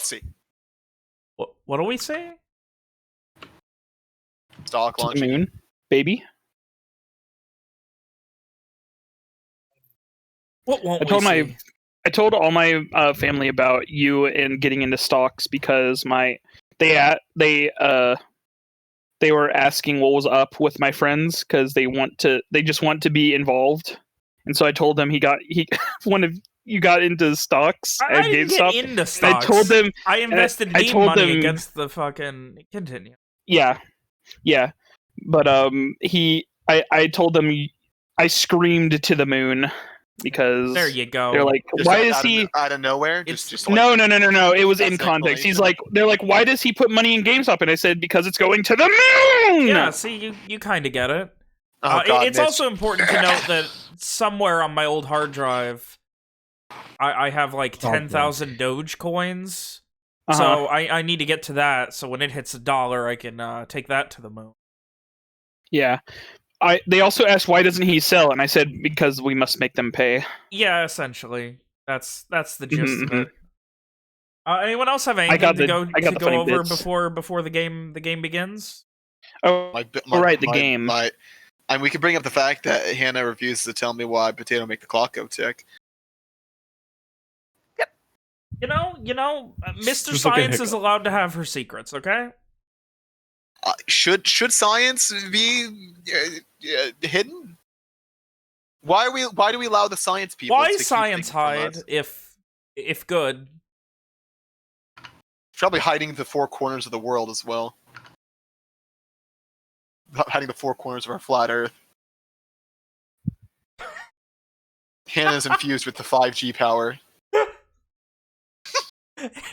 Let's see. What do we say? Stock To launch. the moon, baby. What won't I told we my see? I told all my family about you and getting into stocks because they were asking what was up with my friends because they just want to be involved, and so I told them one of you got into stocks I at didn't GameStop. get into And stocks. I told them I invested I game told money them- against the fucking... Continue. yeah, but I told them I screamed to the moon because There you go. they're like, Just why like is out he? Of, out of nowhere? It's- Just like, No. It was That's in the context. He's explanation? like, they're like, why does he put money in GameStop? And I said, because it's going to the moon. Yeah, see, you kind of get it. Oh, God, It's Mitch. also important to note that somewhere on my old hard drive, I have like 10,000 Doge coins. So I need to get to that. So when it hits $1, I can take that to the moon. Yeah. They also asked why doesn't he sell, and I said because we must make them pay. Yeah, essentially, that's the gist Mhm, of it. Anyone else have anything got to the- go I got to the go funny over bits. before the game begins? Oh, right, the game. And we could bring up the fact that Hannah refuses to tell me why potato make the clock go tick. You know, Mr. Just like a Science is hiccup. allowed to have her secrets. Okay. Should science be hidden? Why do we allow the science people? Why to keep science things from hide us? if good? Probably hiding the four corners of the world as well. Hiding the four corners of our flat Earth. Hannah's infused with the 5G power.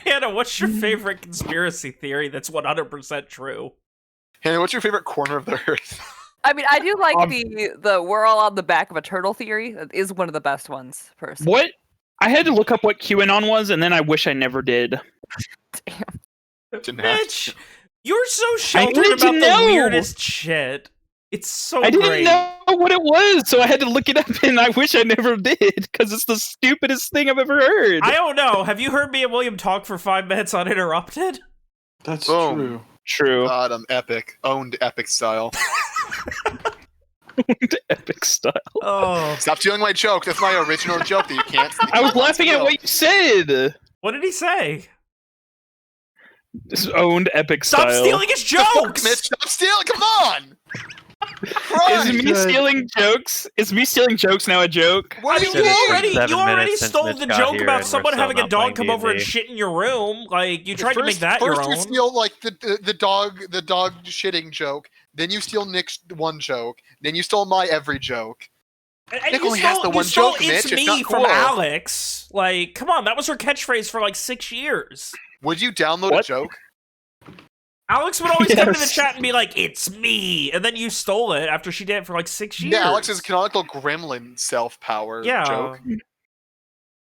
Hannah, what's your favorite conspiracy theory that's 100% true? Hannah, what's your favorite corner of the Earth? I mean, I do like the we're all on the back of a turtle theory. That is one of the best ones, personally. What? I had to look up what QAnon was, and then I wish I never did. Damn. Didn't have Bitch, you're so sheltered needed to about the know. weirdest shit. It's so I didn't great. know what it was, so I had to look it up, and I wish I never did, because it's the stupidest thing I've ever heard. I don't know. Have you heard me and William talk for 5 minutes uninterrupted? That's Boom. true. True. God, I'm epic. Owned epic style. Epic style. Oh, Stop stealing my joke. That's my original joke that you can't. I was laughing at what you said. what did he say? This owned epic Stop style. stealing his The fuck, jokes! Mitch, stop stealing. Come on. Is Christ. me stealing jokes? Is me stealing jokes now a joke? What I do mean, you you mean? already, 7 you already minutes since stole Mitch the got joke here about and we're someone still having a not dog playing come over and D&D. shit in your room. Like, you tried to make that first your you own. steal like the dog shitting joke. Then you steal Nick's one joke. Then you stole my every joke. And Nick you only has stole, the you one stole joke, It's Mitch. It's Me not from cool. Alex. Like, come on, that was her catchphrase for like 6 years. Would you download What? a joke? Alex would always come into the Yes. chat and be like, "It's me," and then you stole it after she did it for like 6 years. Yeah, Alex's canonical gremlin self-power Yeah. joke.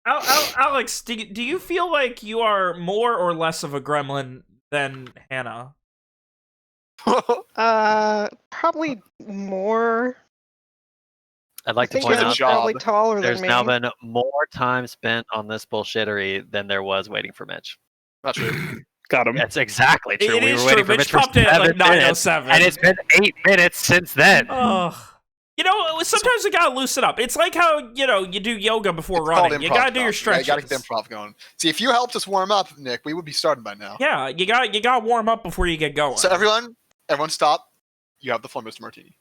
Alex, do you feel like you are more or less of a gremlin than Hannah? Probably more. I'd like I to think point With a I'm out job. probably taller there's than me. now been more time spent on this bullshittery than there was waiting for Mitch. Not true. Got him. That's exactly true. It we is were waiting true. for Mitch Mitch for popped in at like 7 minutes, 9:07. and it's been 8 minutes since then. Ugh. You know, sometimes we gotta loosen up. It's like how, you do yoga before It's called running. You improv gotta do your comp. stretches. You gotta get the improv going. See, if you helped us warm up, Nick, we would be starting by now. Yeah, you got warm up before you get going. So everyone stop. You have the floor, Mr. Martini.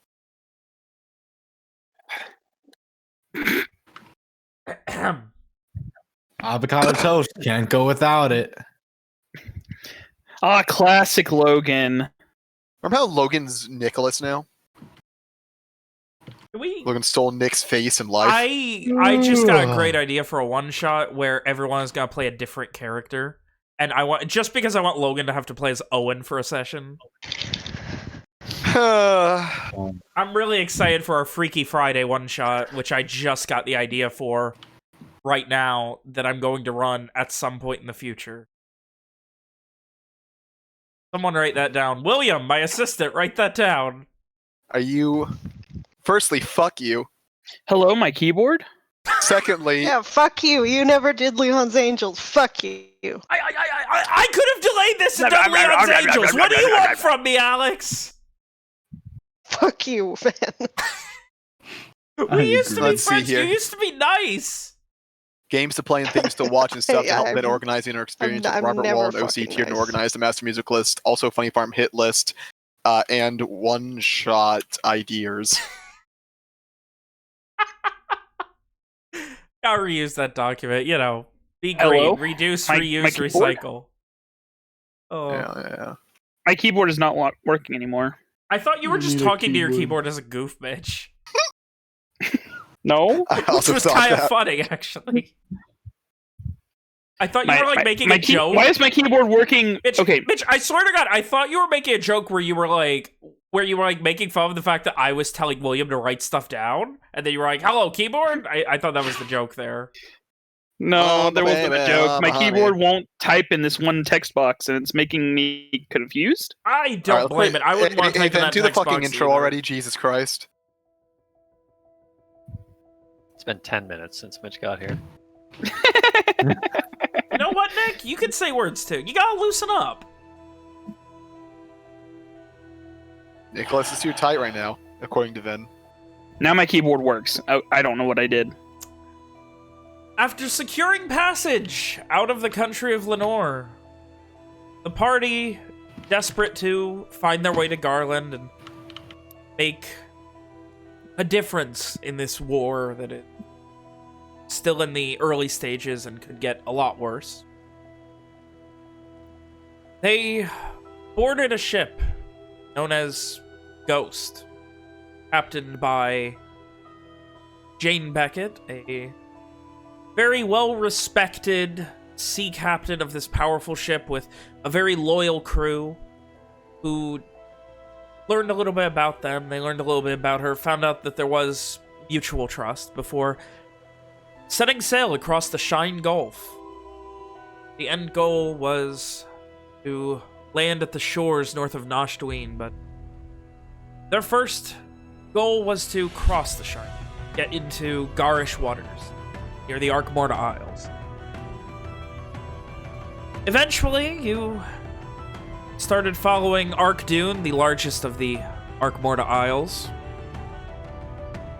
Avocado toast. Can't go without it. Ah, classic Logan. Remember how Logan's Nicholas now? we Logan stole Nick's face and life. I just got a great idea for a one shot where everyone is gonna play a different character, and I want just because I want Logan to have to play as Owen for a session. I'm really excited for our Freaky Friday one shot, which I just got the idea for right now that I'm going to run at some point in the future. Someone write that down. William, my assistant, write that down. Are you? Firstly, fuck you. Hello, my keyboard? Secondly, Yeah, fuck you. You never did Leon's Angels. Fuck you. I could have delayed this and done Leon's Angels. What do you want from me, Alex? Fuck you, man. We used to be Let's see friends. You here. used to be nice. Games to play and things to watch and stuff to help I'm- better organizing our experience. I'm Robert never Wall and OC fucking tiered and nice. organized the master music list. Also, Funny Farm hit list, and one-shot ideas. I'll reuse that document. You know, be Hello? green, reduce, My reuse, keyboard? recycle. Oh, Yeah. My keyboard is not working anymore. I thought you were just Need a talking to your keyboard. keyboard as a goof, Mitch. No? I Which also was thought kind of that. funny, actually. I thought you were like making a joke. Why is my keyboard working? Mitch, Okay, Mitch, I swear to God, I thought you were making a joke where you were like making fun of the fact that I was telling William to write stuff down, and then you were like, "Hello, keyboard." I thought that was the joke there. no, Oh, there wasn't a baby, joke. My honey. keyboard won't type in this one text box, and it's making me confused. I don't All right, blame it. I wouldn't want to hey, type in Ben, that do the text fucking box intro either. already. Jesus Christ. It's been 10 minutes since Mitch got here. You know what, Nick? You can say words too. You gotta loosen up. Nicholas is too tight right now, according to Vin. Now my keyboard works. I don't know what I did. After securing passage out of the country of Lenore, the party, desperate to find their way to Garland and make a difference in this war that is still in the early stages and could get a lot worse, they boarded a ship known as Ghost, captained by Jane Beckett, a very well-respected sea captain of this powerful ship with a very loyal crew who learned a little bit about them. They learned a little bit about her, found out that there was mutual trust before setting sail across the Shine Gulf. The end goal was to land at the shores north of Nashdween, but their first goal was to cross the Shine, get into Gahrish waters, near the Arkmorda Isles. Eventually, you started following Arkdune, the largest of the Arkmorda Isles,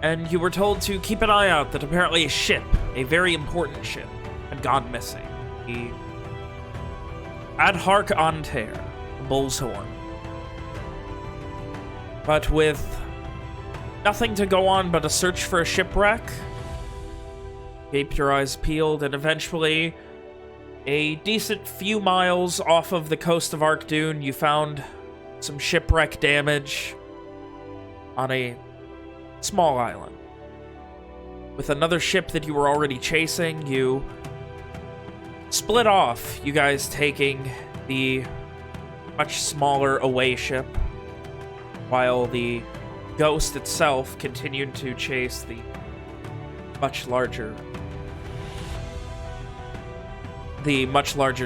and you were told to keep an eye out that apparently a ship, a very important ship, had gone missing. The Adharc An Tair, the Bull's Horn. But with nothing to go on but a search for a shipwreck, keep your eyes peeled, and eventually, a decent few miles off of the coast of Arkdune, you found some shipwreck damage on a small island. With another ship that you were already chasing, you split off, you guys taking the much smaller away ship, while the Ghost itself continued to chase the much larger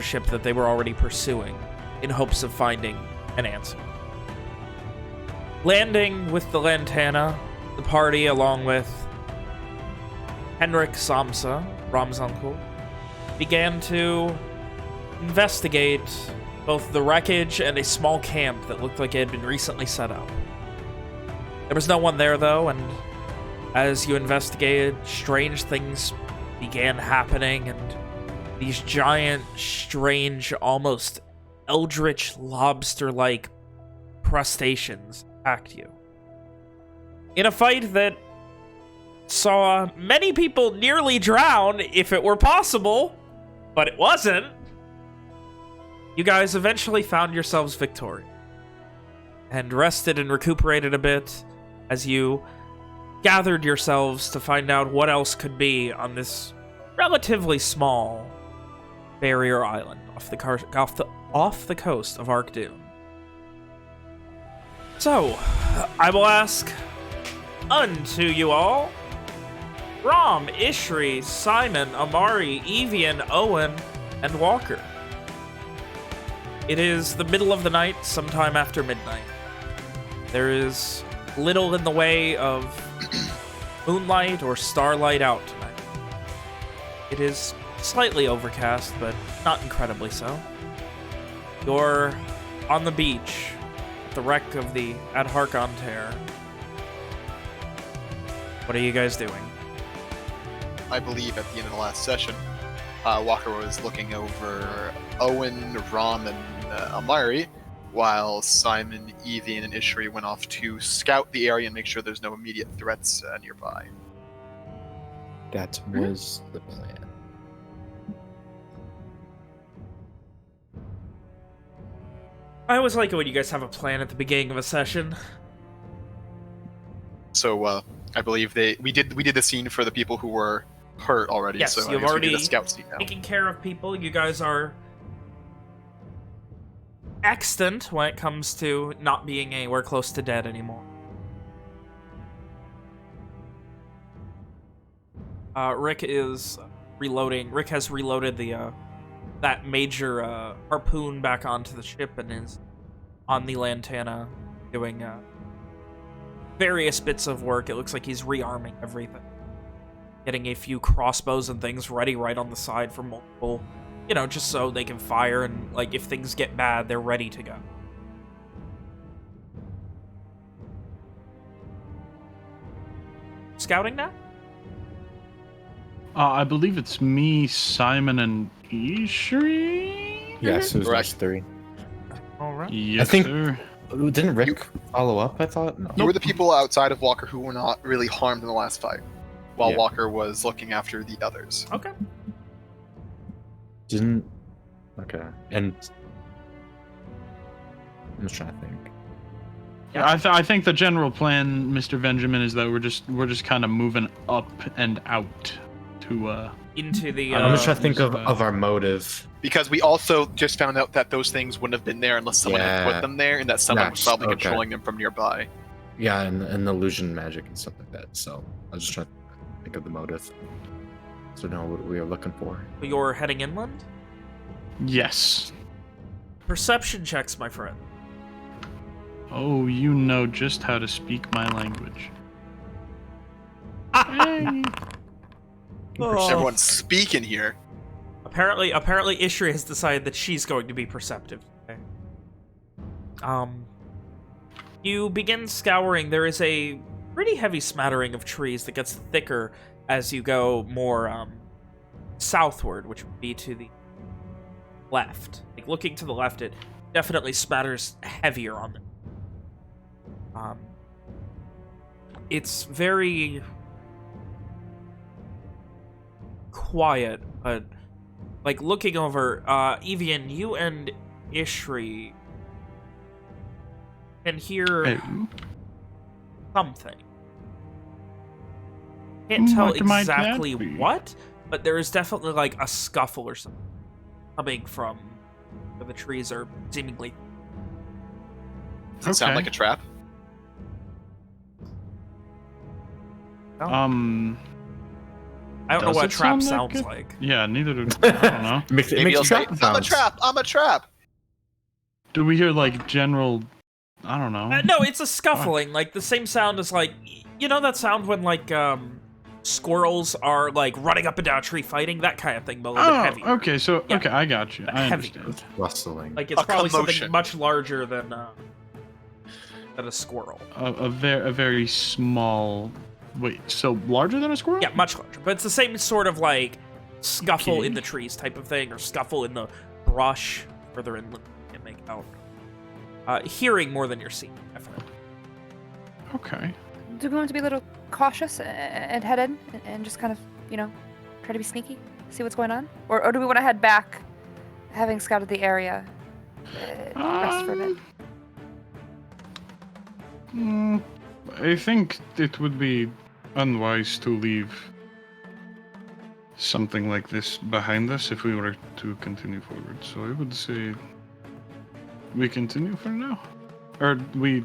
ship that they were already pursuing in hopes of finding an answer. Landing with the Lantana, the party, along with Henrik Samsa, Rom's uncle, began to investigate both the wreckage and a small camp that looked like it had been recently set up. There was no one there, though, and as you investigated, strange things began happening, and these giant, strange, almost eldritch, lobster-like crustaceans attacked you. In a fight that saw many people nearly drown, if it were possible, but it wasn't, you guys eventually found yourselves victorious and rested and recuperated a bit as you gathered yourselves to find out what else could be on this relatively small barrier island off the coast of Arkdune. So, I will ask unto you all, Rom, Ishri, Simon, Amari, Evian, Owen, and Walker. It is the middle of the night, sometime after midnight. There is little in the way of moonlight or starlight out tonight. It is slightly overcast, but not incredibly so. You're on the beach at the wreck of the Adharc An Tair. What are you guys doing? I believe at the end of the last session, Walker was looking over Owen, Rom, and Amari, while Simon, Evian, and Ishri went off to scout the area and make sure there's no immediate threats nearby. That was the plan. I always like it when you guys have a plan at the beginning of a session. So I believe we did the scene for the people who were hurt already. Yes, so I you've guess we already did a scout scene now. taken care of people. You guys are extant when it comes to not being anywhere close to dead anymore. Rick is reloading. Rick has reloaded the that major harpoon back onto the ship and is on the Lantana doing various bits of work. It looks like he's rearming everything. Getting a few crossbows and things ready right on the side for multiple, you know, just so they can fire and, like, if things get bad, they're ready to go. Scouting now? I believe it's me, Simon, and Ishri? Yes, it was Correct. us three. Alright. Yes, I think- sir. Didn't Rick follow up? I thought. No. You were the people outside of Walker who were not really harmed in the last fight, while Yeah. Walker was looking after the others. Okay. Didn't. Okay. And I'm just trying to think. Yeah, I think the general plan, Mr. Benjamin, is that we're just kind of moving up and out to Into the, I'm just trying to think use of our motive. Because we also just found out that those things wouldn't have been there unless someone had Yeah. put them there, and that someone was Yes, probably okay. controlling them from nearby. Yeah, and illusion magic and stuff like that. So I was just trying to think of the motive. So know what we are looking for. you're heading inland? yes. Perception checks, my friend. Oh, you know just how to speak my language. Hey. Oh. Everyone's speaking here. Apparently Ishri has decided that she's going to be perceptive today. You begin scouring. There is a pretty heavy smattering of trees that gets thicker as you go more southward, which would be to the left. Like, looking to the left, it definitely spatters heavier on them. It's very quiet, but like looking over, Evian, you and Ishri can hear Hey, something. Can't tell What might that exactly be? what, but there is definitely like a scuffle or something coming from where the trees are seemingly. Does it sound Okay. like a trap? I don't know Does what it trap sound like sounds it? like. Yeah, neither do I don't know. It makes, it Maybe makes he'll say, trap "I'm a sounds. trap! I'm a trap!" Do we hear like general? I don't know. No, it's a scuffling, like the same sound as like, you know that sound when like squirrels are like running up and down a tree fighting, that kind of thing, but a little bit Oh, heavier. okay. So Yeah. okay, I got you. I Heavy. understand. Rustling. Like it's A probably commotion. something much larger than a squirrel. A very small. Wait, so larger than a squirrel? Yeah, much larger, but it's the same sort of like scuffle Okay. in the trees type of thing, or scuffle in the brush further inland. You can make out. Hearing more than you're seeing, definitely. Okay. Do we want to be a little cautious and head in and just kind of, you know, try to be sneaky, see what's going on? Or do we want to head back, having scouted the area, rest for a bit? I think it would be unwise to leave something like this behind us if we were to continue forward. So I would say we continue for now. Or we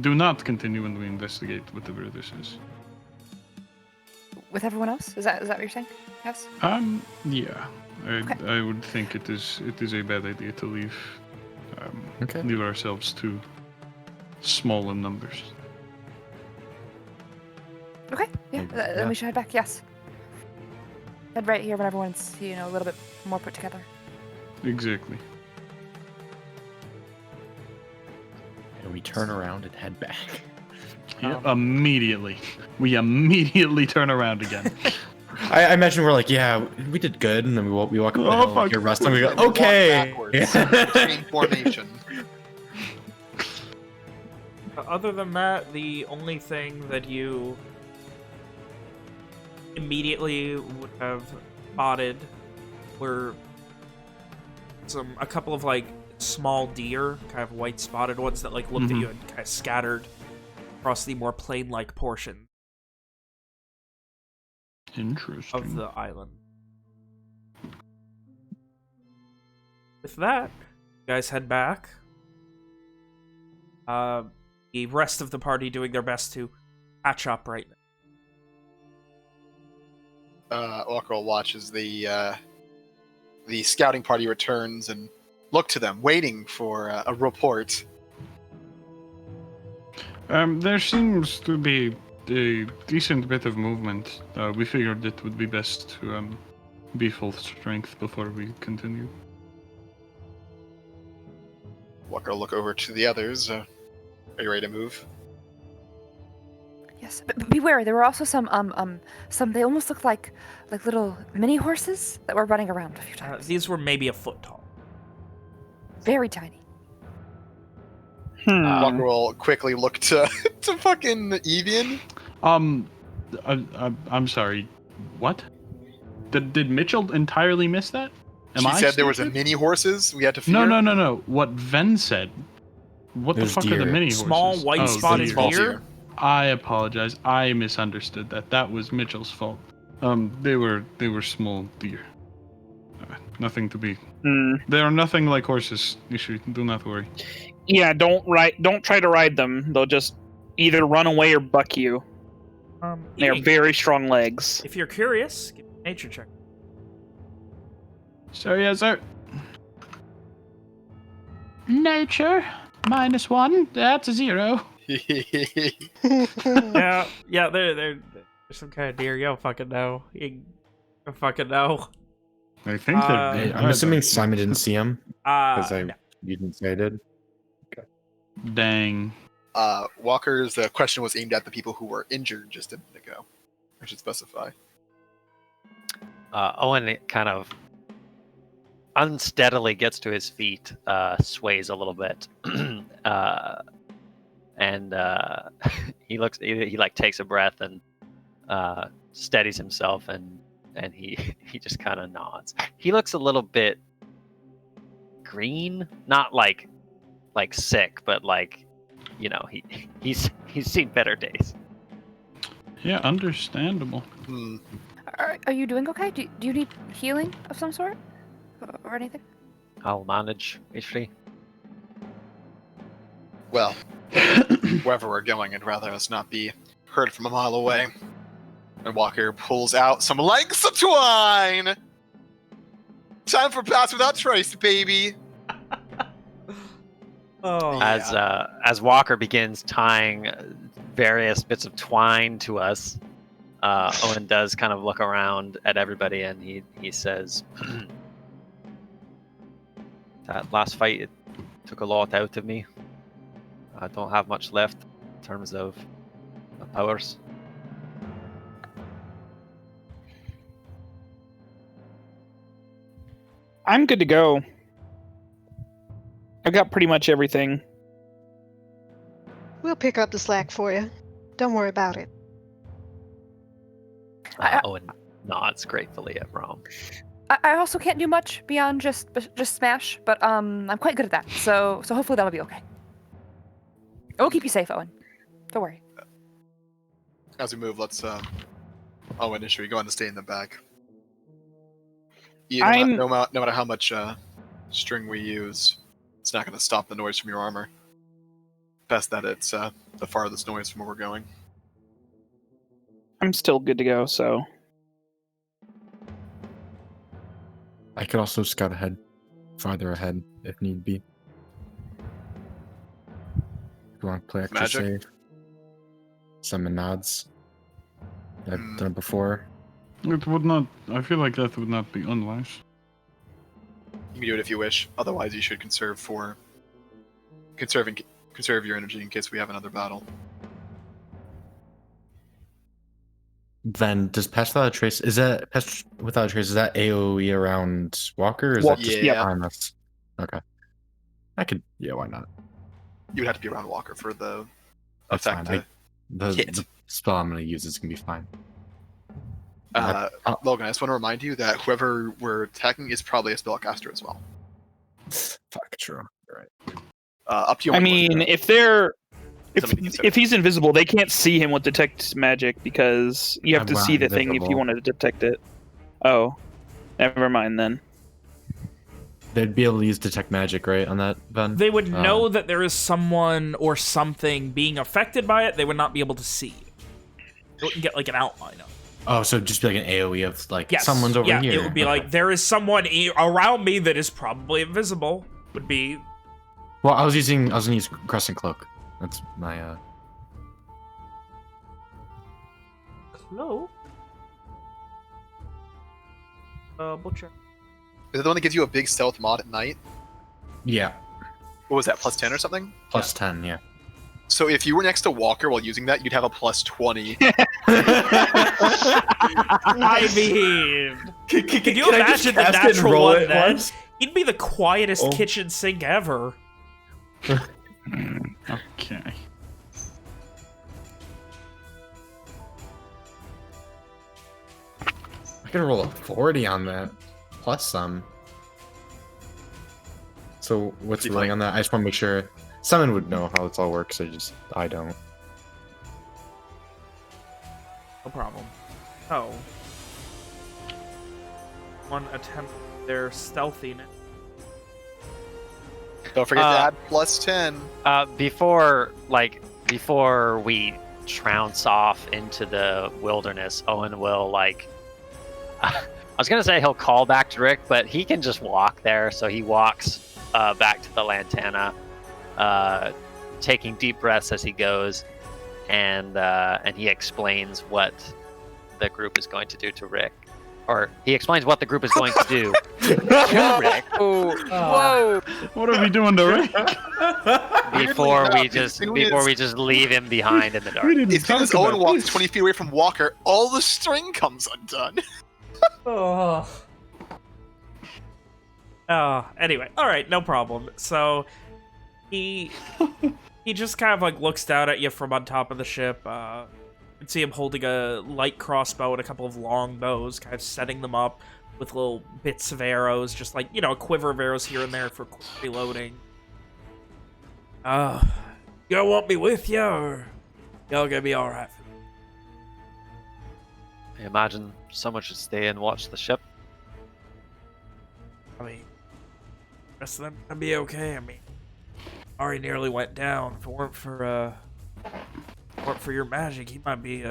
do not continue when we investigate whatever this is. With everyone else? Is that what you're saying? Yes? Yeah. Okay. I would think it is a bad idea to leave Okay. leave ourselves too small in numbers. Okay, yeah, Maybe, then yeah. we should head back, yes. Head right here when everyone's, you know, a little bit more put together. Exactly. and we turn around and head back. Yeah, immediately. We immediately turn around again. I imagine we're like, yeah, we did good, and then we walk up the Oh, hill, fuck. you're resting, we go, And we walk okay. backwards, chain formation. Other than that, the only thing that you immediately would have spotted were a couple of like small deer, kind of white spotted ones that like looked at you and kind of scattered across the more plain-like portion Interesting. of the island. With that, you guys head back. The rest of the party doing their best to catch up right now. Walker will watch as the scouting party returns and look to them, waiting for a report. There seems to be a decent bit of movement. We figured it would be best to be full strength before we continue. Walker will look over to the others. Are you ready to move? Yes, but beware. There were also some. They almost looked like little mini horses that were running around a few times. These were maybe a foot tall. Very tiny. Walker will quickly look to fucking Evian. I'm sorry. What? Did Mitchell entirely miss that? She said there was a mini horses we had to fear. No. What Ven said. What There's the fuck deer. are the mini horses? Small white spotted deer. Small deer? I apologize. I misunderstood that. That was Mitchell's fault. They were small deer. Nothing to be. They are nothing like horses. You should do not worry. Yeah, don't try to ride them. They'll just either run away or buck you. They are very strong legs. If you're curious, give me a nature check. Sir, yes, sir. Nature -1. That's a 0. Yeah, there's some kind of deer. You don't fucking know. You don't fucking know. I think they're. I'm assuming Simon didn't see him, because No. you didn't say I did. Dang. Walker's question was aimed at the people who were injured just a minute ago. I should specify. Owen kind of unsteadily gets to his feet, sways a little bit, and he looks. He like takes a breath and steadies himself, and he just kind of nods. He looks a little bit green, not like sick, but like, you know, he's seen better days. Yeah, understandable. Are you doing okay? Do you need healing of some sort? Or anything? I'll manage, actually. Well, wherever we're going, I'd rather us not be heard from a mile away. And Walker pulls out some lengths of twine! Time for Pass Without Trace, baby! Oh. As Walker begins tying various bits of twine to us, Owen does kind of look around at everybody, and he says, "That last fight, it took a lot out of me. I don't have much left in terms of powers." I'm good to go. I've got pretty much everything. We'll pick up the slack for you. Don't worry about it. Owen nods gratefully at Rom. I also can't do much beyond just smash, but I'm quite good at that. So hopefully that'll be okay. We'll keep you safe, Owen. Don't worry. As we move, let's Owen and Sherry go on to stay in the back. No matter how much string we use, it's not going to stop the noise from your armor. Best that it's the farthest noise from where we're going. I'm still good to go, so. I could also scout farther ahead if need be. If you want to play extra Magic? safe. Summon nods. I've done it before. It would not. I feel like that would not be unwise. You can do it if you wish. Otherwise, you should conserve conserve your energy in case we have another battle. Then does Pest Without a Trace, is that Pest Without a Trace, is that AoE around Walker, or is that just Yeah. behind us? Okay. I could, yeah, why not? You would have to be around Walker for the That's effect fine. to The hit. spell I'm going to use is going to be fine. Logan, I just want to remind you that whoever we're attacking is probably a spellcaster as well. Fuck, true. All right. Up to you. I mean, if they're Something to consider. if he's invisible, they can't see him with detect magic because you have to Well, see the thing if you invisible. want to detect it. Oh, never mind then. They'd be able to use Detect Magic, right, on that, Ven? They would know that there is someone or something being affected by it. They would not be able to see. They wouldn't get like an outline of it. Oh, so it'd just be like an AoE of, like, Yes. someone's over yeah, here. it would be like, there is someone around me that is probably invisible. Would be... Well, I was going to use Crescent Cloak. That's my, Cloak? Butcher. Is it the one that gives you a big stealth mod at night? Yeah. What was that, plus 10 or something? Plus 10, yeah. So if you were next to Walker while using that, you'd have a plus 20. I mean... Can you I just imagine the cast it and natural roll one it then? once? He'd be the quietest Oh. kitchen sink ever. Okay. I can roll a 40 on that. Plus some. So what's Be rolling fine. on that? I just want to make sure. Someone would know how this all works, I don't. No problem. Oh. One attempt their stealthiness. Don't forget to add plus 10. Before we trounce off into the wilderness, Owen will I was gonna say he'll call back to Rick, but he can just walk there. So he walks back to the lantana, taking deep breaths as he goes, and he explains what the group is going to do to Rick, or he explains what the group is going to do to Rick Whoa! What are we doing to Rick? before we enough, just leave him behind in the dark. We didn't As soon talk as Owen about walks this. 20 feet away from Walker, all the string comes undone. Oh. Anyway, all right, no problem. So he just kind of looks down at you from on top of the ship. You can see him holding a light crossbow and a couple of long bows, kind of setting them up with little bits of arrows, just a quiver of arrows here and there for quick reloading. Y'all want me with you, or y'all gonna be all right? I imagine someone should stay and watch the ship. I mean, the rest of them gonna be okay. I mean, Ari nearly went down. If it weren't for your magic, he might be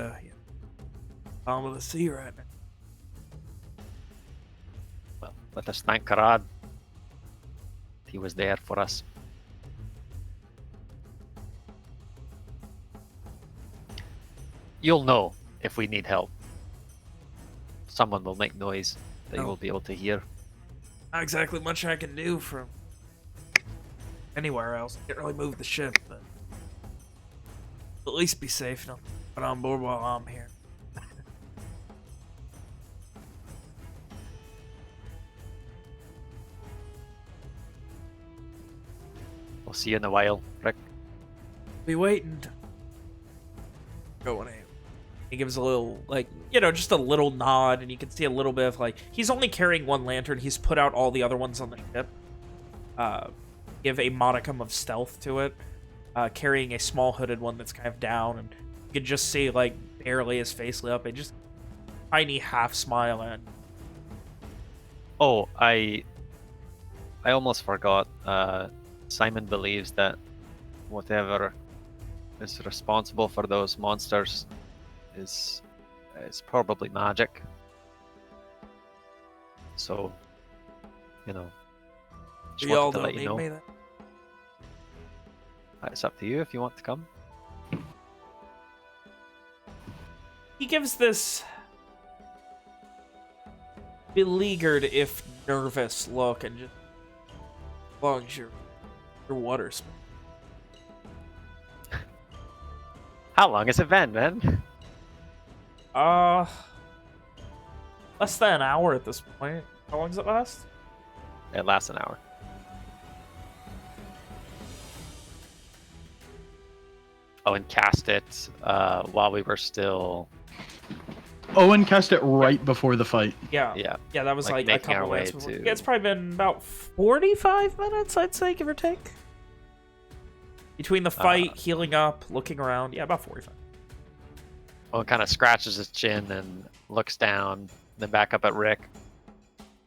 bottom of the sea right now. Well, let us thank Karad. He was there for us. You'll know if we need help. Someone will make noise that you Oh. will be able to hear. Not exactly much I can do from anywhere else. Can't really move the ship, but at least be safe enough to put on board while I'm here. We'll see you in a while, Rick. Be waiting. Going in. He gives a little, just a little nod, and you can see a little bit of, he's only carrying one lantern. He's put out all the other ones on the ship. Give a modicum of stealth to it. Carrying a small hooded one that's kind of down, and you can just see, barely his face lit up, and just tiny half smile, and Oh, I almost forgot. Simon believes that whatever is responsible for those monsters is probably magic. So, just y'all wanted to don't let you need know. me then. It's up to you if you want to come. He gives this beleaguered, if nervous look, and just as long as your water spell. How long has it been, man? Less than an hour at this point. How long does it last? It lasts an hour. Oh, and cast it while we were still. Owen cast it right before the fight. Yeah. Yeah. Yeah, that was like a making our couple way minutes before. to. Yeah, it's probably been about 45 minutes, I'd say, give or take. Between the fight, healing up, looking around. Yeah, about 45. Owen kind of scratches his chin and looks down, then back up at Rick.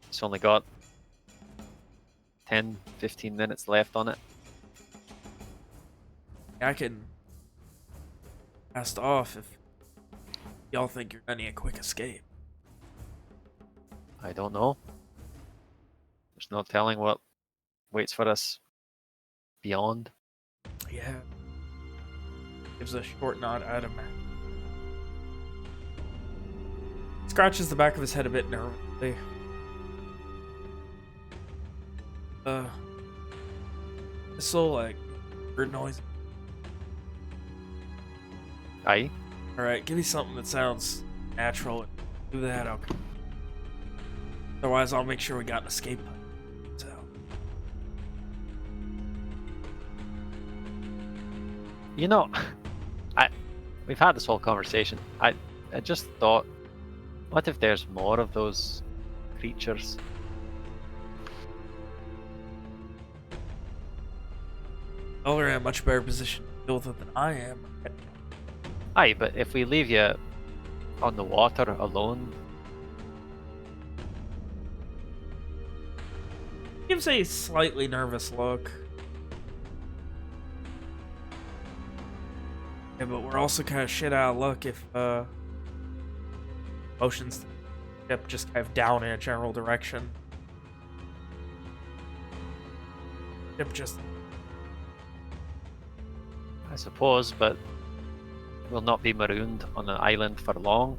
He's only got 10, 15 minutes left on it. I can cast off if y'all think you're gonna need a quick escape. I don't know. There's no telling what waits for us beyond. Yeah. Gives a short nod out of man. Scratches the back of his head a bit nervously. This little, like, bird noise. Aye. Alright, give me something that sounds natural. Do that, okay. Otherwise, I'll make sure we got an escape plan. So. You know, we've had this whole conversation. I just thought, what if there's more of those creatures? Well, they're in a much better position to deal with it than I am. Aye, but if we leave you on the water alone, Gives a slightly nervous look. Yeah, but we're also kind of shit out of luck if motions ship just kind of down in a general direction. Ship just I suppose, but we'll not be marooned on an island for long.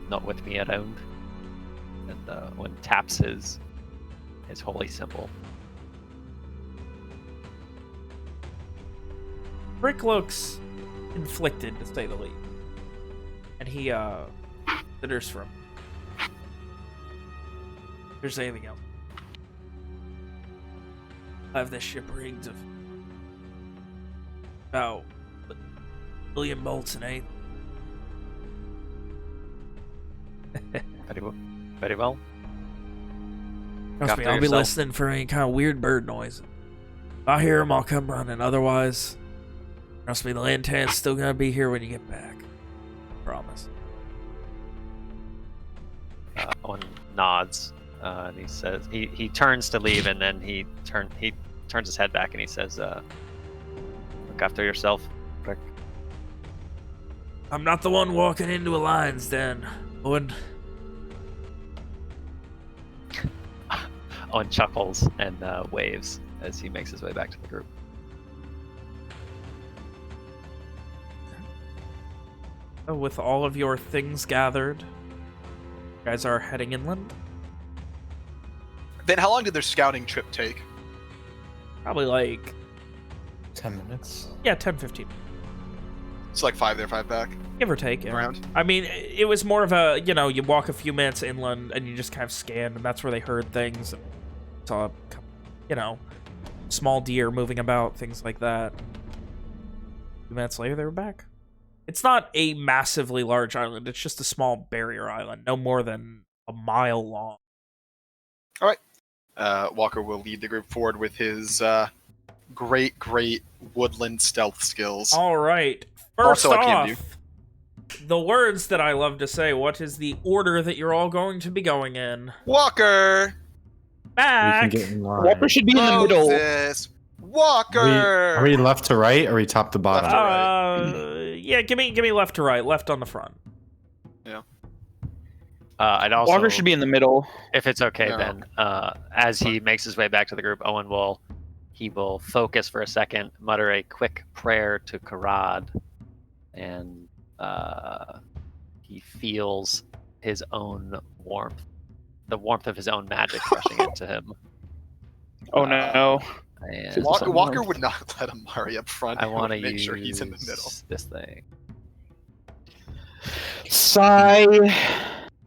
Not with me around. And when taps his holy symbol. Rick looks inflicted, to say the least. And he, considers from. If there's anything else. I have this ship rigged of about a million bolts and eight. Very well. Very well. Trust me, After I'll be yourself. listening for any kind of weird bird noise. If I hear them, I'll come running. Otherwise, trust me, the Lantan's still gonna be here when you get back. Promise. Owen nods. And he says he turns to leave, and then he turns his head back and he says, "Look after yourself, Rick." I'm not the one walking into a lion's den, Owen. Owen chuckles and waves as he makes his way back to the group. With all of your things gathered, you guys are heading inland? Then how long did their scouting trip take? Probably like, 10 minutes. yeah, 10, 15. It's like 5 there, 5 back. Give or take, yeah. Around. I mean, it was more of a, you know, you walk a few minutes inland and you just kind of scan, and that's where they heard things. Saw, you know, small deer moving about, things like that. A few minutes later, they were back. It's not a massively large island. It's just a small barrier island, no more than a mile long. All right. Walker will lead the group forward with his great woodland stealth skills. All right. First Also, I can off, the words that I love to say. What is the order that you're all going to be going in? Walker! Back. We can get in line. Walker should be in the middle. Moses! Walker! Are we left to right or are we top to bottom? Left to right. Yeah, give me left to right. Left on the front. I'd also, Walker should be in the middle. if it's okay, No. then as he makes his way back to the group, Owen will focus for a second, mutter a quick prayer to Karad, and he feels his own warmth, the warmth of his own magic rushing into him. Oh no. And Walker would not let Amari up front. I He want to would make sure he's in the middle. this thing. Sigh.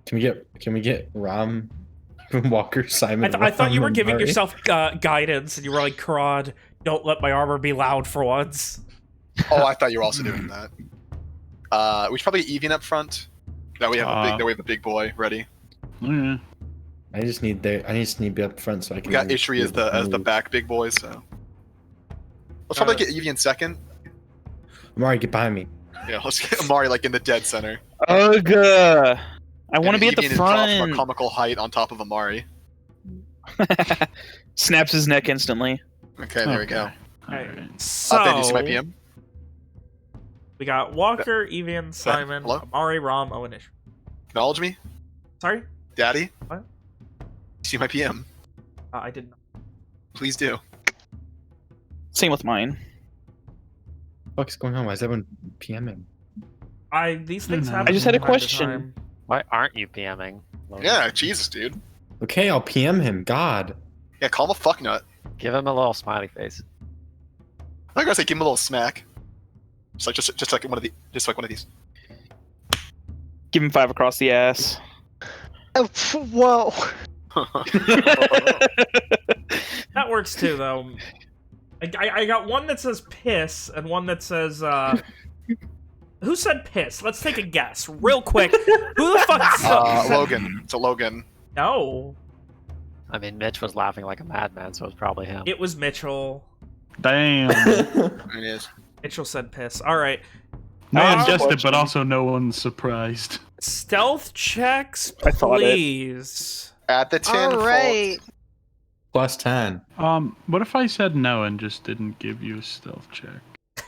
Can we get Ram, Walker, Simon? I thought you were Ram, giving Amari? yourself guidance, and you were like, "Crod, don't let my armor be loud for once." Oh, I thought you were also doing that. We should probably get Evian up front. That we have a big boy ready. Yeah. I just need to be up front so I can. We got Ishri as the back big boy, so let's probably get Evian second. Amari, get behind me. Yeah, let's get Amari like in the dead center. Ugh. I want to be at the Evian is dropped from front. a comical height on top of Amari. Snaps his neck instantly. Okay, there we go. Alright. So Ben, you see my PM? we got Walker, Evian, Simon, hello? Amari, Rom, Owen, Ish. Acknowledge me, Sorry, Daddy. What? You see my PM? I didn't. Please do. Same with mine. What's going on? Why is everyone PMing? These things I happen. just had a from time to question. time. Why aren't you PMing? Logan? Yeah, Jesus, dude. Okay, I'll PM him. God. Yeah, call him a fuck nut. Give him a little smiley face. I'm gonna say give him a little smack. Just like one of these. Give him 5 across the ass. Oh, whoa. That works too, though. I got one that says piss and one that says who said piss? Let's take a guess real quick. Who the fuck said Logan. It's a Logan. No, I mean, Mitch was laughing like a madman, so it's probably him. it was Mitchell. Damn. It is. Mitchell said piss. All right. I Um, adjusted, but also no one's surprised. Stealth checks, I thought it. please. At the 10. All right. Plus 10. What if I said no and just didn't give you a stealth check?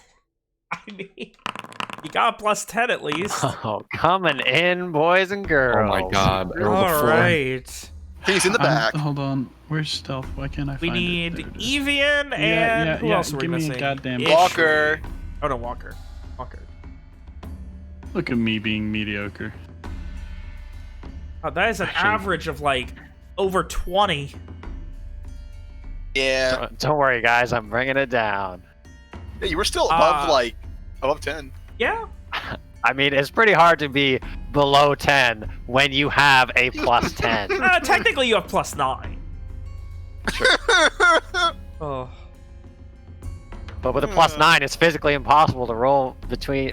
I mean, you got a plus 10 at least. Oh, coming in, boys and girls. Oh my God. I rolled a All 4. right. He's in the back. Hold on. Where's stealth? Why can't I We find need it? There it is. Evian and who else are we Give me missing? a goddamn. Ish. Walker. Oh no, Walker. Walker. Look at me being mediocre. Oh, that is an Actually- average of like over 20. Yeah. Don't worry, guys. I'm bringing it down. Yeah, you were still above 10. Yeah. I mean, it's pretty hard to be below 10 when you have a plus 10. Technically, you have plus 9. Oh. But with a plus 9, it's physically impossible to roll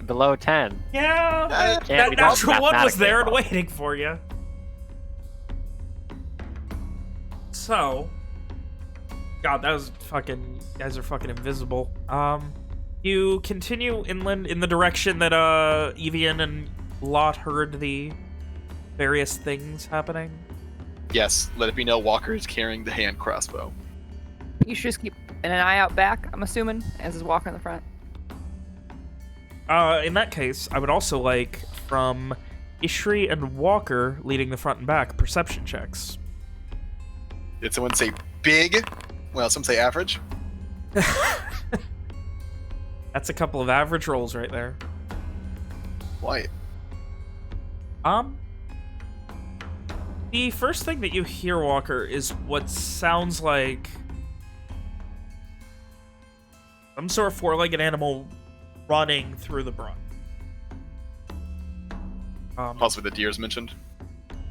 below 10. Yeah. That can't be That natural done one was there and mathematically waiting for you. So. God, that was fucking. You guys are fucking invisible. You continue inland in the direction that Evian and Lot heard the various things happening. Yes, let it be known Walker is carrying the hand crossbow. You should just keep an eye out back, I'm assuming, as is Walker in the front. In that case, I would also like from Ishri and Walker leading the front and back perception checks. Did someone say big? Well, some say average. That's a couple of average rolls right there. White. The first thing that you hear, Walker, is what sounds like some sort of four-legged animal running through the brush. Possibly the deers mentioned.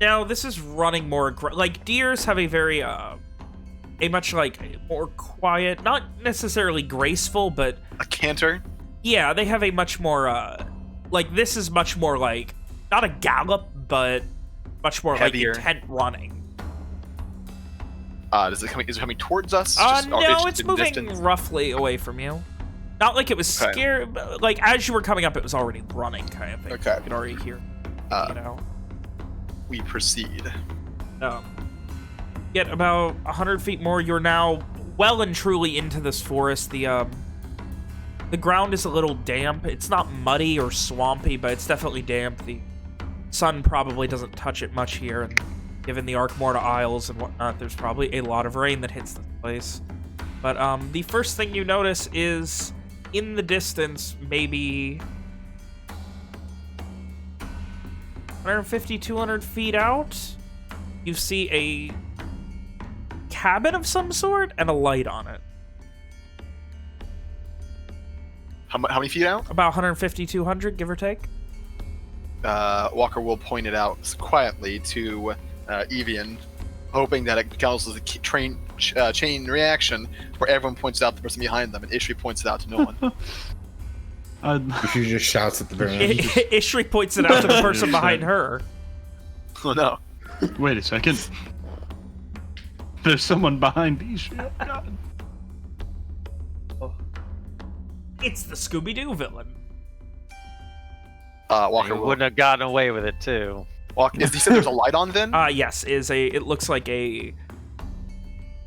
Now, this is running more like deers have a very a much like more quiet, not necessarily graceful, but A canter. yeah, they have a much more like this is much more like not a gallop, but much more Heavier. like intent running. Is it coming towards us? No, it's in moving distance? roughly away from you. Not like it was Okay. scared, but, like as you were coming up, it was already running, kind of thing. Okay. You could already hear, you know. We proceed. Get about 100 feet more. You're now well and truly into this forest. The ground is a little damp. It's not muddy or swampy, but it's definitely damp. The sun probably doesn't touch it much here, and given the Arkmore to Isles and whatnot, there's probably a lot of rain that hits this place. But the first thing you notice is in the distance, maybe 150, 200 feet out, you see a cabin of some sort and a light on it. How many feet out? About 150, 200, give or take. Walker will point it out quietly to Evian, hoping that it causes a chain reaction where everyone points out the person behind them, and Ishri points it out to no one. She just shouts at the very end. Ishri points it out to the person behind her. Oh no. Wait a second. There's someone behind Ishri. Oh, God. It's the Scooby-Doo villain. Walker You will. wouldn't have gotten away with it too. He said there's a light on then? Yes, it looks like a...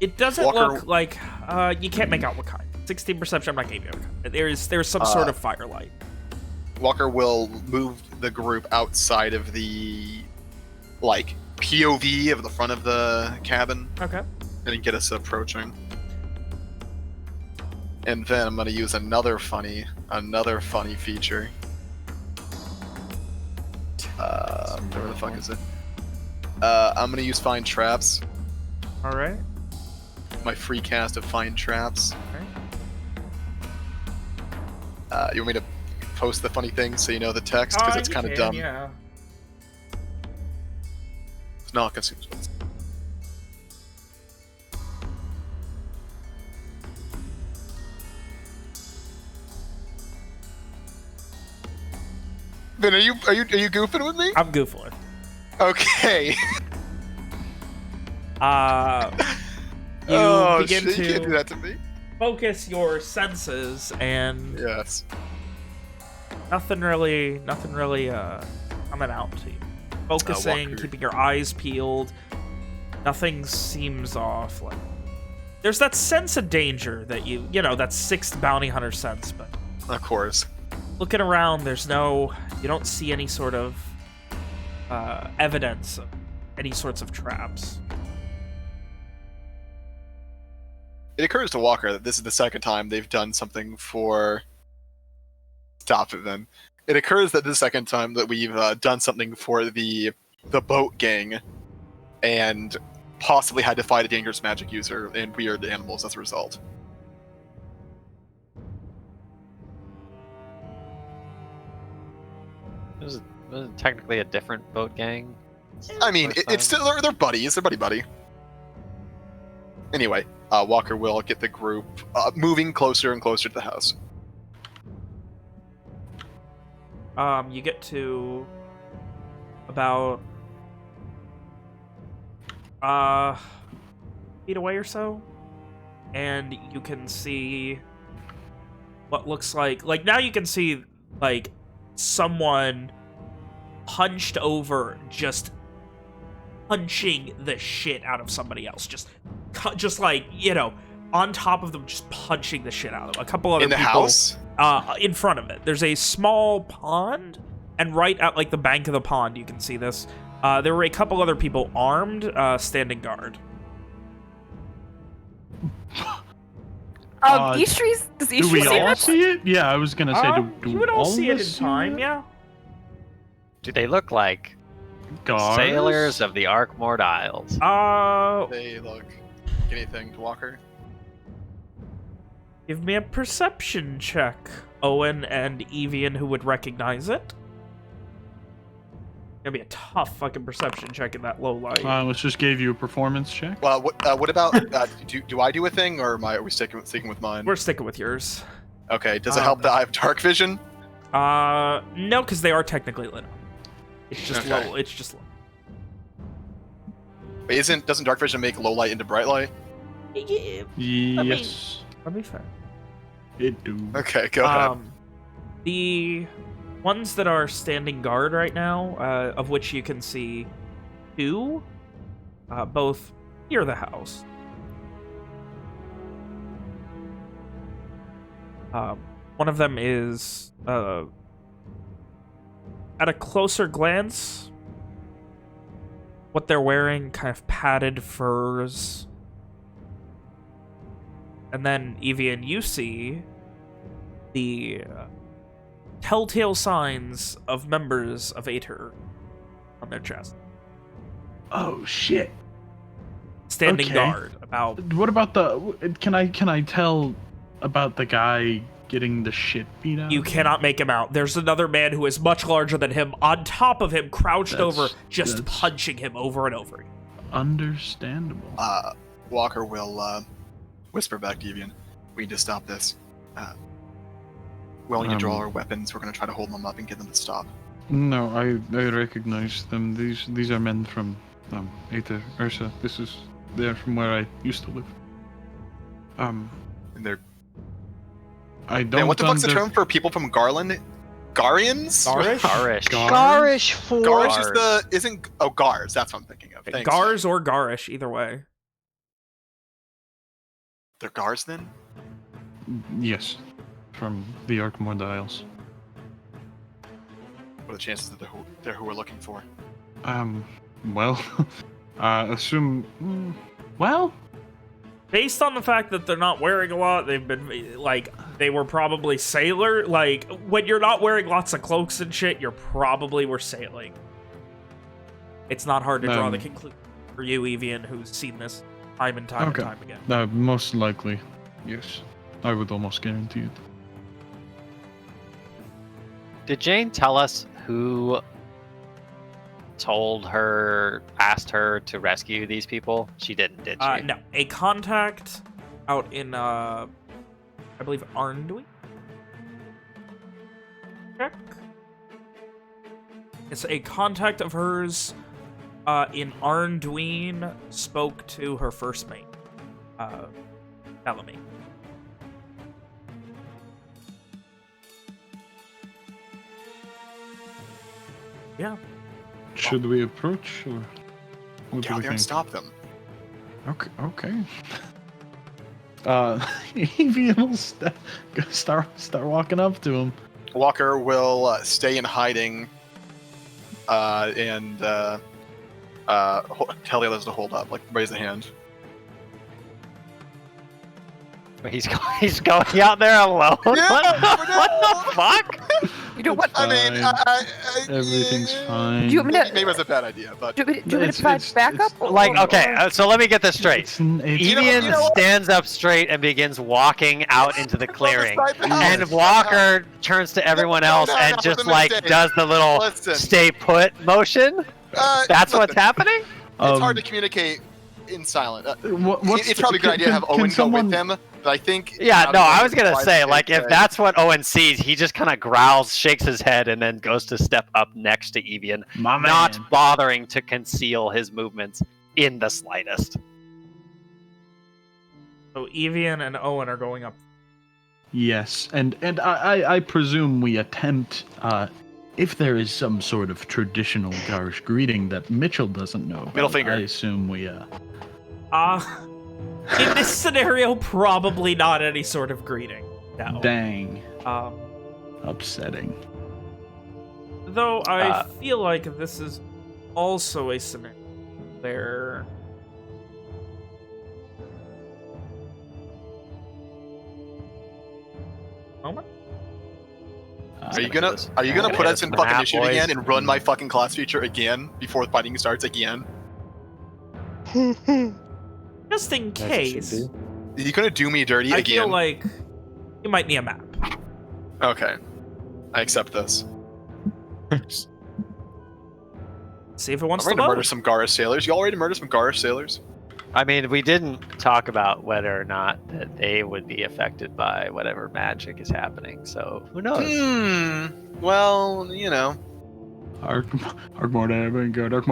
It doesn't Walker- look like... you can't make out what kind. 16 perception, I'm not giving you what kind. There's some sort of firelight. Walker will move the group outside of the, like, POV of the front of the cabin Okay. and get us approaching. And then I'm gonna use another funny feature. Where the fuck is it? I'm gonna use Find Traps. Alright. My free cast of Find Traps. You want me to post the funny thing so you know the text? Because it's kind of dumb. Yeah. It's not consumed. Ben, are you goofing with me? I'm goofing. Okay. You begin shit, you can't do to that to me. focus your senses, and Yes. nothing really coming out to you. Focusing, Walker. keeping your eyes peeled. Nothing seems off. Like there's that sense of danger that you know, that sixth bounty hunter sense, but Of course. looking around, you don't see any sort of evidence of any sorts of traps. It occurs to Walker that this is the second time they've done something for... Stop it, then. It occurs that this is the second time that we've done something for the boat gang and possibly had to fight a dangerous magic user and weird animals as a result. Was it technically a different boat gang? I mean, First it's time? still they're buddies. They're buddy. Anyway, Walker will get the group moving closer and closer to the house. You get to about feet away or so, and you can see what looks like now you can see like someone hunched over, just punching the shit out of somebody else, just like, you know, on top of them, just punching the shit out of them. A couple other In the people, house? in front of it. There's a small pond, and right at like the bank of the pond, you can see this. There were a couple other people armed, standing guard. Ishri's, does Do Ishri we see all that? see it? Yeah, I was gonna say, do You would all see it of in us time, it? yeah. Do they look like Guards? sailors of the Arkmord Isles? They look anything to Walker. Give me a perception check, Owen and Evian, who would recognize it. Gonna be a tough fucking perception check in that low light. Let's just give you a performance check. Well, what about do I do a thing, or are we sticking with mine? We're sticking with yours. Okay. Does it help that I have dark vision? No, because they are technically lit up. It's just Okay. low. It's just low. But doesn't dark vision make low light into bright light? Yeah, Yes, let me fair. it do. Okay, go ahead. The ones that are standing guard right now, of which you can see two, both near the house. One of them is, at a closer glance, what they're wearing, kind of padded furs. And then, Evian, you see the telltale signs of members of Aether on their chest. Oh shit! Standing Okay. guard. About What about the? Can I tell about the guy getting the shit beat out. You of him? cannot make him out. There's another man who is much larger than him on top of him, crouched over, just that's punching him over and over. Understandable. Walker will whisper back to Evian. We need to stop this. Willing to draw our weapons. We're going to try to hold them up and get them to stop. No, I recognize them. These are men from Aether, Ursa. They're from where I used to live. And they're. I don't. Man, what the fuck's the term for people from Garland? Garians? Gahrish? Garish for. Garish is the isn't. Oh, Gars. That's what I'm thinking of. Thanks. Gars or Garish, either way. They're Gars then. Yes, from the Arkmore Isles. What are the chances that they're who we're looking for? Well, assume. Well, Based on the fact that they're not wearing a lot, they've been, like, they were probably sailor. Like, when you're not wearing lots of cloaks and shit, you probably were sailing. It's not hard to draw the conclusion for you, Evian, who's seen this time and time and time again. Most likely, yes. I would almost guarantee it. Did Jane tell us who asked her to rescue these people? She didn't, did she? No. A contact out in, I believe, Arnduin? Check. It's a contact of hers in Arnduin spoke to her first mate, Bellamy. Yeah. Should we approach, or what Get do out we there and think? stop them. Okay. Evian will start walking up to him. Walker will stay in hiding and tell the others to hold up, like raise a hand. He's going out there alone? Yeah, what the fuck? You know what? I mean, Everything's fine. Do you want me to, maybe it was a bad idea, but do you want me to provide backup? Like, okay, so let me get this straight. Evian you know what? stands up straight and begins walking out into the clearing. side of the house. And Walker turns to everyone else no, and it was just a like mistake. does the little Listen. stay put motion. That's what's listen, happening? It's hard to communicate in silent. What's It's probably a good idea to have Owen go with them, but I think... Yeah, no, I was gonna Twice say, a like, day. if that's what Owen sees, he just kind of growls, shakes his head, and then goes to step up next to Evian, My not man. bothering to conceal his movements in the slightest. So Evian and Owen are going up. Yes, and I presume we attempt, if there is some sort of traditional Garish greeting that Mitchell doesn't know about, Middle finger. I assume we, In this scenario, probably not any sort of greeting. No. dang, Um, upsetting. though I feel like this is also a scenario where... Moment? Are you gonna put us in Map, fucking initiative boys. again and run my fucking class feature again before the fighting starts again? Just in As it should case, be. Are you gonna do me dirty I again? feel like you might need a map. Okay. I accept this. See if it I'm wants ready to to load. murder some Garish sailors. Y'all ready to murder some Garish sailors? I mean, we didn't talk about whether or not that they would be affected by whatever magic is happening, so who knows? Well, you know. Arkmore,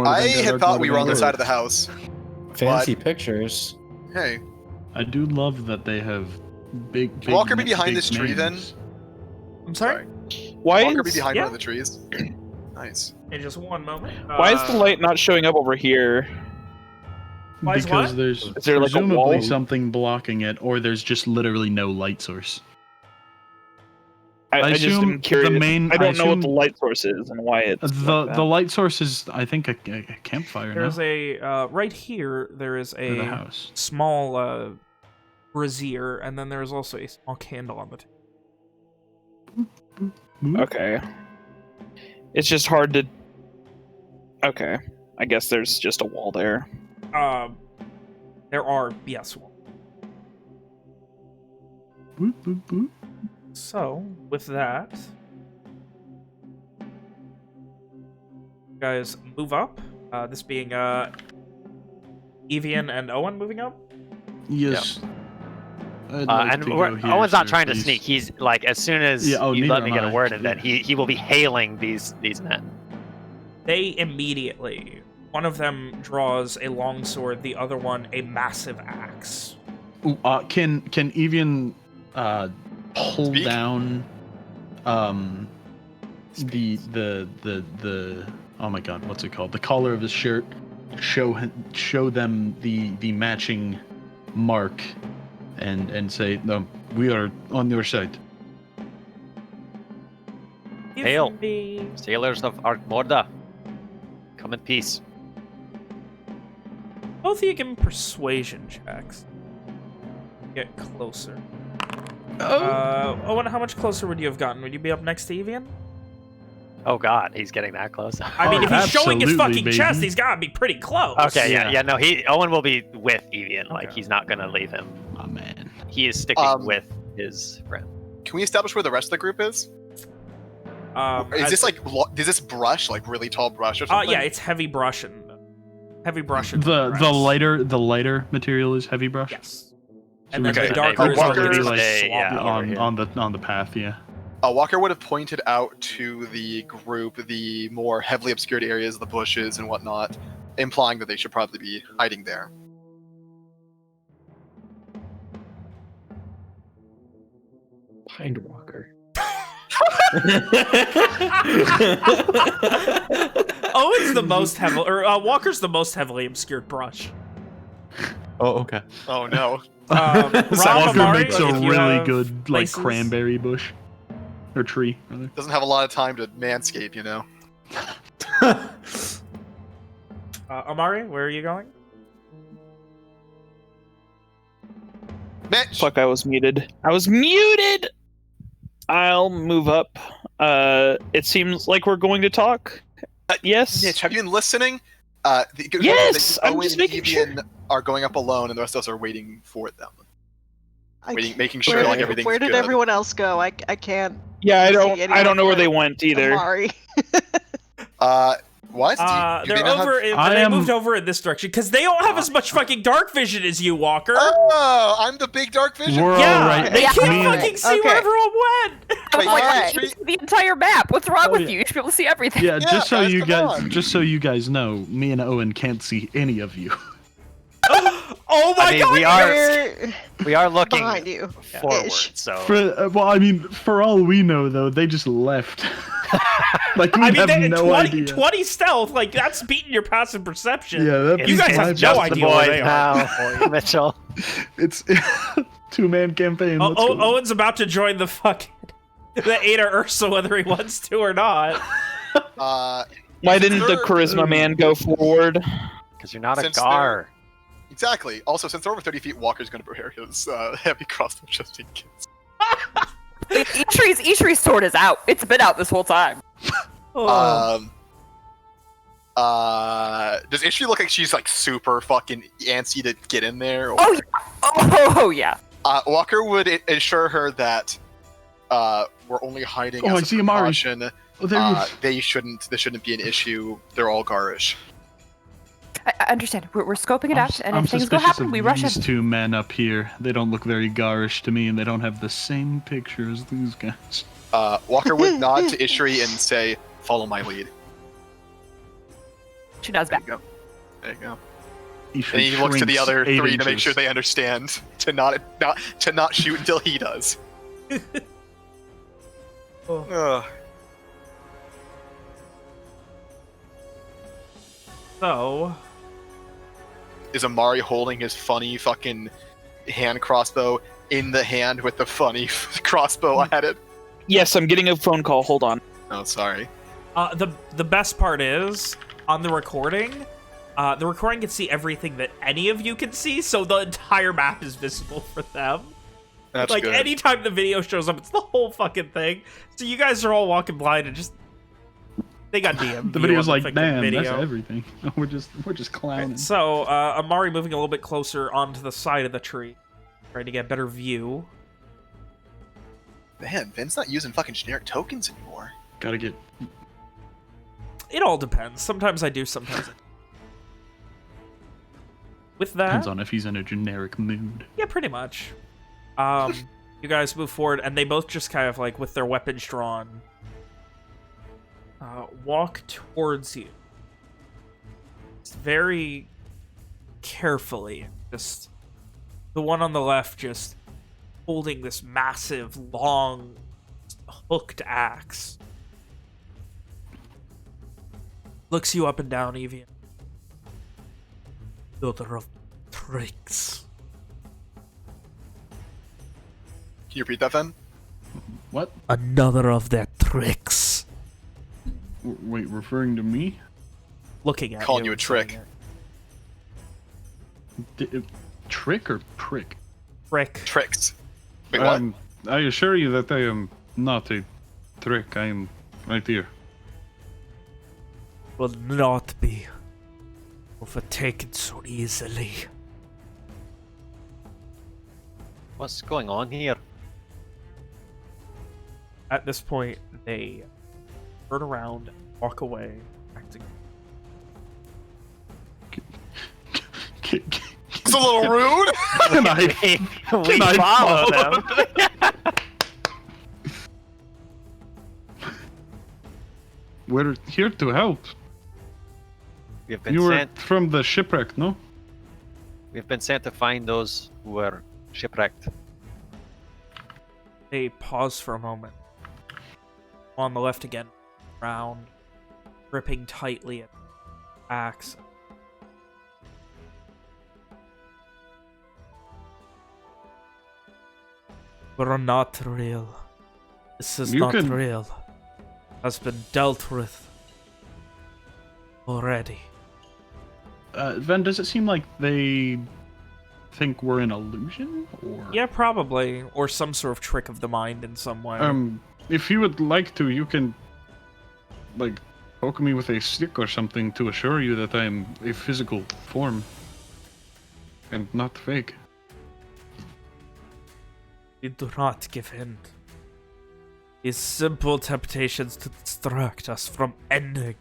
I had thought we were on the side of the house. Fancy pictures. Hey, I do love that they have big. Walker be big behind this tree then? names. I'm sorry? Why Walker be is, behind yeah. one of the trees. Nice. In just one moment. why is the light not showing up over here? Why is Because what? there's Is there, like, a presumably wall? something blocking it, or there's just literally no light source. I just assume am curious. the main- I don't I know what the assume- light source is and why it's like that. The light source is, I think, a campfire. There's now, a right here. There is for the a house. small brazier, and then there's also a small candle on the table. Okay. It's just hard to. Okay. I guess there's just a wall there. There are, yes. Boop, boop, boop. So, with that, you guys move up. This being Evian and Owen moving up. Yes. I'd like And to go here, Owen's not sir, trying to please. sneak. He's like, as soon as Yeah, oh, you neither let me am get a I. word in, then Yeah. he will be hailing these men. They immediately, one of them draws a longsword, the other one a massive axe. Ooh, can Evian pull Speak? down the oh my god, what's it called? The collar of his shirt. Show them the matching mark and say, no, we are on your side. Give Hail. me- Sailors of Arkmorda, come in peace. Both of you give me persuasion checks. Get closer. Owen, how much closer would you have gotten? Would you be up next to Evian? Oh god, he's getting that close. I mean, if he's showing his absolutely, fucking baby. chest, he's gotta be pretty close. Okay, Yeah. yeah, no, Owen will be with Evian. Like, Okay. he's not gonna leave him. Oh man. He is sticking with his friend. Can we establish where the rest of the group is? Is this like is this brush, like really tall brush or something? yeah, it's heavy brush and The grass. lighter material is heavy brush. Yes. So And we then the Okay. darker is Walker- like, like, yeah, over on the path, yeah. Walker would have pointed out to the group the more heavily obscured areas, the bushes and whatnot, implying that they should probably be hiding there. Pindwalker. Owen's the most heavy, or Walker's the most heavily obscured brush. Oh, okay. Oh no. Rob, Walker Amari, makes a if you really have good like places- cranberry bush or tree. Rather. Doesn't have a lot of time to manscape, you know. Amari, where are you going? Mitch! Fuck, I was muted. I'll move up. It seems like we're going to talk. Yes. Mitch, have you been listening? Yes, I'm Owen just and making sure. Evian are going up alone, and the rest of us are waiting for them. I Waiting, can't- making sure where, like everything's where did good. everyone else go? I can't. Yeah, see I anyone don't know where but they went either. Amari. What? Do They're they not over. have... They moved over in this direction because they don't have as much fucking dark vision as you, Walker. Oh, I'm the big dark vision. We're yeah, all right. they Yeah. can't fucking see where Okay. everyone went. I was Wait, like, alright. you see the entire map. What's wrong with yeah. you? You should be able to see everything. Yeah, Yeah, just so guys, you come guys, on. just so you guys know, me and Owen can't see any of you. Oh my I mean, god! we are looking Behind you. forward, Ish. so Well, I mean, for all we know, though, they just left. Like we I mean, have they, no 20, idea. 20 stealth, like that's beating your passive perception. Yeah, that You beats guys my have just no the idea where boys they are. now, Mitchell. It's two-man campaign. Let's go. Owen's about to join the fucking the Ada Ursa, whether he wants to or not. Uh, Why didn't the Sure. charisma man go forward? Because you're not a Since Gar. exactly. Also, since they're over 30 feet, Walker's going to prepare his heavy crossbow just in case. Ishri's sword is out. It's been out this whole time. Oh. Does Ishri look like she's like super fucking antsy to get in there? Or... Oh yeah. Oh yeah. Walker would assure her that we're only hiding Oh, as I a see Amari. precaution. Oh, there he is. This shouldn't be an issue. They're all Garish. I understand. We're scoping it out, and I'm if things go suspicious happen, of we rush these in. two men up here. They don't look very garish to me, and they don't have the same picture as these guys. Walker would nod to Ishri and say, "Follow my lead." She nods There back. you go. There you go. Ishri And he looks to the shrinks other 8 three to make inches. sure they understand to not shoot until he does. Ugh. So, Is Amari holding his funny fucking hand crossbow in the hand with the funny crossbow at it? Yes, I'm getting a phone call. Hold on. Oh, sorry. the best part is on the recording can see everything that any of you can see, so the entire map is visible for them. That's like good. anytime the video shows up, it's the whole fucking thing. So you guys are all walking blind and just they got DM. The video's like, fucking damn, video. that's everything. We're just clowning. So Amari moving a little bit closer onto the side of the tree, trying to get a better view. Man, Vin's not using fucking generic tokens anymore. Gotta get. It all depends. Sometimes I do, sometimes I don't. With that, Depends on if he's in a generic mood. yeah, pretty much. You guys move forward, and they both just kind of like, with their weapons drawn, walk towards you. Just very carefully. Just the one on the left just holding this massive, long, hooked axe. Looks you up and down, Evian. Daughter of tricks. Can you repeat that, Vin? What? Another of their tricks. Wait, referring to me? Looking at Calling you a and trick. saying Trick or prick? Trick. Tricks. Wait, what? I assure you that I am not a trick. I am right here. Will not be overtaken so easily. What's going on here? At this point, they turn around, walk away, acting. It's a little rude. Can I? We I follow them. We're here to help. We have been You were sent. from the shipwreck, no? We have been sent to find those who were shipwrecked. They pause for a moment. On the left again, round, gripping tightly at the axe. We're not real. This is You not can- real. Has been dealt with already. Ven, does it seem like they think we're an illusion, or? Yeah, probably. Or some sort of trick of the mind in some way. If you would like to, you can, like, poke me with a stick or something to assure you that I am a physical form and not fake. We do not give in. These simple temptations to distract us from ending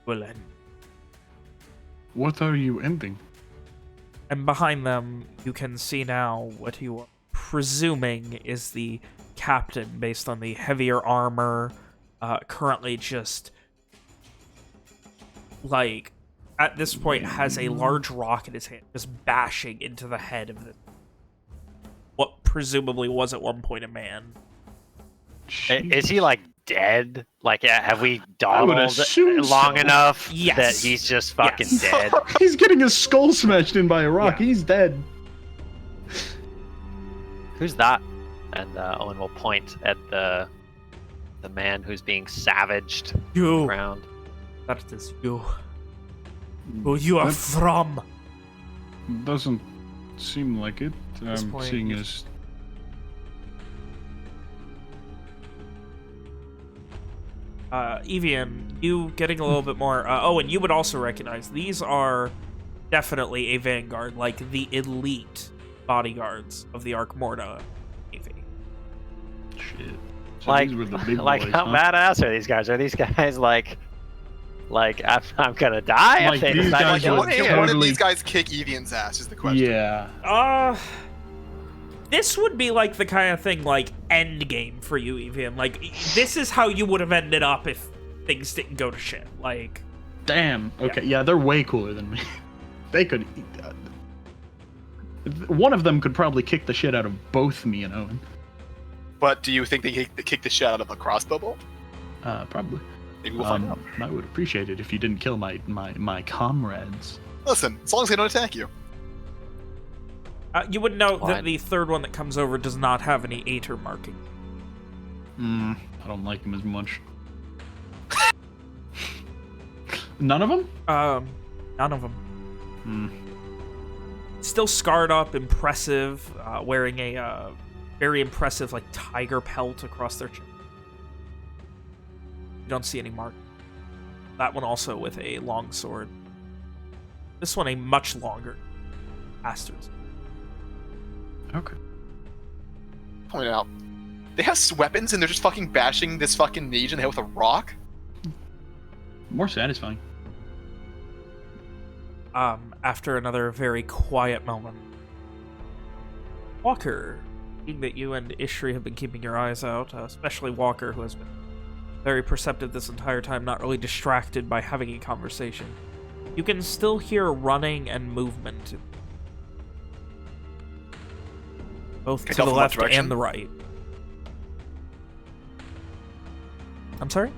will end. What are you ending? And behind them, you can see now what you are presuming is the captain, based on the heavier armor, currently just, like, at this point has a large rock in his hand, just bashing into the head of what presumably was at one point a man. Is he like dead? Like, have we would dawdled assume long so. enough Yes. that he's just fucking Yes. dead? He's getting his skull smashed in by a rock. Yeah. He's dead. Who's that? And Owen will point at the man who's being savaged You! around. That is you. Who you are That from! doesn't seem like it. this point, Seeing you- as Evian, you getting a little bit more. Owen, you would also recognize these are definitely a vanguard, like the elite bodyguards of the Arc Morta Navy. shit. So Like, these were the big like boys, how huh? badass are these guys? Are these guys like I'm gonna die? Like, if they these decide to guys kill are One, me? totally- can one of these guys kick Evian's ass is the question. Yeah. This would be like the kind of thing like end game for you, Evian. Like, this is how you would have ended up if things didn't go to shit. Like, Damn. Okay. Yeah, they're way cooler than me. They could. One of them could probably kick the shit out of both me and Owen. But do you think they kick the shit out of a crossbow bolt? Probably. Maybe we'll find out. I would appreciate it if you didn't kill my comrades. Listen, as long as they don't attack you. you would note that Fine. the third one that comes over does not have any Aether marking. I don't like them as much. None of them? None of them. Hmm. Still scarred up, impressive, wearing a very impressive like tiger pelt across their chest. You don't see any mark. That one also with a long sword. This one a much longer bastard. Okay. Point out, they have weapons and they're just fucking bashing this fucking mage in the head with a rock. More satisfying. After another very quiet moment, Walker, being that you and Ishri have been keeping your eyes out, especially Walker, who has been very perceptive this entire time, not really distracted by having a conversation, you can still hear running and movement, both to the left and the right. I'm sorry?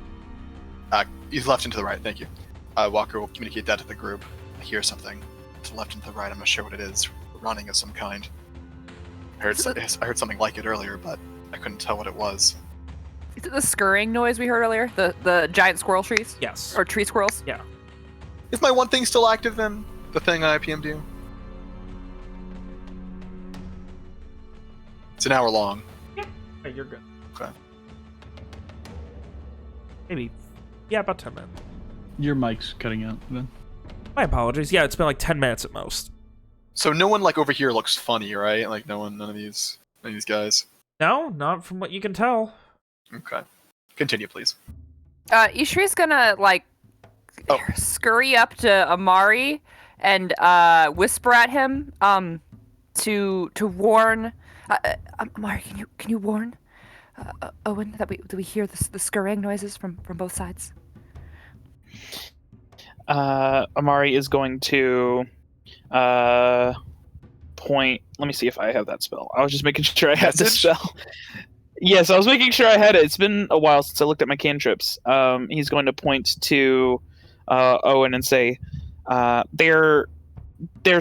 He's left and to the right, thank you. Walker will communicate that to the group. I hear something to the left and to the right. I'm not sure what it is. Running of some kind. I heard something like it earlier, but I couldn't tell what it was. Is it the scurrying noise we heard earlier? The giant squirrel trees? Yes. Or tree squirrels? Yeah. Is my one thing still active then? The thing I PM'd you? It's an hour long. Yeah, you're good. Okay. Maybe. Yeah, about 10 minutes. Your mic's cutting out then. My apologies. Yeah, it's been like 10 minutes at most. So no one like over here looks funny, right? Like none of these guys. No, not from what you can tell. Okay. Continue, please. Ishri's gonna scurry up to Amari and whisper at him to warn Amari, can you warn Owen that we hear the scurrying noises from both sides? Amari is going to point. Let me see if I have that spell. I was just making sure I had the spell. Yes, I was making sure I had it. It's been a while since I looked at my cantrips. He's going to point to Owen and say, there's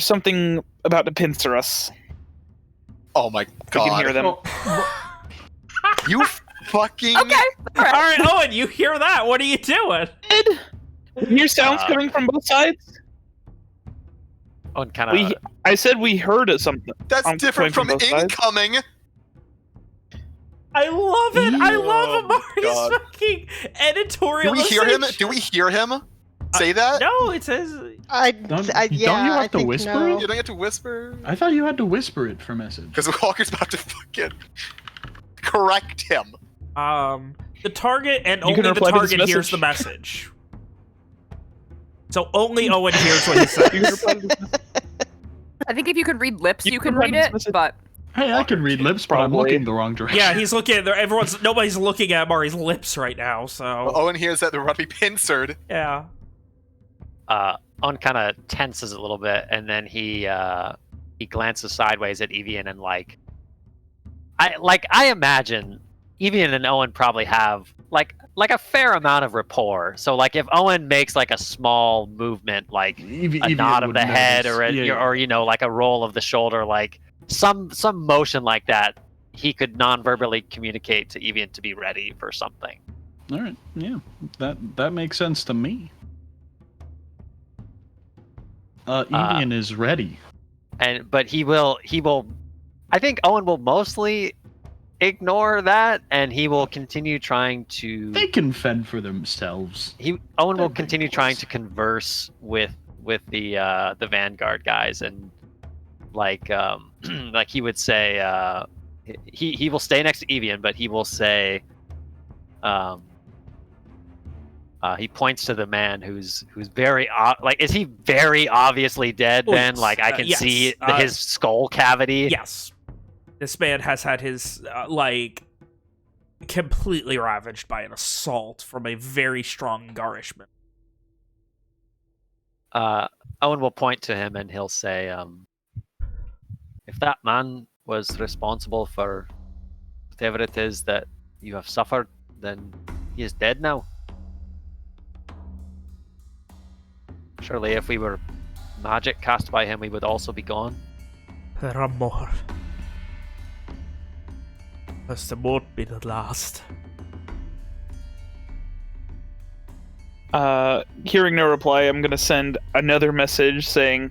something about to pincer us. Oh my god. We can hear them. You fucking... Okay. All right, Owen, you hear that? What are you doing? You hear sounds coming from both sides? Owen kind of... I said we heard something. That's different from incoming. I love it. I love Amari's fucking editorial. Do we hear him? Do we hear him say that? No, it says... Don't you have to whisper it? You don't have to whisper? I thought you had to whisper it for message. Because Walker's about to fucking correct him. The target and only the target hears the message. So only Owen hears what he says. I think if you can read lips, you can read it, but... Hey, I can read lips, but I'm looking the wrong direction. Yeah, he's looking at nobody's looking at Amari's lips right now, so... Well, Owen hears that they're about to be pincered. Yeah. Owen kind of tenses a little bit, and then he glances sideways at Evian and I imagine Evian and Owen probably have like a fair amount of rapport. So like if Owen makes like a small movement, like a nod of the head or like a roll of the shoulder, like some motion like that, he could non-verbally communicate to Evian to be ready for something. All right, yeah, that makes sense to me. Evian is ready, but he will. I think Owen will mostly ignore that, and he will continue trying to. They can fend for themselves. Owen will continue trying to converse with the Vanguard guys, and like he would say, he will stay next to Evian, but he will say, he points to the man who's very is he very obviously dead? Then I can see his skull cavity. Yes, this man has had his completely ravaged by an assault from a very strong Garishman. Owen will point to him and he'll say, if that man was responsible for whatever it is that you have suffered, then he is dead now. Surely if we were magic cast by him, we would also be gone. There are more. This won't be the last. Hearing no reply, I'm going to send another message saying,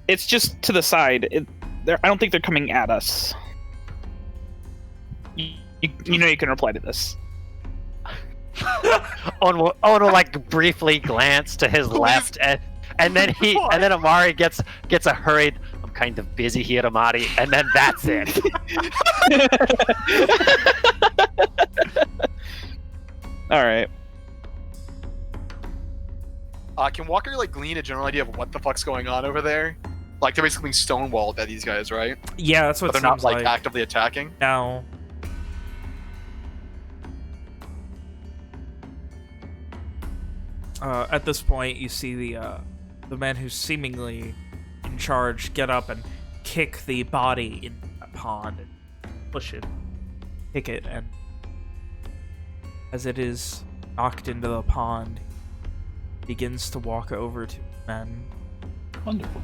it's just to the side. I don't think they're coming at us. You can reply to this. Owen will briefly glance to his left, and then Amari gets a hurried. I'm kind of busy Hiramari, and then that's it. All right. Can Walker like glean a general idea of what the fuck's going on over there? Like they're basically being stonewalled by these guys, right? Yeah, that's what But it they're seems not like like. actively attacking. No. At this point, you see the man who's seemingly in charge get up and kick the body in that pond and push it, kick it, and as it is knocked into the pond, he begins to walk over to the men. Wonderful.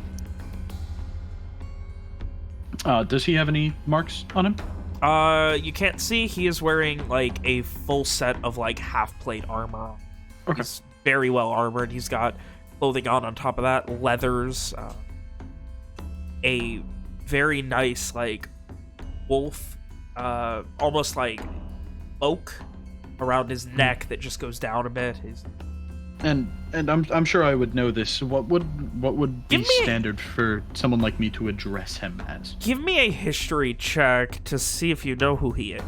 Does he have any marks on him? You can't see. He is wearing like a full set of like half-plate armor. Okay. He's very well armored. He's got clothing on top of that, leathers, a very nice like wolf, almost like oak around his neck that just goes down a bit. And I'm sure I would know this. What would be standard for someone like me to address him as? Give me a history check to see if you know who he is.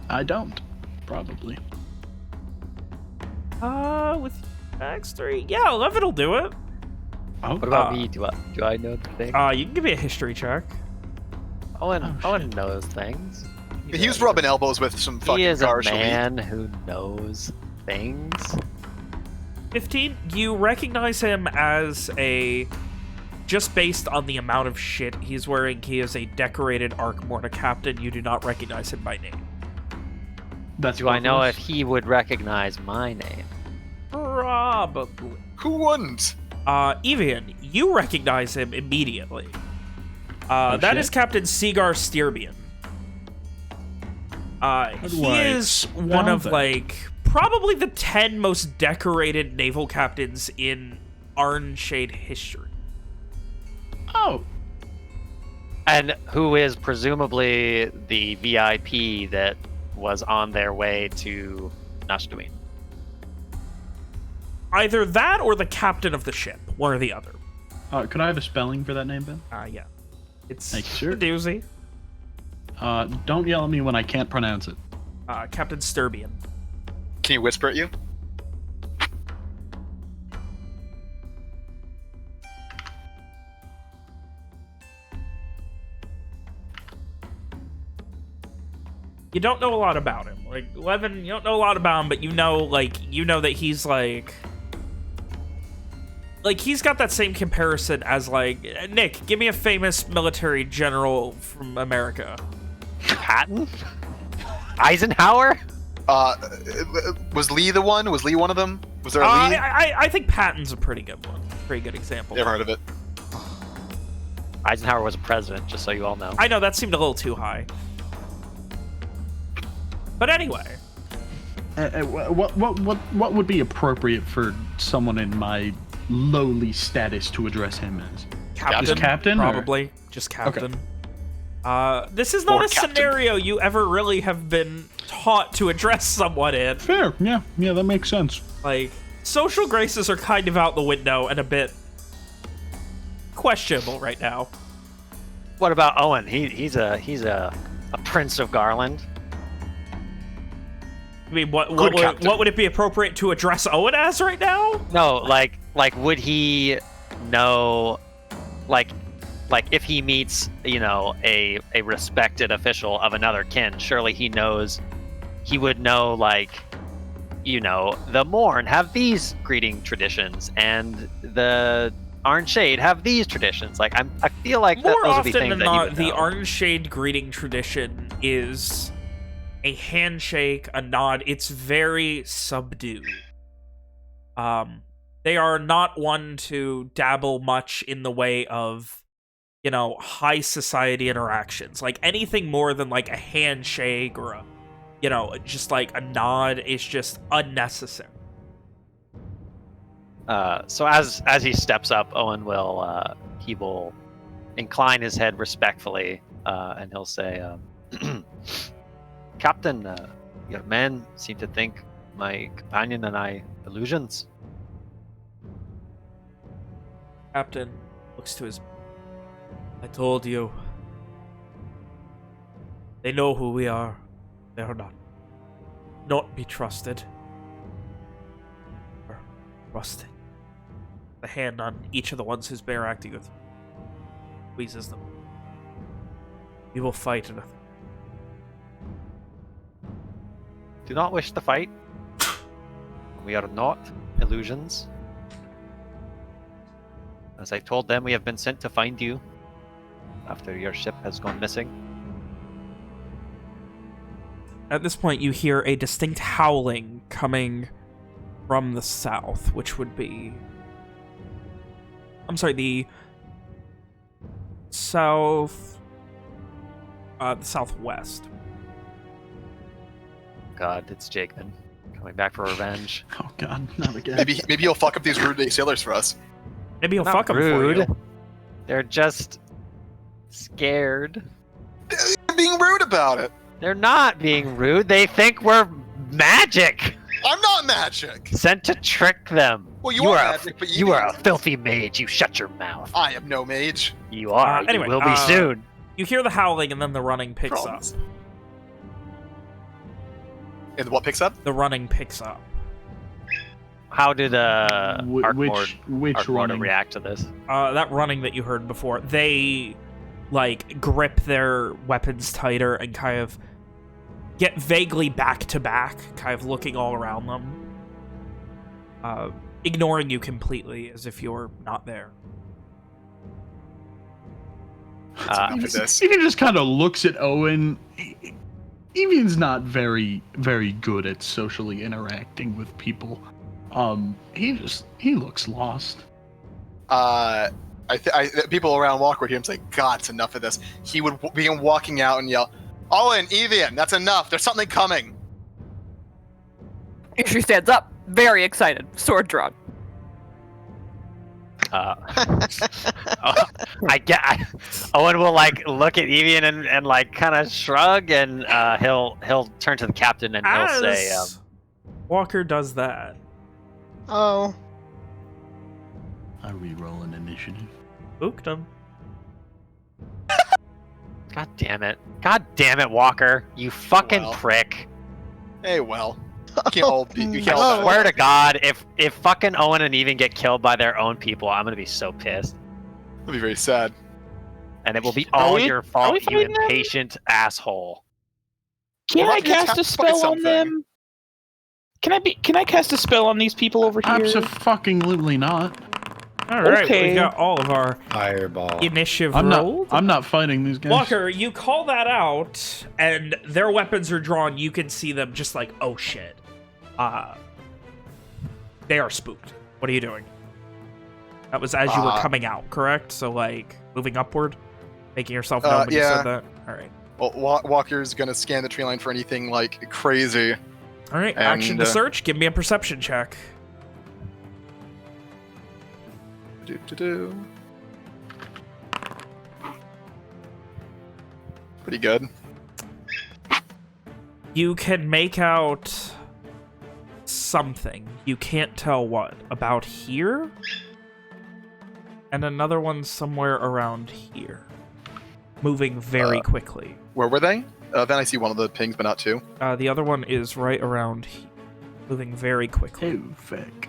I don't. Probably. With max 3, yeah, 11 will do it. Oh. What about me? Do I know the thing? You can give me a history check. Owen knows things. He was rubbing elbows with some fucking He is a Gahrish elite. man who knows things. 15, you recognize him as just based on the amount of shit he's wearing, he is a decorated Arc Morta captain. You do not recognize him by name. Do I know if he would recognize my name? Probably. Who wouldn't? Evian, you recognize him immediately. That shit. is Captain Seagar Steerbian. He is one of, like, probably the 10 most decorated naval captains in Arnshade history. Oh. And who is presumably the VIP that was on their way to Nashtuin? Either that or the captain of the ship, one or the other. Could I have a spelling for that name, Ben? Yeah. It's Thank you, sir. a doozy. Don't yell at me when I can't pronounce it. Captain Sturbian. Can you whisper at you? You don't know a lot about him. Like, 11, you don't know a lot about him, but you know that he's, like, he's got that same comparison as, like, Nick, give me a famous military general from America. Patton? Eisenhower? Was Lee the one? Was Lee one of them? Was there a Lee? I think Patton's a pretty good one. Pretty good example. Never heard of it. Eisenhower was a president, just so you all know. I know, that seemed a little too high. But anyway. What would be appropriate for someone in my lowly status to address him as? Captain? Just captain? or- Probably. Just captain. This is not Or a captain. scenario you ever really have been taught to address someone in. Fair. Yeah, that makes sense. Like, social graces are kind of out the window and a bit questionable right now. What about Owen? He's a prince of Garland. I mean, what captain. would it be appropriate to address Owen as right now? No, like would he know, like if he meets, a respected official of another kin, surely he would know, like, the Morn have these greeting traditions and the Arnshade have these traditions. Like, I feel like More those would be often things than that he not, would the know. Arnshade greeting tradition is a handshake, a nod. It's very subdued. They are not one to dabble much in the way of, high society interactions. Like, anything more than, like, a handshake or a, just, like, a nod is just unnecessary. So as he steps up, Owen will incline his head respectfully, and he'll say, Captain, your men seem to think my companion and I illusions. Captain looks to his... I told you. They know who we are. They are not be trusted. Or trusted. The hand on each of the ones who's interacting with squeezes them. We will fight enough. Do not wish to fight. We are not illusions. As I told them, we have been sent to find you after your ship has gone missing. At this point, you hear a distinct howling coming from the south, which would be... I'm sorry, the south... the southwest. God, it's Jakeman coming back for revenge. Oh God, not again. Maybe he'll fuck up these rude day sailors for us. Maybe he'll Not fuck them for rude. you. They're just scared. They're being rude about it. They're not being rude. They think we're magic. I'm not magic. Sent to trick them. Well, you are magic, but you are a filthy mage. You shut your mouth. I am no mage. You are. Anyway, you will be soon. You hear the howling, and then the running picks Promise. up. And what picks up? The running picks up. How do the which Arkmord running? react to this? That running that you heard before, they, like, grip their weapons tighter and kind of get vaguely back to back, kind of looking all around them. Ignoring you completely, as if you're not there. Evian just kind of looks at Owen. Evian's not very good at socially interacting with people. He looks lost. People around Walker would hear him say, God, it's enough of this. He would begin walking out and yell, Owen, Evian, that's enough. There's something coming. She stands up, very excited, sword drawn. Owen will like look at Evian and like kind of shrug, and he'll turn to the captain and he'll say, Walker does that. Oh. I re-roll an initiative. Spooked him. God damn it, Walker, you fucking prick. Hey, well. You can't all be. You can't I all swear to God, if fucking Owen and Evian get killed by their own people, I'm gonna be so pissed. It'll be very sad. And it will be all your fault, you impatient asshole. Can I cast a spell on them? Can I cast a spell on these people over here? Absolutely not. All right, Okay. we got all of our Fireball. initiative I'm rolled. not fighting these guys. Walker, you call that out, and their weapons are drawn. You can see them just like, oh shit. They are spooked. What are you doing? That was as you were coming out, correct? So, like, moving upward? Making yourself known when you said that? All right. Well, Walker's gonna scan the tree line for anything, like, crazy. All right, action to search. Give me a perception check. Pretty good. You can make out something. You can't tell what. About here? And another one somewhere around here. Moving very quickly. Where were they? Then I see one of the pings, but not two. The other one is right around here. Moving very quickly. Oh, fuck.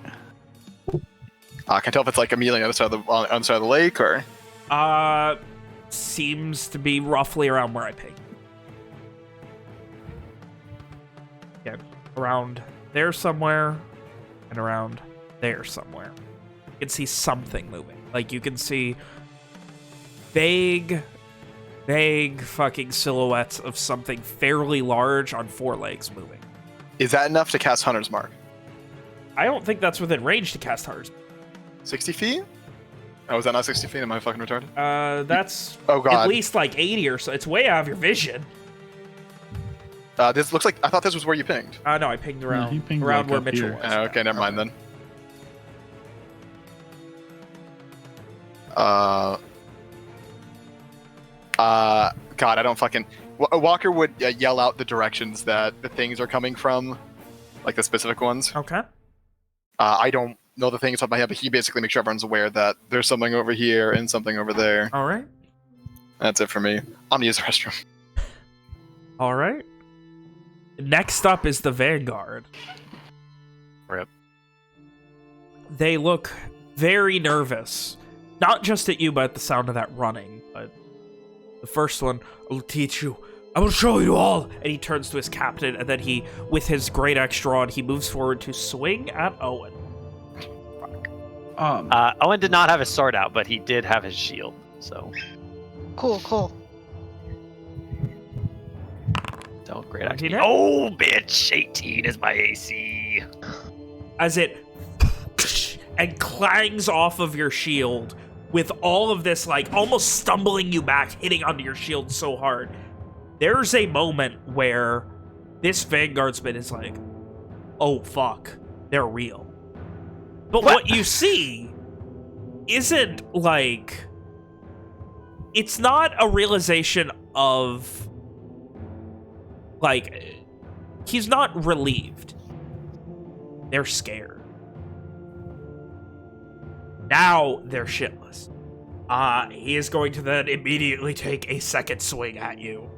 I can tell if it's like immediately on the side of the lake, or... Seems to be roughly around where I pinged. Yeah, around there somewhere, and around there somewhere. You can see something moving. Like, you can see vague fucking silhouettes of something fairly large on four legs moving. Is that enough to cast Hunter's Mark? I don't think that's within range to cast Hunter's. 60 feet? Oh, is that not 60 feet? Am I fucking retarded? That's oh, God. At least like 80 or so. It's way out of your vision. This looks like... I thought this was where you pinged. No, I pinged around, he pinged around like where up Mitchell here. was. Okay, never mind then. God, I don't fucking... Walker would yell out the directions that the things are coming from, like the specific ones. Okay. I don't know the things off my head, but he basically makes sure everyone's aware that there's something over here and something over there. All right. That's it for me. I'm gonna use the restroom. All right. Next up is the Vanguard. Rip. They look very nervous. Not just at you, but at the sound of that running. But the first one, I'll teach you. I will show you all. And he turns to his captain, and then he, with his great extra on, he moves forward to swing at Owen. Owen did not have his sword out, but he did have his shield. So Cool. don't great axe. 19 hit? Oh, bitch! 18 is my AC. As it and clangs off of your shield with all of this, like, almost stumbling you back, hitting onto your shield so hard. There's a moment where this Vanguardsman is like, oh, fuck, they're real. But what you see isn't, like... It's not a realization of... Like, he's not relieved. They're scared. Now they're shitless. He is going to then immediately take a second swing at you.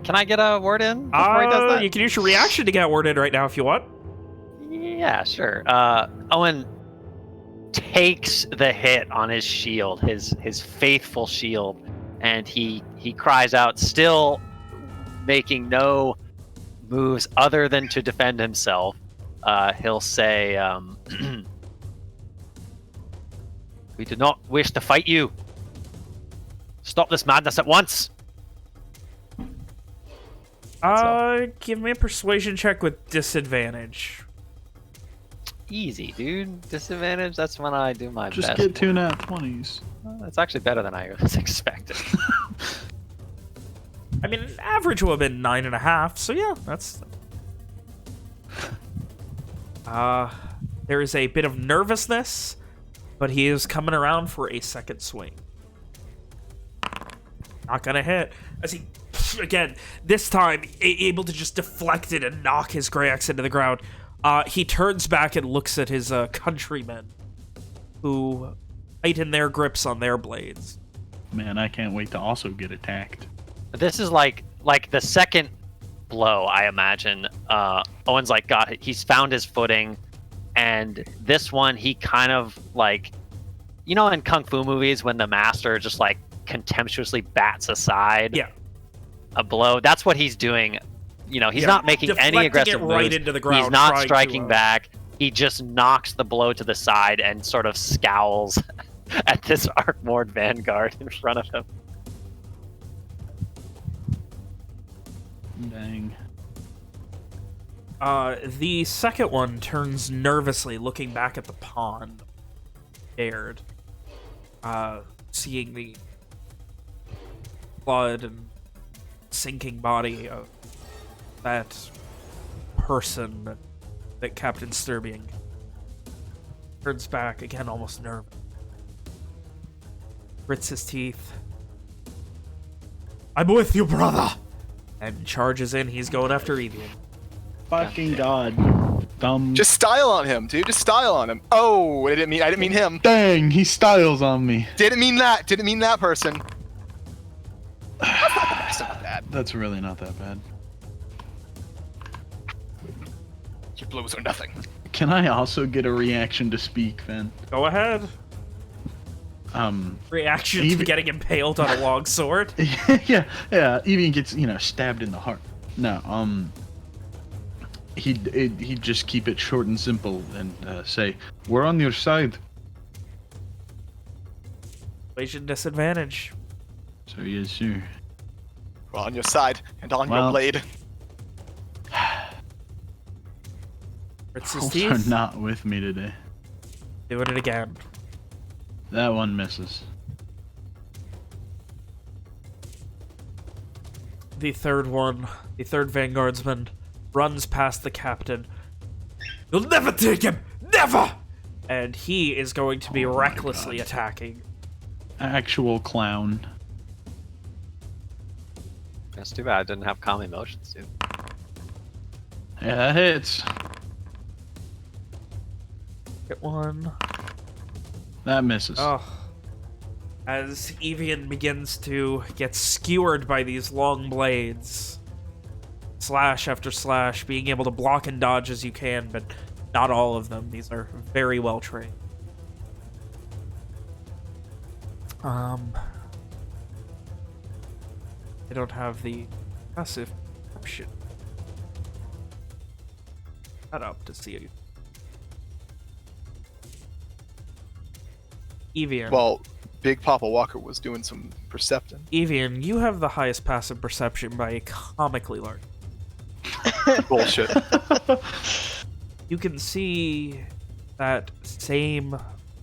Can I get a word in before he does that? You can use your reaction to get a word in right now if you want. Yeah, sure. Owen takes the hit on his shield, his faithful shield, and he cries out, still making no moves other than to defend himself. He'll say, we do not wish to fight you. Stop this madness at once. Give me a persuasion check with disadvantage. Easy, dude. Disadvantage, that's when I do my Just best. get 2 nat 20s. That's actually better than I was expecting. I mean, an average would have been 9.5, so yeah, that's... there is a bit of nervousness, but he is coming around for a second swing. Not gonna hit. As he, again, this time, able to just deflect it and knock his gray axe into the ground. He turns back and looks at his countrymen, who tighten their grips on their blades. Man, I can't wait to also get attacked. This is like the second blow, I imagine. Owen's like he's found his footing, and this one he kind of like, you know, in kung fu movies when the master just like contemptuously bats aside a blow. That's what he's doing. You know, he's not making any aggressive moves. Right into the ground, he's not striking back. He just knocks the blow to the side and sort of scowls at this Arkmord Vanguard in front of him. Dang. The second one turns nervously, looking back at the pond. Scared. Seeing the blood and sinking body of that person that Captain Sturbian turns back again, almost nervous. Grits his teeth. I'm with you, brother! And charges in. He's going after Evian. Fucking God. Dumb. Just style on him, dude. Just style on him. Oh, I didn't mean him. Dang, he styles on me. Didn't mean that person. That's not bad. That's really not that bad. Your blows are nothing. Can I also get a reaction to speak, then? Go ahead. Reaction to getting impaled on a long sword. yeah. Evian gets, stabbed in the heart. No, he'd just keep it short and simple and say, "We're on your side." Persuasion disadvantage. So yes, sir. We're on your side and on your blade. His Wolves are not with me today. Doing it again. That one misses. The third one, the third Vanguardsman, runs past the captain. You'll never take him! Never! And he is going to be recklessly attacking. Actual clown. That's too bad I didn't have calm emotions, dude. Yeah, that hits. Get one. That misses. Oh. as Evian begins to get skewered by these long blades. Slash after slash, being able to block and dodge as you can, but not all of them. These are very well trained. I don't have the passive option set up to see it. Evian. Well, Big Papa Walker was doing some percepting. Evian, you have the highest passive perception by a comically large. Bullshit. You can see that same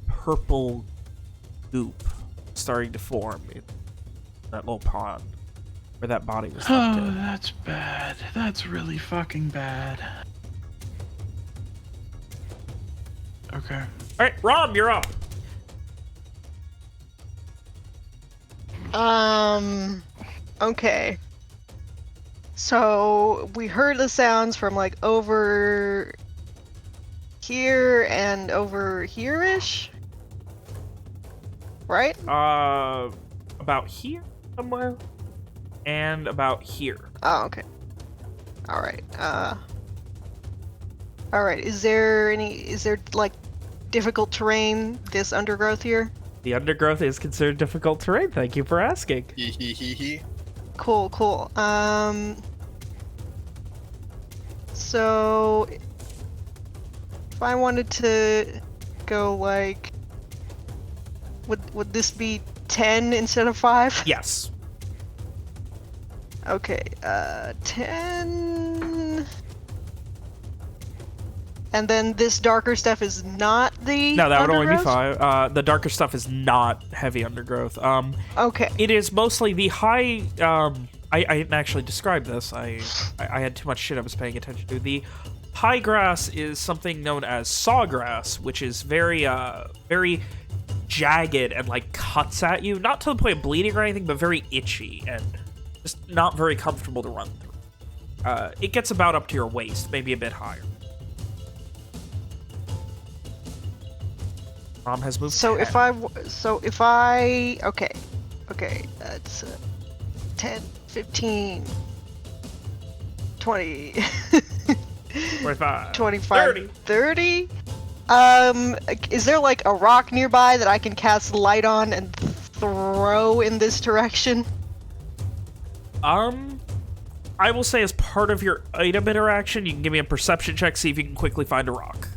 purple goop starting to form in that little pond where that body was left Oh, in. that's bad. That's really fucking bad. Okay. All right, Rom, you're up. Okay. So we heard the sounds from like over here and over here-ish? Right? About here somewhere, and about here. Oh, okay. Alright, Alright, is there like difficult terrain, this undergrowth here? The undergrowth is considered difficult terrain. Thank you for asking. Hee. Cool. So if I wanted to go like, would this be 10 instead of 5? Yes. Okay, 10. And then this darker stuff is not the No, that would only be undergrowth? 5. The darker stuff is not heavy undergrowth. Okay. It is mostly the high. I didn't actually describe this. I had too much shit I was paying attention to. The high grass is something known as sawgrass, which is very jagged and like cuts at you, not to the point of bleeding or anything, but very itchy and just not very comfortable to run through. It gets about up to your waist, maybe a bit higher. Mom has moved. So 10. if I okay, that's 10, 15, 20, 25, 25, 30. Is there like a rock nearby that I can cast light on and throw in this direction? I will say as part of your item interaction, you can give me a perception check, see if you can quickly find a rock.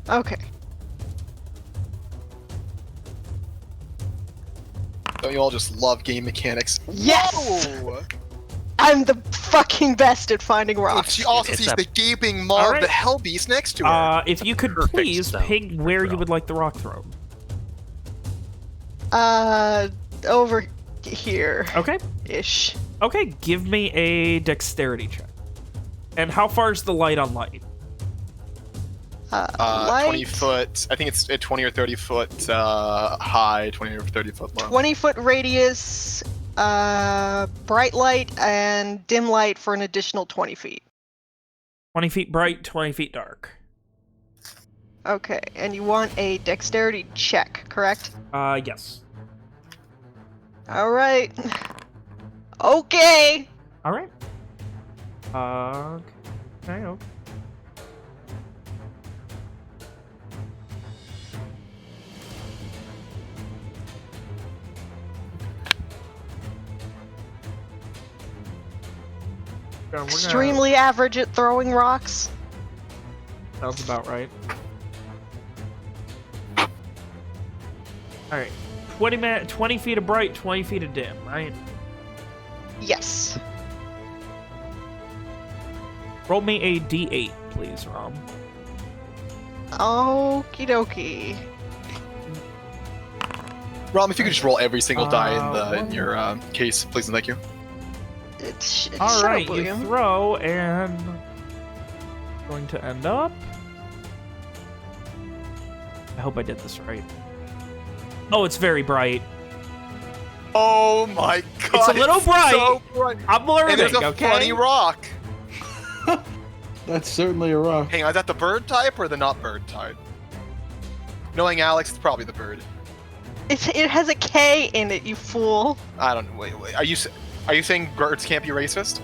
Okay. Don't you all just love game mechanics? Yes! Whoa! I'm the fucking best at finding And rocks. she also It's sees a- the gaping maw Alright. of the hell beast next to her. If you could Perfect please stone ping where you throw. would like the rock thrown. Over here Okay. ish. Okay, give me a dexterity check. And how far is the light on light? 20 Light, foot. I think it's a 20 or 30 foot high, 20 or 30 foot low. 20-foot radius, bright light, and dim light for an additional 20 feet. 20 feet bright, 20 feet dark. Okay, and you want a dexterity check, correct? Yes. Alright. Okay! Alright. Okay. Extremely average at throwing rocks. Sounds about right. Alright. 20 feet of bright, 20 feet of dim, right? Yes. Roll me a d8, please, Rom. Okie dokie. Rom, if you could just roll every single die in one your case, please and thank you. It's Alright, shut up, you William. throw, and... going to end up... I hope I did this right. Oh, it's very bright. Oh my god! It's a little bright. So bright. I'm learning, And there's a okay? funny rock. That's certainly a rock. Hang on, is that the bird type or the not bird type? Knowing Alex, it's probably the bird. It has a K in it, you fool. I don't. Wait. Are you saying birds can't be racist?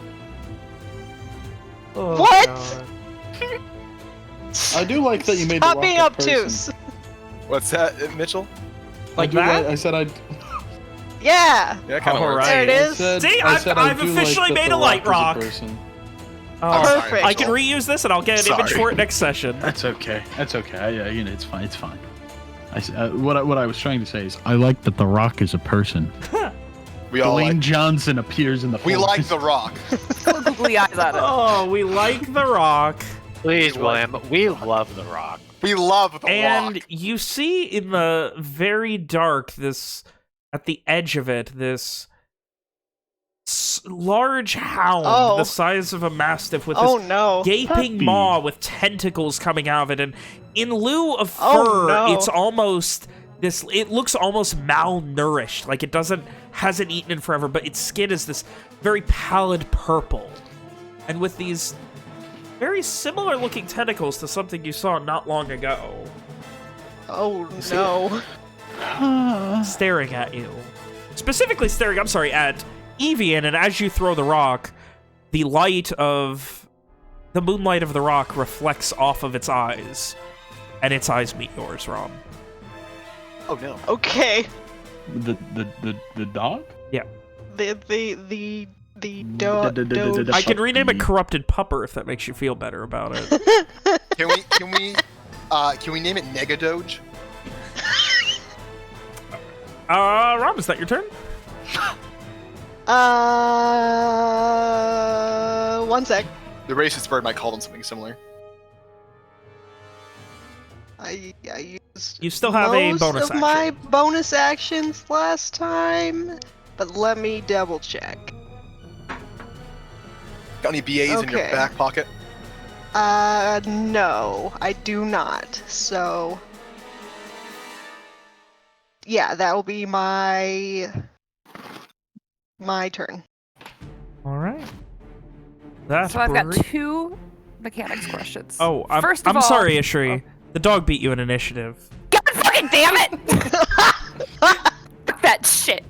Oh, What? God. I do like that you made Stop the being rock a obtuse. person. What's that, Mitchell? Like I do that? I said I'd. Yeah. Yeah, kind of All works. right. There it is. See, I've officially made a light rock. Oh, Perfect. I can reuse this, and I'll get an image Sorry. for it next session. That's okay. That's okay. Yeah, you know, it's fine. It's fine. What I was trying to say is, I like that the Rock is a person. We all Dwayne like. Johnson appears in the. We like forest. the Rock. Googly eyes at it. Oh, we like The Rock. Please, William, we love The Rock. We love the And Rock. you see in the very dark, this, at the edge of it, this large hound Oh. the size of a mastiff with Oh this no. gaping Puppy. maw with tentacles coming out of it, and in lieu of fur, Oh, no. it's almost this. It looks almost malnourished, like it hasn't eaten in forever, but its skin is this very pallid purple, and with these very similar looking tentacles to something you saw not long ago, Oh no. staring at you, specifically staring. I'm sorry, at Evian, and as you throw the rock, the light of the moonlight of the rock reflects off of its eyes, and its eyes meet yours, Rom. Oh no. Okay. The dog. The dog. I can rename it Corrupted Pupper if that makes you feel better about it. Can we name it Negadoge? Rom, is that your turn? One sec. The racist bird might call them something similar. I used You still have a most bonus of action. my bonus actions last time, but let me double check. Got any BAs in your Okay. back pocket? No, I do not. So, yeah, that will be my turn. All right. That's So I've got great. 2 mechanics questions. Oh, First of I'm all- sorry, Ishri. The dog beat you in initiative. God fucking damn it! Fuck that shit.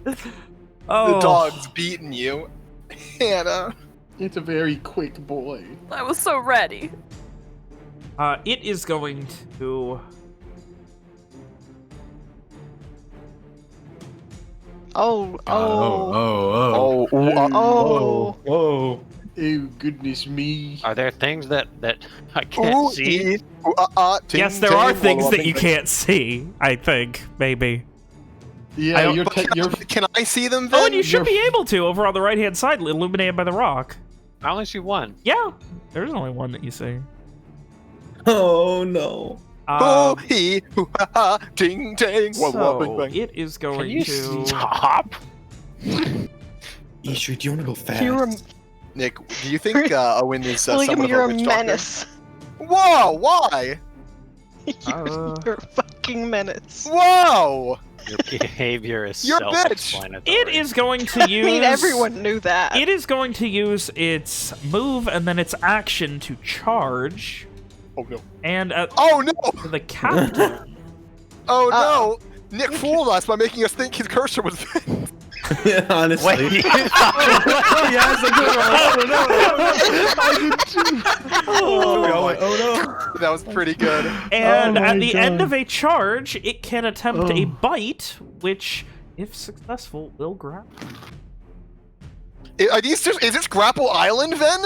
Oh, The dog's beating you. Hannah. It's a very quick boy. I was so ready. It is going to. Oh. Oh. Oh. Whoa. Oh goodness me. Are there things that I can't see? Yes, there are things that you can't see. I think maybe. Yeah, Can I see them then? Oh, and you should be able to over on the right-hand side, illuminated by the rock. I only see one. Yeah, there's only one that you see. Oh no. Oh, he, hoo, ha, ha, ding, ding. Wah, wah, bing, So bang. it is Can going you to. stop? Ishri, do you want to go fast? You're a, Nick, do you think Owen is William, somewhat you're of a a witch doctor? menace. Whoa, why? You're a fucking menace. Whoa! Your behavior is You're a bitch. self-explanatory. It is going to use. I mean, everyone knew that. It is going to use its move and then its action to charge. Oh no. And Oh no! the captain. Oh no! Nick fooled us by making us think his cursor was Yeah, honestly. Wait. Oh That was pretty good. And Oh at my the end God. of a charge, it can attempt a Oh. bite, which, if successful, will grab. Are these just, is this Grapple Island then?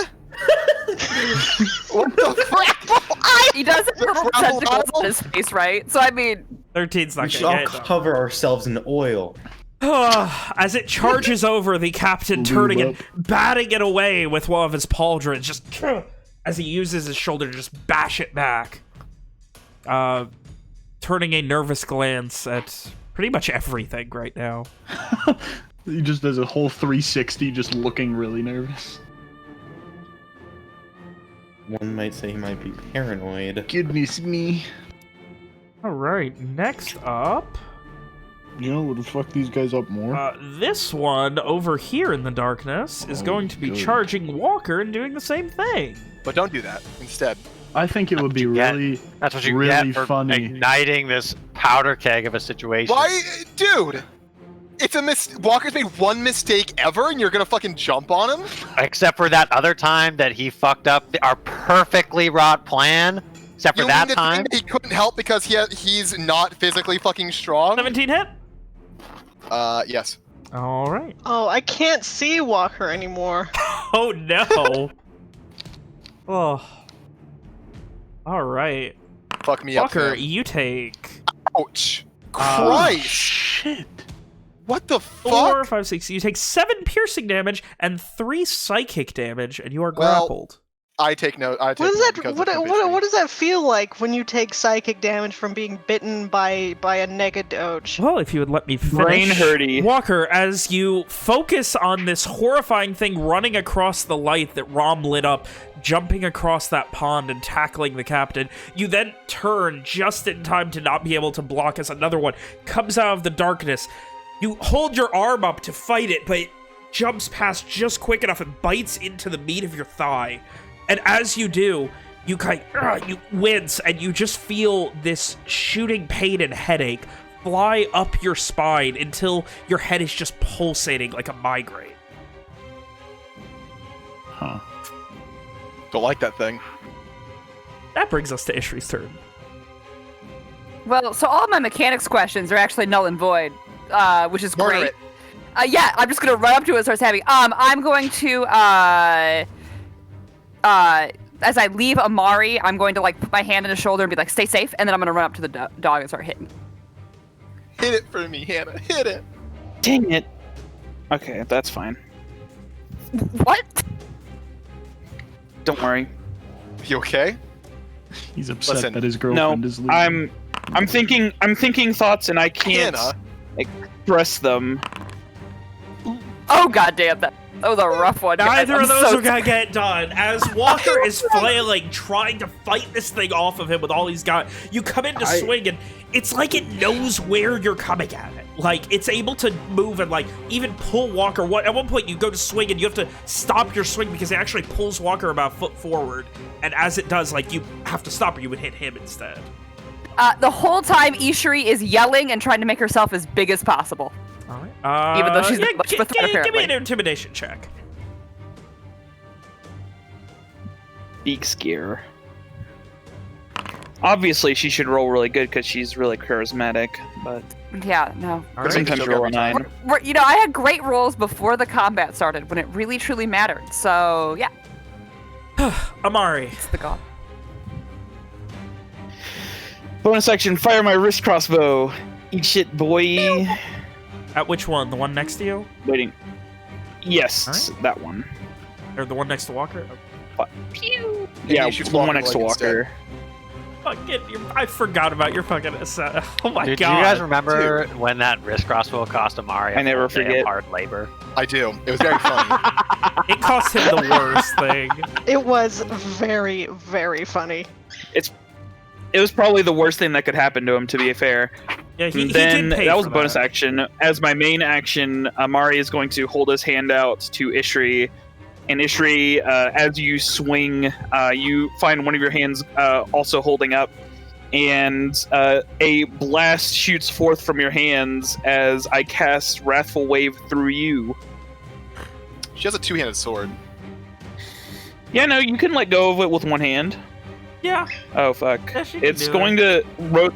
What the frick? He doesn't have Gravel tentacles Isle? on his face, right? So I mean, 13's We not should all gonna get it. cover ourselves in oil. As it charges over, the captain turning and batting it away with one of his pauldrons, just as he uses his shoulder to just bash it back. Turning a nervous glance at pretty much everything right now. He just does a whole 360, just looking really nervous. One might say he might be paranoid. Goodness me. Alright, next up, You know what would fuck these guys up more? this one over here in the darkness is Oh, going to be good. charging Walker and doing the same thing. But don't do that. Instead, I think it would be Yeah, really, That's what you really get for funny. igniting this powder keg of a situation. Why, dude? It's a Walker's made one mistake ever, and you're gonna fucking jump on him? Except for that other time that he fucked up our perfectly wrought plan. Except for You that mean the time. thing that he couldn't help because he's not physically fucking strong? 17 hit? Yes. All right. Oh, I can't see Walker anymore. Oh, no. Oh. All right. Fuck me Walker, up, fam. you take... Ouch. Christ. Shit. What the 4, fuck? 5, 6. You take 7 piercing damage and 3 psychic damage, and you are Well, grappled. I take note. I take What does note that? because What, of what, Vishnu. what does that feel like when you take psychic damage from being bitten by a Negadoge? Well, if you would let me finish. Brain hurty. Walker, as you focus on this horrifying thing running across the light that Rom lit up, jumping across that pond and tackling the captain, you then turn just in time to not be able to block as another one comes out of the darkness. You hold your arm up to fight it, but it jumps past just quick enough and bites into the meat of your thigh. And as you do, you you wince and you just feel this shooting pain and headache fly up your spine until your head is just pulsating like a migraine. Huh. Don't like that thing. That brings us to Ishri's turn. Well, so all my mechanics questions are actually null and void, which is Murder great. it. Yeah, I'm just gonna run up to it and start stabbing. I'm going to as I leave Amari, I'm going to like put my hand on his shoulder and be like, "Stay safe," and then I'm gonna run up to the dog and start hitting. Hit it for me, Hannah. Hit it. Dang it. Okay, that's fine. What? Don't worry. You okay? He's upset Listen, that his No, girlfriend is leaving. I'm thinking thoughts and I can't Hannah. express them. Oh goddamn, that was a rough one. guys. Neither I'm of those so are gonna get done. As Walker is flailing, trying to fight this thing off of him with all he's got, you come in to swing, and it's like it knows where you're coming at it. Like, it's able to move and, like, even pull Walker. At one point, you go to swing, and you have to stop your swing because it actually pulls Walker about a foot forward. And as it does, like, you have to stop or you would hit him instead. The whole time, Ishri is yelling and trying to make herself as big as possible. All right. Even though she's not much of a threat, Give me apparently. an intimidation check. Beak scare. Obviously, she should roll really good because she's really charismatic, but Yeah, no. All right. sometimes roll a 9. You know, I had great rolls before the combat started when it really truly mattered. So yeah, Amari. it's the goal. Bonus action, fire my wrist crossbow. Eat shit, boy. At which one? The one next to you? Waiting. Yes, All that one. Or the one next to Walker? Pew. Yeah, you shoot the one Walker next to leg Walker. I forgot about your fucking... Oh my Dude, god. do you guys remember when that wrist crossbow cost Amari I never a full day of forget. hard labor? I do. It was very funny. It cost him the worst thing. It was very, very funny. It was probably the worst thing that could happen to him, to be fair. Yeah, he Then did pay that was for a bonus that. action. As my main action, Amari is going to hold his hand out to Ishri. And Ishri, as you swing, you find one of your hands also holding up. And a blast shoots forth from your hands as I cast Wrathful Wave through you. She has a two-handed sword. Yeah, no, you can let go of it with one hand. Yeah. Oh fuck! Yeah, she can It's do going to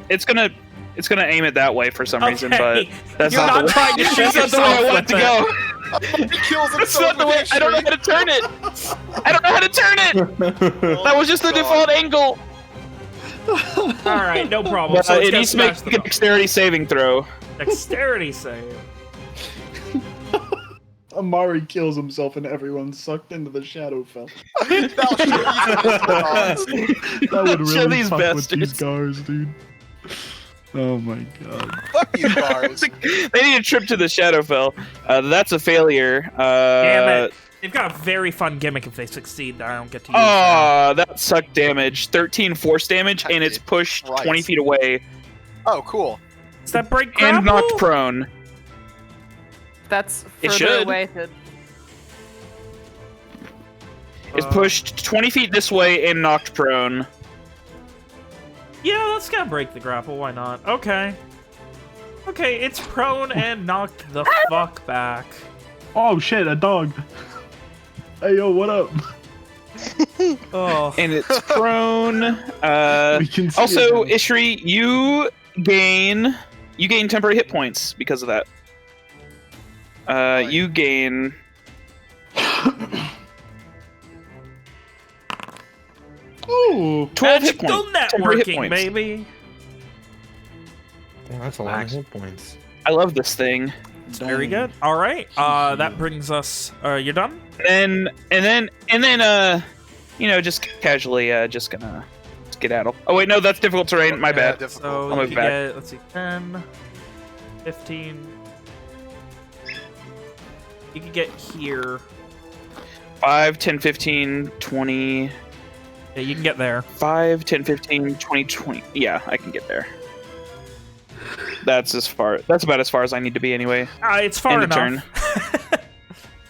it's gonna aim it that way for some reason, but Okay. that's You're not, not the trying to way. shoot That's not the way I yourself want to with go. He kills That's himself not the way. with I don't know how to turn it. I don't know how to turn it. That was just the God. default angle. All right, no problem. So It needs to make a dexterity saving throw. dexterity save. Amari kills himself and everyone's sucked into the Shadowfell. That would Show really these fuck with these bastards. guards, dude. Oh my god. Fuck these bars. They need a trip to the Shadowfell. That's a failure. Damn it. They've got a very fun gimmick if they succeed that I don't get to use now. Oh, that sucked damage. 13 force damage, and it's pushed Christ. 20 feet away Oh, cool. Does that break and grapple? knocked prone. That's It further should. away. Than... It's pushed 20 feet this way and knocked prone. Yeah, that's gonna break the grapple. Why not? Okay. Okay, it's prone and knocked the fuck back. Oh shit, a dog. Hey yo, what up? Oh. And it's prone. We can see Also, it now. Ishri, you gain temporary hit points because of that. You gain. Ooh. 12 hit Magical points. Temporary hit networking, points. baby. Damn, that's a lot of hit points. I love this thing. It's very good. All right. That brings us. You're done. And then, just casually, just gonna skedaddle. Oh wait, no, that's difficult terrain. My bad. Difficult. So I'll you move can back. get, let's see, 10, 15. You can get here. 5, 10, 15, 20. Yeah, you can get there. 5, 10, 15, 20, 20. Yeah, I can get there. That's about as far as I need to be anyway. It's far End of enough.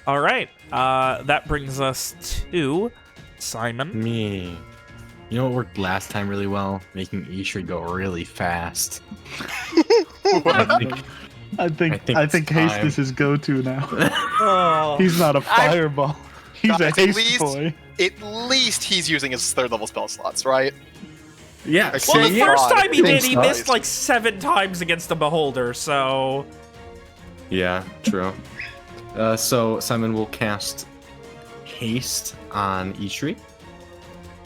All right. That brings us to Simon. Me. You know what worked last time really well? Making Ishri go really fast. I think it's haste time. is his go-to now. Oh. He's not a fireball. He's a At haste least- boy. At least he's using his third level spell slots, right? Yeah. Like, Well, the Thank first God. time he did, Thanks, he guys. missed like 7 times against the Beholder, so... Yeah, true. So Simon will cast haste on Ishri,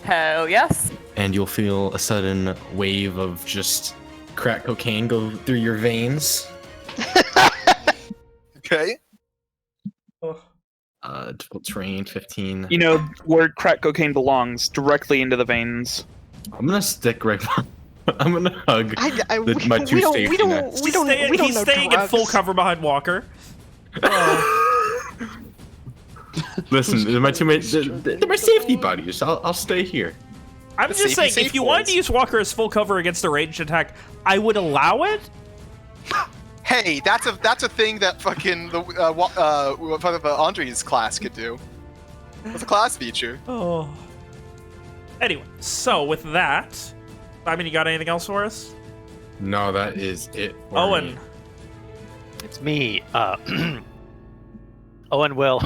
Hell yes. and you'll feel a sudden wave of just crack cocaine go through your veins. Okay. Difficult terrain, 15. You know where crack cocaine belongs, directly into the veins. I'm gonna stick right. I'm gonna hug we, my two we don't, safety we don't, nets. we don't, we don't He's know staying in full drugs. cover behind Walker. Listen, they're my teammates. They're my safety buddies. I'll stay here. I'm The just safety saying, if you wanted to boys. use Walker as full cover against a ranged attack, I would allow it. Hey, that's a thing that fucking Andre's class could do. It's a class feature. Oh. Anyway, so with that, Simon, you got anything else for us? No, that is it. For Owen. me. It's me. Owen will.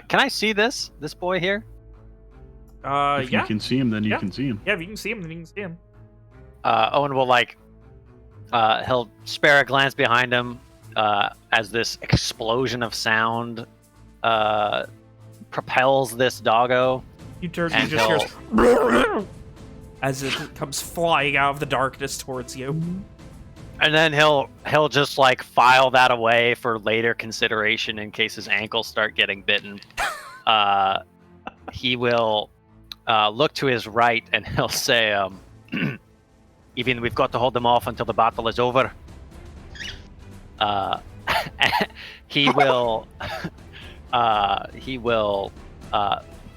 Can I see this boy here? If Yeah. you can see him, then you Yeah. can see him. Yeah, if you can see him, then you can see him. Owen will he'll spare a glance behind him as this explosion of sound propels this doggo. You turn, you And just hear as it comes flying out of the darkness towards you. And then he'll just file that away for later consideration in case his ankles start getting bitten. He will look to his right and he'll say, "Even we've got to hold them off until the battle is over." He will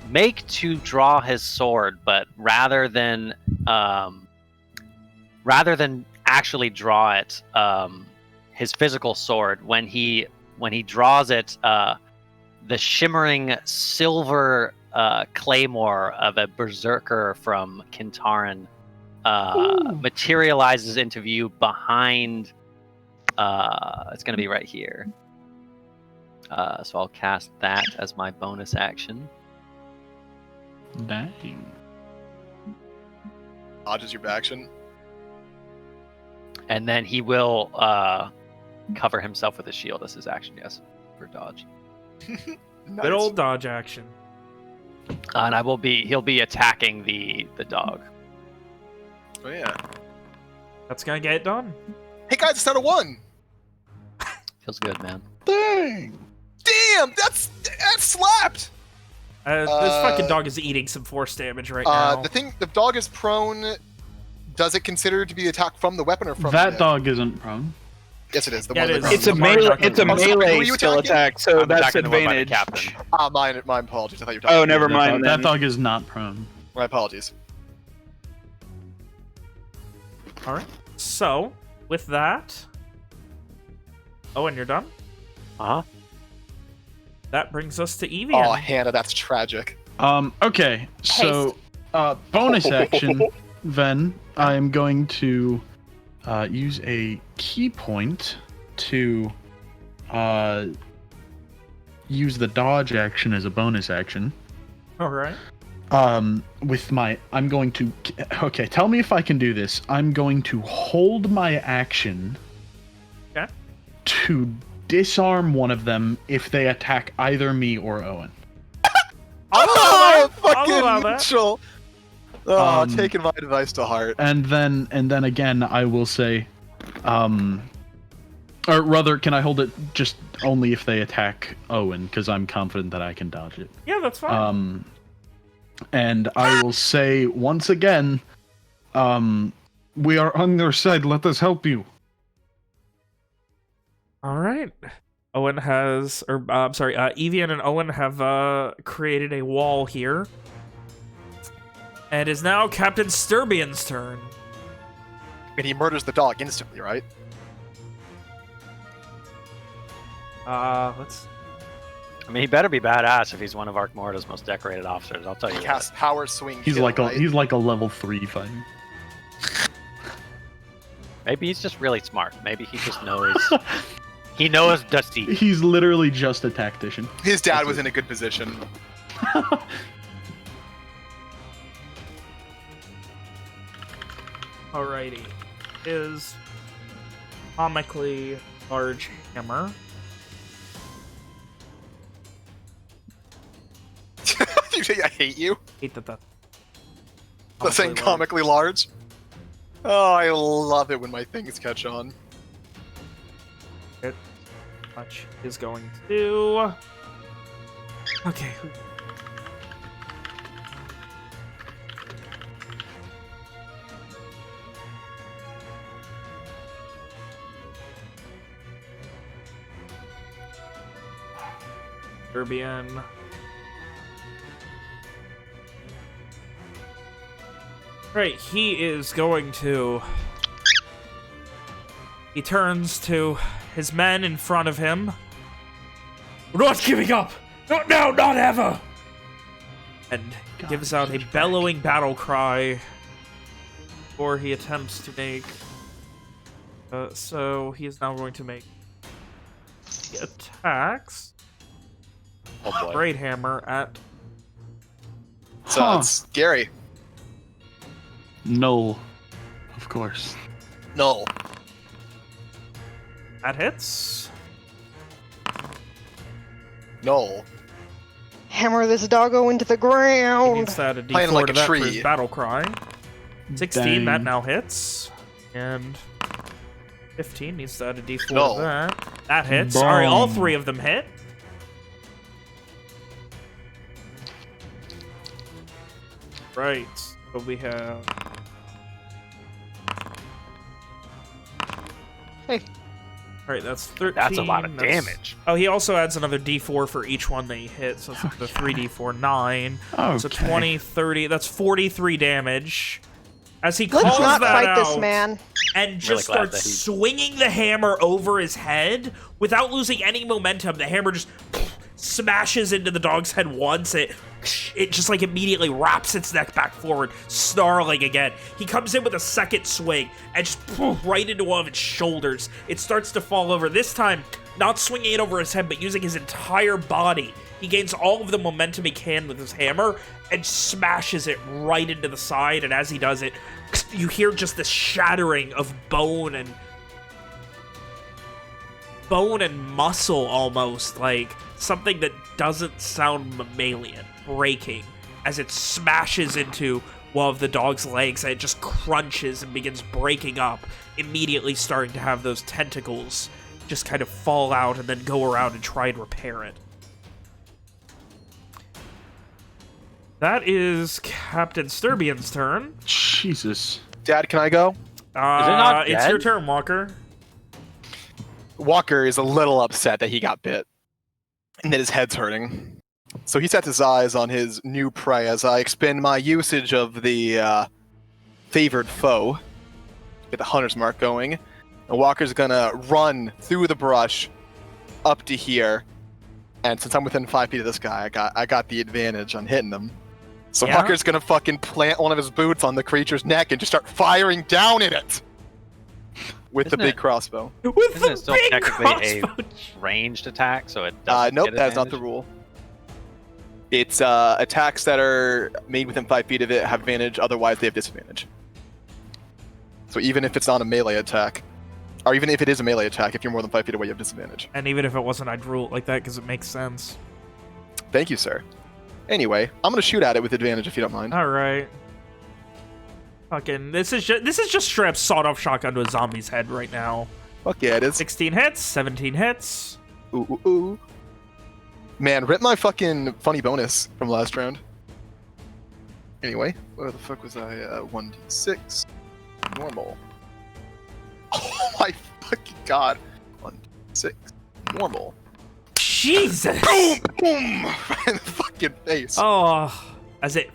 make to draw his sword, but rather than actually draw it, his physical sword, when he draws it, the shimmering silver claymore of a berserker from Kintaran materializes into view behind. It's going to be right here. So I'll cast that as my bonus action. Dang. Dodges your action. And then he will cover himself with a shield as his action, yes, for dodge. Nice. Good old dodge action. And he'll be attacking the dog. Oh yeah. That's gonna get it done. Hey guys, it's not a 1. Feels good, man. Dang. Damn, that slapped. This fucking dog is eating some force damage right now. The dog is prone. Does it consider to be attacked from the weapon or from That the- dog isn't prone. Yes, it is. The Yeah, one it that is. It's a melee. It's a Oh, sorry, who melee are you skill attacking? attack, so I'm that's attacking the one by the advantage. captain. My apologies. I thought you were talking. Oh, never That mind dog- then. That dog is not prone. My apologies. All right. So with that, Owen, you're done. Uh-huh. That brings us to Evian. Oh, Hannah, that's tragic. Okay, so bonus action then I am going to use a key point to use the dodge action as a bonus action. All right. With my, I'm going to, okay, tell me if I can do this. I'm going to hold my action to disarm one of them if they attack either me or Owen. I'll fucking allow that. Mitchell! Oh, taking my advice to heart. And then again, I will say, or rather, can I hold it just only if they attack Owen? Because I'm confident that I can dodge it. Yeah, that's fine. And I will say once again, we are on your side. Let us help you. All right. Owen has, I'm sorry, Evian and Owen have created a wall here. And it is now Captain Sturbian's turn. And he murders the dog instantly, right? Let's... I mean, he better be badass if he's one of Arkmorta's most decorated officers. I'll tell you He that. casts power swing. He's kill, like right? he's like a level 3 fighter. Maybe he's just really smart. Maybe he just knows. He knows Dusty. He's literally just a tactician. His dad was in a good position. Alrighty. His comically large hammer. You say I hate you? Hate that. The thing comically large? Oh, I love it when my things catch on. Much is going to do. Okay. Serbian. Right, he is going to... He turns to his men in front of him. We're not giving up! Not now, not ever! And gives out a bellowing battle cry before he attempts to make... so he is now going to make the attacks. Oh boy. Great hammer at... So it's scary. No, of course. No. That hits. No. Hammer this doggo into the He ground. needs to add a Playing D4 like to a that for tree. his battle cry. 16, Dang. that now hits. And 15 needs to add a D4 No. to that. That hits. Alright, all three of them hit. Right, so we have... Hey. Alright, that's 13. That's a lot of that's- damage. Oh, he also adds another D4 for each one that he hits, so it's the 3D4, 9. Okay. So 20, 30, that's 43 damage. As he Let's calls not that fight out this man. and just glad starts that he- swinging the hammer over his head without losing any momentum, the hammer just smashes into the dog's head once. It just like immediately wraps its neck back forward, snarling again. He comes in with a second swing and just right into one of its shoulders. It starts to fall over. This time, not swinging it over his head, but using his entire body. He gains all of the momentum he can with his hammer and smashes it right into the side. And as he does it, you hear just this shattering of bone and muscle almost, like something that doesn't sound mammalian breaking as it smashes into one of the dog's legs, and it just crunches and begins breaking up, immediately starting to have those tentacles just kind of fall out and then go around and try and repair it. That is Captain Sturbian's turn. Jesus. Dad, can I go? not It's dead? your turn, Walker. Walker is a little upset that he got bit and that his head's hurting. So he sets his eyes on his new prey as I expend my usage of the favored foe. Get the hunter's mark going. And Walker's gonna run through the brush up to here. And since I'm within 5 feet of this guy, I got the advantage on hitting him. So Yeah? Walker's gonna fucking plant one of his boots on the creature's neck and just start firing down in it with the Isn't big it- crossbow. With Isn't the it still big technically crossbow. a ranged attack, so it doesn't Nope, get that's not the advantage? rule. It's attacks that are made within 5 feet of it have advantage, otherwise they have disadvantage. So even if it's not a melee attack, or even if it is a melee attack, if you're more than 5 feet away, you have disadvantage. And even if it wasn't, I'd rule it like that because it makes sense. Thank you, sir. Anyway, I'm gonna shoot at it with advantage if you don't mind. All right. Fucking, this is just straight up sawed-off shotgun to a zombie's head right now. Fuck yeah, it is. 16 hits, 17 hits. Ooh, ooh, ooh. Man, rip my fucking funny bonus from last round. Anyway, where the fuck was I? 1d6. Normal. Oh my fucking god. 1d6. Normal. Jesus! Boom! Boom! Right in the fucking face. Oh, as it,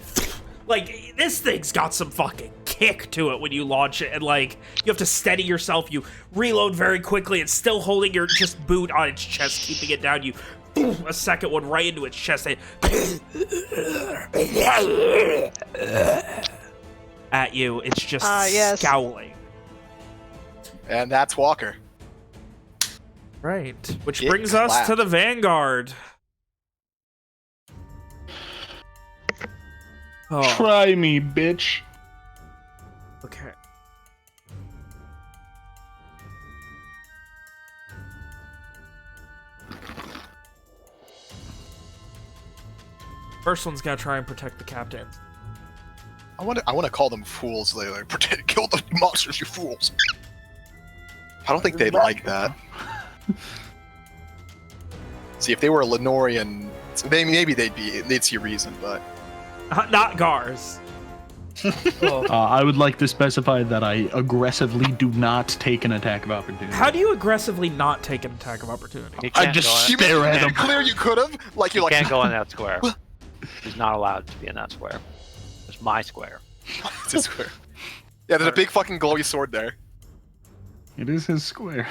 like, this thing's got some fucking kick to it when you launch it, and like, you have to steady yourself, you reload very quickly, and still holding your just boot on its chest, keeping it down, you boom, a second one right into its chest, and at you, it's just yes. scowling. And that's Walker. Right, which It brings us to clapped. the Vanguard. Oh, Try me, bitch. okay. First one's gotta try and protect the captain. I want to call them fools. They like pretend kill the monsters, you fools. I don't think they'd like that. See, if they were a Lenorian, maybe they'd see reason, but Not Gars. I would like to specify that I aggressively do not take an attack of opportunity. How do you aggressively not take an attack of opportunity? He I can't just go in- you made stare at it him. clear you could have. Like you're he like, can't go in that square. He's not allowed to be in that square. It's my square. it's a square. Yeah, there's a big fucking glowy sword there. It is his square.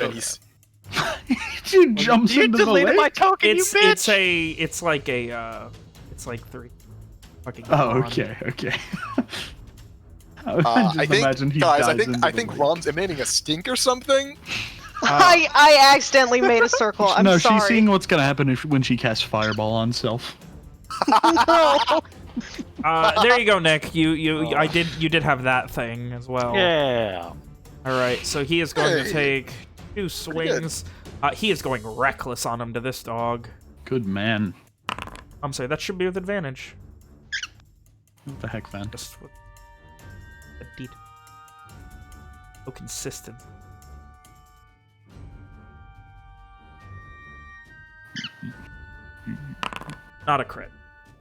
And he's He jumps You into the deleted lake. my token, you bitch! It's like 3. Fucking Oh, gone. okay. I just I think, imagine he guys, dives into I the think lake. Rom's emanating a stink or something. I accidentally made a circle. I'm no, sorry. she's seeing what's gonna happen when she casts Fireball on self. No. There you go, Nick. You did have that thing as well. Yeah. All right, so he is going to Hey. take 2 good. swings. He is going reckless on him to this dog. Good man. I'm sorry, that should be with advantage. What the heck, man? Just with a deed. So consistent. Not a crit.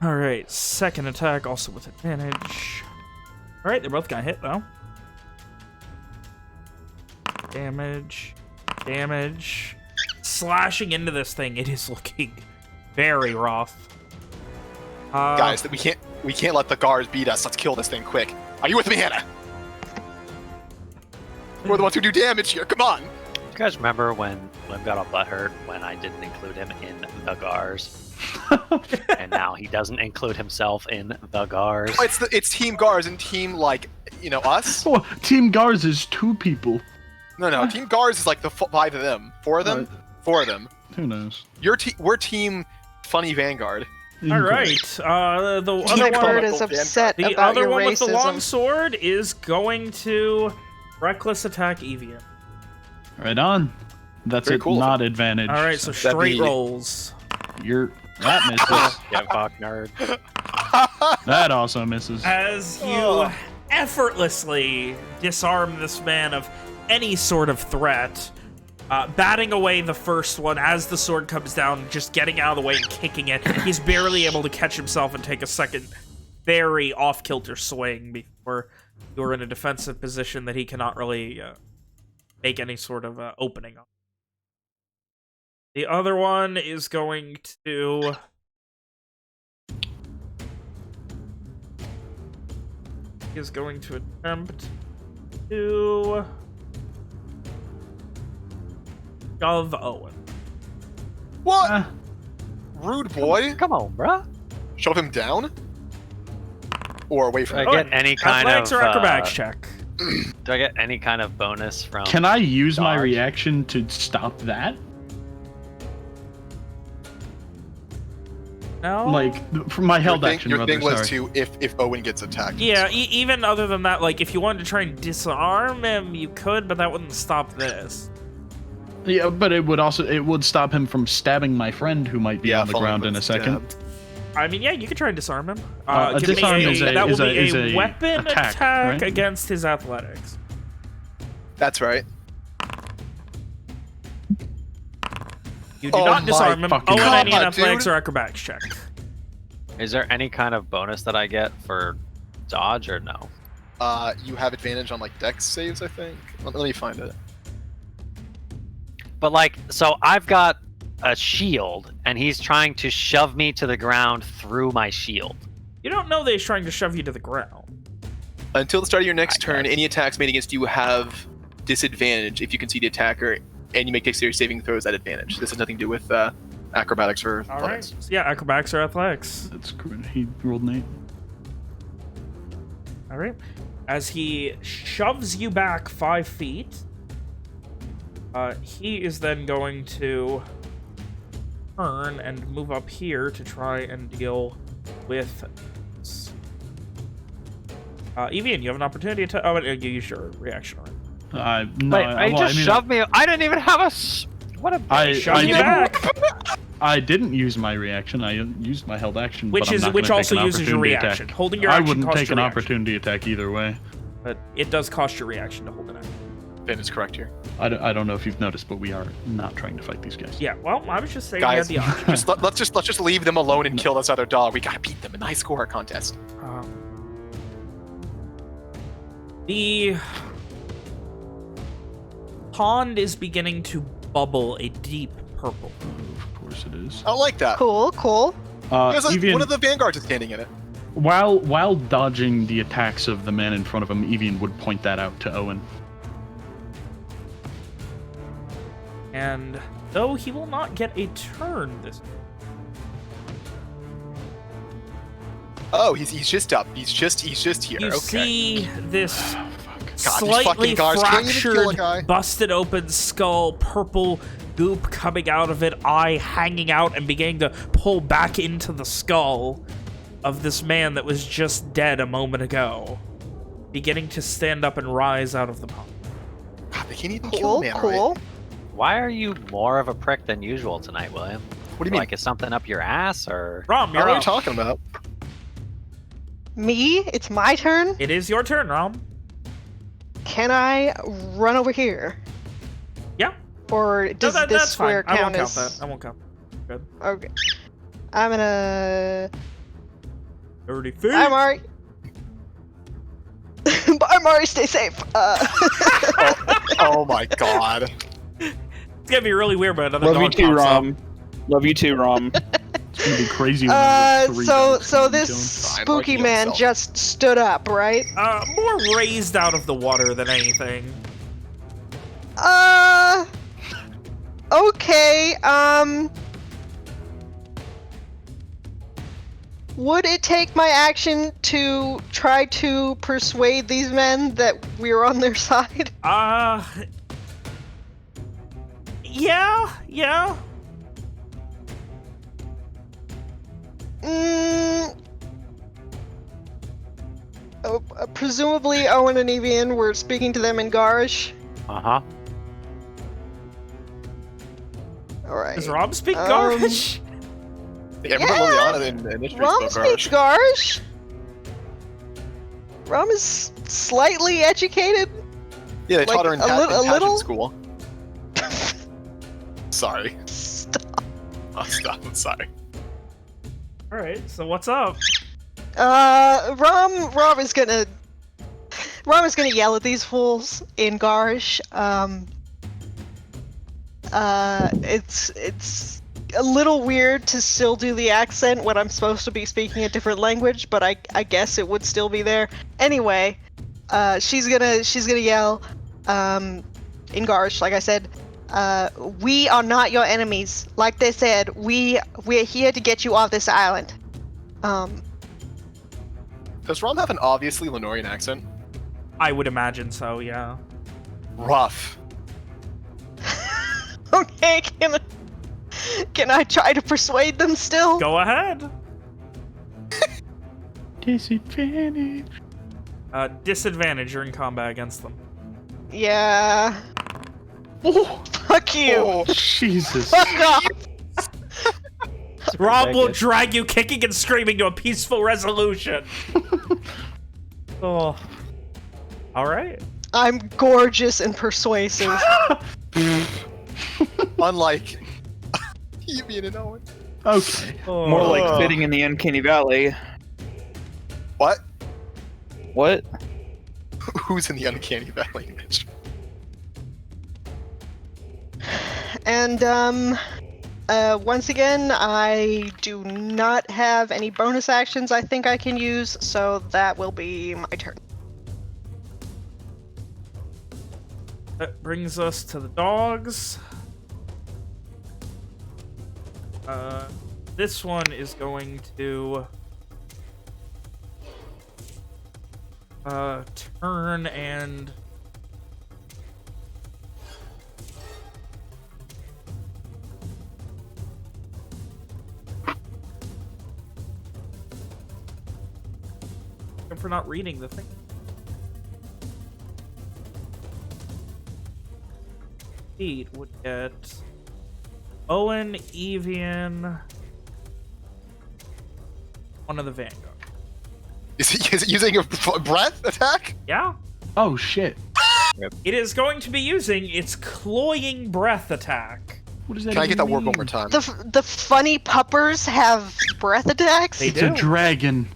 All right, second attack also with advantage. All right, they're both gonna hit though. Damage, damage. Slashing into this thing, it is looking very rough. Guys, we can't let the guards beat us. Let's kill this thing quick. Are you with me, Hannah? We're the ones who do damage here. Come on. You guys remember when Lim got all butthurt when I didn't include him in the Gars? And now he doesn't include himself in the Gars. Oh, it's Team Gars and Team us. Oh, Team Gars is 2 people. No. Team Gars is like the 5 of them, 4 of them, 4 of them. Who knows? We're Team Funny Vanguard. All right, the other Team one, Bird is upset the about other your one with the long racism. sword is going to reckless attack Evian. Right on. That's Very it. cool. Not advantage. All right, so That'd straight be- rolls. That misses. Yeah, fuck nerd. That also misses. As you effortlessly disarm this man of any sort of threat, batting away the first one as the sword comes down, just getting out of the way and kicking it. He's barely able to catch himself and take a second very off-kilter swing before you're in a defensive position that he cannot really make any sort of opening on. The other one is going to... is going to attempt to shove Owen. What? Rude boy. Come on, bruh. Shove him down? Or away from Do I him? get any kind Athletics of or acrobatics check? Do I get any kind of bonus from? Can I use my dodge? reaction to stop that? No. Like, for my held Your action, thing, rather, your thing was sorry. to if Owen gets attacked. Yeah, even other than that, like, if you wanted to try and disarm him, you could, but that wouldn't stop this. Yeah, but it would stop him from stabbing my friend who might be on the falling ground in a with second. stab. I mean, yeah, you could try and disarm him. A Give me disarm is a- that will is a- be is a a weapon attack, attack right? against his athletics. That's right. You do Oh not my disarm him. fucking Owen, God, I need an athletics dude. or acrobatics check. Is there any kind of bonus that I get for dodge or no? You have advantage on like dex saves, I think. Let me find it. But like, so I've got a shield, and he's trying to shove me to the ground through my shield. You don't know that he's trying to shove you to the ground. Until the start of your next I turn, guess. any attacks made against you have disadvantage if you can see the attacker, and you make dexterity saving throws at advantage. This has nothing to do with acrobatics or All right. athletics. So yeah, acrobatics or athletics. That's good. He rolled an 8. All right. As he shoves you back 5 feet, he is then going to turn and move up here to try and deal with. Evian, you have an opportunity to. Oh, you use your reaction, right? No, Wait, well, just shoved me. I didn't even have a. What a. I Shove you didn't- back, I didn't use my reaction. I used my held action, which but I'm is not which gonna also take an uses your opportunity reaction. attack. Holding your I action wouldn't costs take your an reaction, opportunity attack either way. but it does cost your reaction to hold an action. Ben is correct here. I don't know if you've noticed, but we are not trying to fight these guys. Yeah. Well, I was just saying Guys, you had the option. let's just leave them alone and kill this other dog. We gotta beat them in the high score contest. The pond is beginning to bubble a deep purple. Of course it is. I don't like that. Cool, cool. Evian, One of the vanguards is standing in it. while dodging the attacks of the man in front of him, Evian would point that out to Owen. And though he will not get a turn this Oh, he's just up. He's just here. you Okay. see this these slightly fucking guards can't even kill a fractured, guy. busted open skull, purple goop coming out of it, eye hanging out and beginning to pull back into the skull of this man that was just dead a moment ago, beginning to stand up and rise out of the pond. God, they can't even kill Cool, a man, cool. right? Why are you more of a prick than usual tonight, William? What do you mean? Like, is something up your ass, or? Rom, What you're are you up. talking about? Me? It's my turn? It is your turn, Rom. Can I run over here? Yeah. Or No, does that's this square fine. I won't count count as... that. I won't count. Good. Okay. I'm gonna... 30 feet. I'm alright. Bye, Mari, stay safe. Oh my god. It's gonna be really weird, but another Love you dog too, pops up. Rom. Love you too, Rom. It's gonna be crazy. When there's 3 dogs so and this killing. spooky Fine, man himself. just stood up, right? More raised out of the water than anything. Okay, would it take my action to try to persuade these men that we're on their side? Yeah. Presumably Owen and Evian were speaking to them in Gahrish. Uh-huh. Alright. Does Rob speak Um, Gahrish? Yeah, remember Liliana in initially Rom spoke speaks Gahrish. Gahrish. Rom is slightly educated. Yeah, they like, taught her in a little? school. Sorry. Stop. Oh, stop. I'm sorry. Alright, so what's up? Rom is gonna yell at these fools in Gahrish. It's a little weird to still do the accent when I'm supposed to be speaking a different language, but I guess it would still be there. Anyway, she's gonna yell, in Gahrish, like I said, We are not your enemies. Like they said, we're here to get you off this island. Does Rom have an obviously Lenorian accent? I would imagine so, yeah. Rough. Okay, can I try to persuade them still? Go ahead. Disadvantage. Disadvantage, you're in combat against them. Yeah. Oh, Fuck you. Oh, Jesus. Fuck off. Rob will drag you kicking and screaming to a peaceful resolution. Oh. Alright. I'm gorgeous and persuasive. unlike Evian and Owen. Okay. More like fitting in the Uncanny Valley. What? What? Who's in the Uncanny Valley, Mitch? And once again, I do not have any bonus actions I think I can use, so that will be my turn. That brings us to the dogs. This one is going to turn and for not reading the thing. Speed would get Owen, Evian, one of the Vanguard. Is it using a breath attack? Yeah. Oh shit. It is going to be using its cloying breath attack. What does that Can I get that even word one more mean? time? The funny puppers have breath attacks? They It's a do. dragon.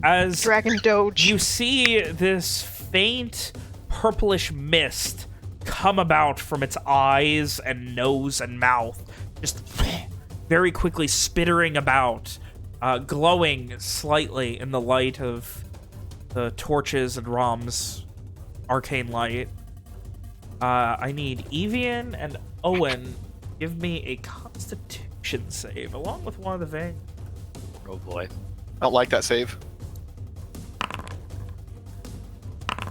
As Dragon Doge. you see this faint purplish mist come about from its eyes and nose and mouth, just very quickly spittering about, glowing slightly in the light of the torches and Rom's arcane light. I need Evian and Owen give me a Constitution save, along with one of the Vang. Oh boy. I don't like that save.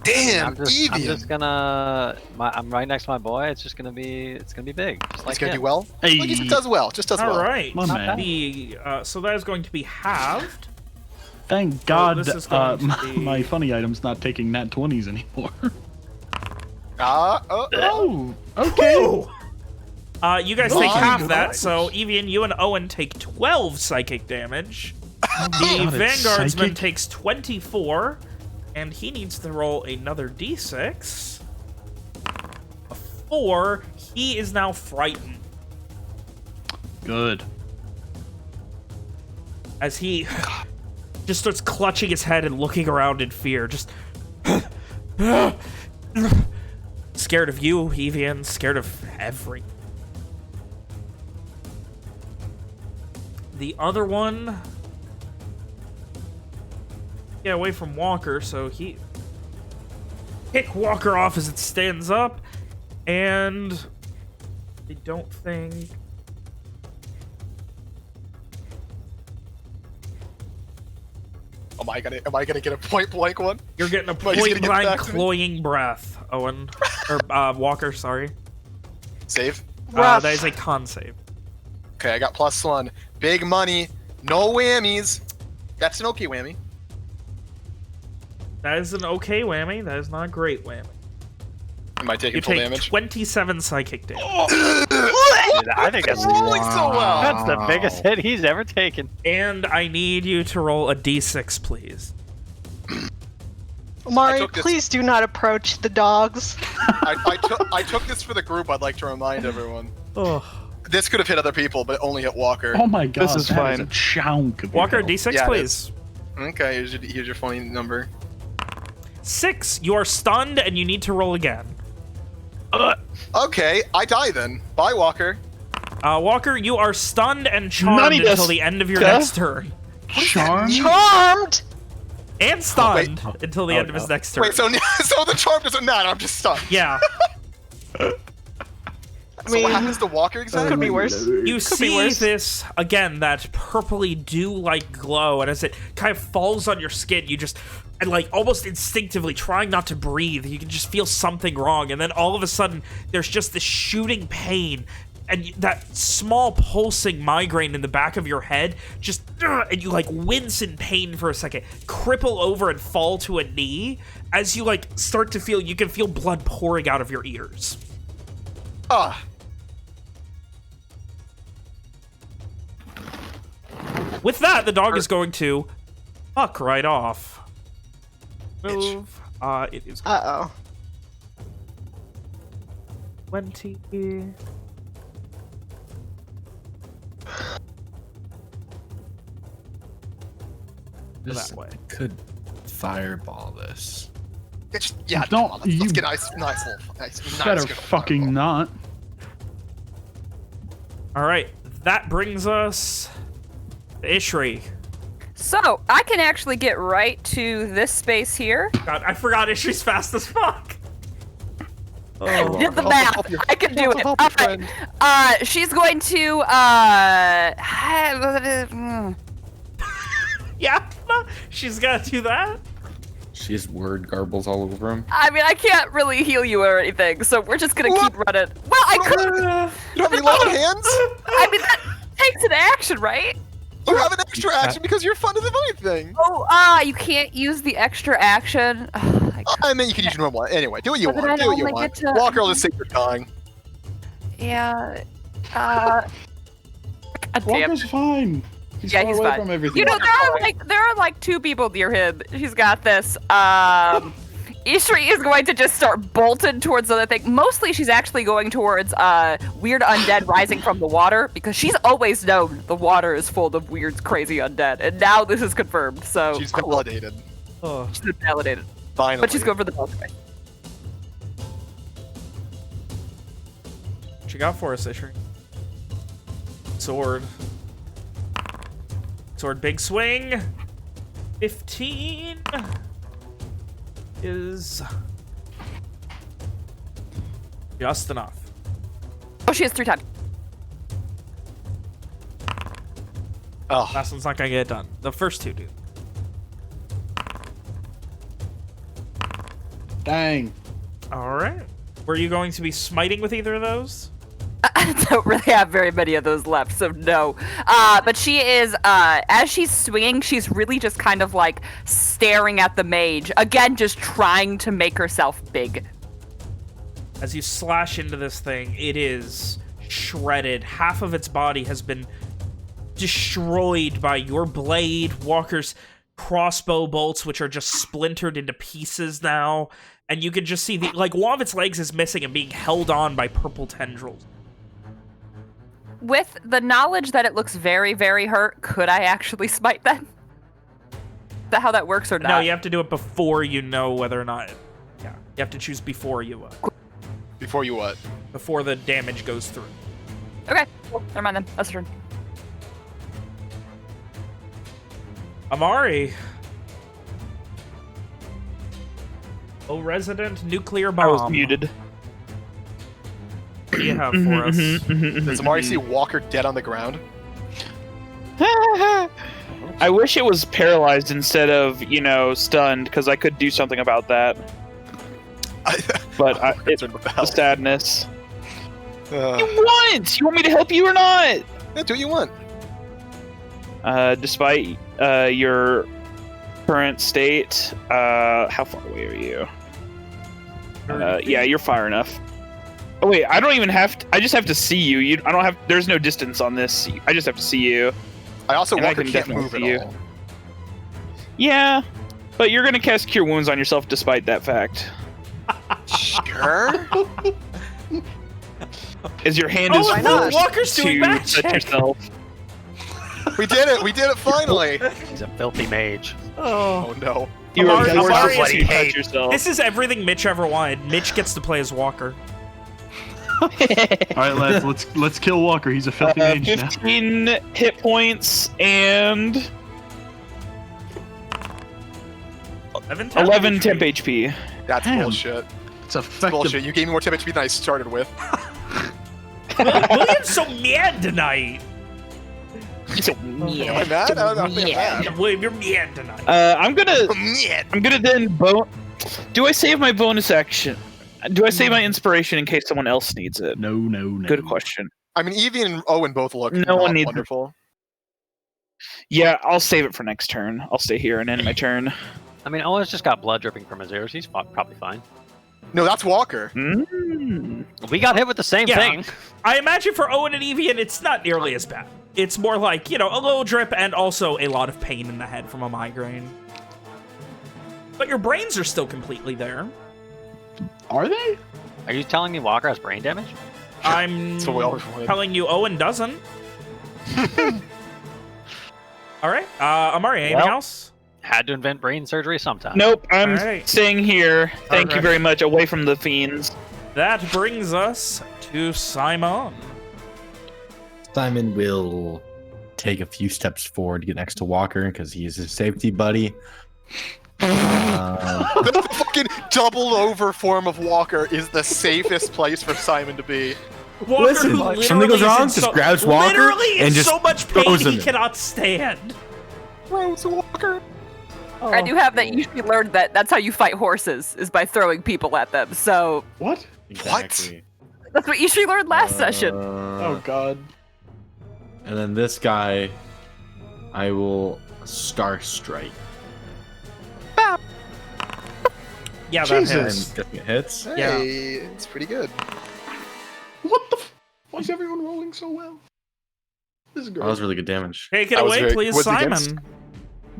Damn, I'm Evian! just gonna. I'm right next to my boy. It's just gonna be. It's gonna be big. Just like It's gonna him. do well. Hey. Look, he does well. Just does All well. right. My man. So that is going to be halved. Thank God this is going to be- my funny item's not taking nat 20s anymore. Oh. Okay. You guys take half Nice. that, so Evian, you and Owen take 12 psychic damage. The God, it's Vanguardsman psychic? takes 24, and he needs to roll another d6. A 4. He is now frightened Good. as he just starts clutching his head and looking around in fear. Just scared of you, Evian. Scared of everything. The other one, get away from Walker, so he kick Walker off as it stands up, and I don't think. Am I gonna get a point blank one? You're getting a Well, he's gonna point get blank back to me. cloying breath, Owen. Or Walker, sorry. Save. Rough. That is a con save. Okay, I got +1. Big money. No whammies. That's an okay whammy. That is an okay whammy. That is not a great whammy. Am I taking You full take damage? 27 psychic damage. Dude, I think that's Rolling so well. That's the biggest hit he's ever taken. And I need you to roll a d6, please. Mari, took this- please do not approach the dogs. I took this for the group. I'd like to remind everyone. Oh. This could have hit other people, but it only hit Walker. Oh my God. This is that fine. a chunk of Walker, your health. d6, Yeah, it please. Okay, here's your funny number. 6. You are stunned, and you need to roll again. Okay, I die then. Bye, Walker. Walker, you are stunned and charmed Nutty until dis- the end of your Duh. next turn. Charm? Charmed! And stunned until the end of his next turn. Wait, so the charm doesn't matter. I'm just stunned. Yeah. So what happens to Walker exactly? Could be worse. You be see worse. this, again, that purpley dew-like glow, and as it kind of falls on your skin, you just, and like almost instinctively trying not to breathe, you can just feel something wrong, and then all of a sudden, there's just this shooting pain, and that small pulsing migraine in the back of your head, just, and you like wince in pain for a second, cripple over and fall to a knee, as you like start to feel, you can feel blood pouring out of your ears. With that, the dog is going to fuck right off. Move. It is Uh-oh. 20. This That way. could fireball this. Yeah, Don't- come on, let's you- get nice little, nice Better good fucking fireball. not. All right, that brings us to Ishri. So I can actually get right to this space here. God, I forgot Ishri's fast as fuck. Did the Help- math. help your- I can do it. help your Alright. friend. She's going to Yeah, she's got to do that. She has word garbles all over him. I mean, I can't really heal you or anything, so we're just gonna keep running. Well, I could. You don't have any left hands? I mean, that takes an action, right? You have an extra action because you're fun to the vine thing. Oh, you can't use the extra action. I mean, you can use your normal one. Anyway, do what you But then want. I Do what you only want. get to- Walker will just take your tongue. Yeah. God damn. Walker's fine. He's Yeah, far he's away fine. from everything. You know, there are like two people near him. She's got this. Ishri is going to just start bolting towards the other thing. Mostly, she's actually going towards weird undead rising from the water because she's always known the water is full of weird, crazy undead, and now this is confirmed. So She's validated. Oh. she's been validated, Finally. but she's going for the dog guy. What you got for us, Ishri? Sword. Sword, big swing. 15 is just enough. Oh, she has 3 times. Oh, Last one's not gonna get it done. The first two do. Dang. All right. Were you going to be smiting with either of those? I don't really have very many of those left, so no. But she is, as she's swinging, she's really just kind of like staring at the mage. Again, just trying to make herself big. As you slash into this thing, it is shredded. Half of its body has been destroyed by your blade, Walker's crossbow bolts, which are just splintered into pieces now. And you can just see, like, one of its legs is missing and being held on by purple tendrils. With the knowledge that it looks very, very hurt, could I actually smite then? Is that how that works or not? No, you have to do it before you know whether or not... Yeah, you have to choose before you... before you what? before the damage goes through. Okay, cool. Never mind then. That's your turn. Amari. Oh, resident nuclear I bomb. was muted. What do you have for us? Does Amari see Walker dead on the ground? I wish it was paralyzed instead of, stunned, because I could do something about that. But it's concerned with the the health. sadness. You Uh, want? You want me to help you or not? yeah, do what you want. Despite your current state, how far away are you? Yeah, you're far enough. Oh wait, I don't even have to. I just have to see you. I don't have. There's no distance on this. I just have to see you. I also And I Walker can can't definitely move see you. at all. Yeah, but you're gonna cast Cure Wounds on yourself despite that fact. Sure. As your hand Oh, is why not? forced Walker's doing to magic. touch yourself. We did it. We did it finally. He's a filthy mage. Oh. Oh no. You are Amari- forced Amari is to bloody touch hate. yourself. This is everything Mitch ever wanted. Mitch gets to play as Walker. All right, lads, let's kill Walker. He's a filthy mage now. 15 hit points and 11 temp HP. That's Damn. bullshit. It's That's effective. bullshit. You gave me more temp HP than I started with. William's so mad tonight. So, Am I mad? I'm not being mad. William, you're mad tonight. I'm gonna then do I save my bonus action? Do I save my inspiration in case someone else needs it? No. Good question. I mean, Evie and Owen both look No one needs it. wonderful. Yeah, I'll save it for next turn. I'll stay here and end my turn. I mean, Owen's just got blood dripping from his ears. He's probably fine. No, that's Walker. We got hit with the same thing. I imagine for Owen and Evian, it's not nearly as bad. It's more like, a little drip and also a lot of pain in the head from a migraine. But your brains are still completely there. Are they? Are you telling me Walker has brain damage? I'm telling you Owen doesn't. All right. Amari, anything else? Had to invent brain surgery sometime. Nope, I'm staying here. Thank you very much. Away from the fiends. That brings us to Simon. Simon will take a few steps forward to get next to Walker because he is his safety buddy. The fucking doubled over form of Walker is the safest place for Simon to be. Walker, Listen, who something goes wrong, is just grabs Walker and just so much pain throws him he in. cannot stand. Throws Walker. I do have that. You should learn that. That's how you fight horses, is by throwing people at them. So What? Exactly. that's what you should learn last session. Oh God. And then this guy, I will Star Strike. Yeah, that Jesus. hits. Guessing it hits. Hey, it's pretty good. What the? Why is everyone rolling so well? This is Oh, great. that was really good damage. Take it That was away, very- please, what's it Simon. against?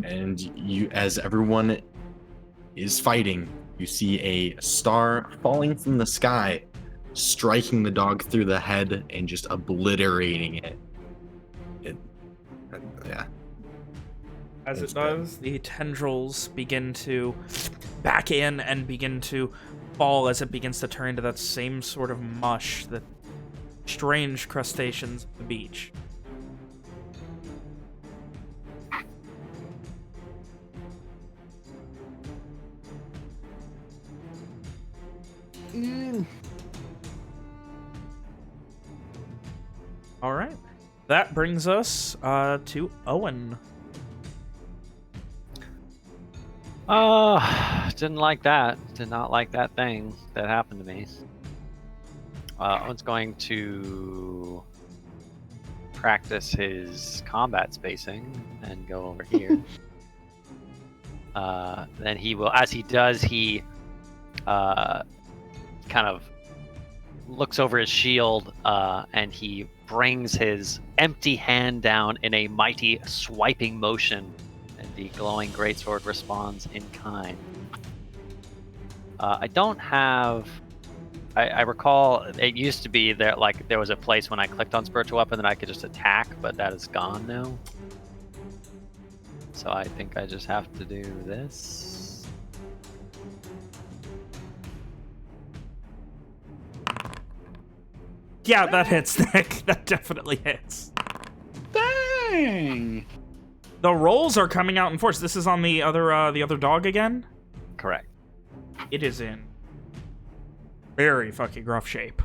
And you, as everyone is fighting, you see a star falling from the sky, striking the dog through the head and just obliterating it. Yeah. As That's it does, the tendrils begin to back in and begin to fall as it begins to turn into that same sort of mush that strange crustaceans at the beach. All right. That brings us to Owen. Didn't like that. Did not like that thing that happened to me. Owen's going to practice his combat spacing and go over here. Then he will, as he does, he kind of looks over his shield and he brings his empty hand down in a mighty swiping motion, and the glowing greatsword responds in kind. I don't have. I recall it used to be there, like there was a place when I clicked on spiritual weapon that I could just attack, but that is gone now. So I think I just have to do this. Yeah, that hits, Nick. That definitely hits. Dang. The rolls are coming out in force. This is on the other dog again? Correct. It is in very fucking rough shape.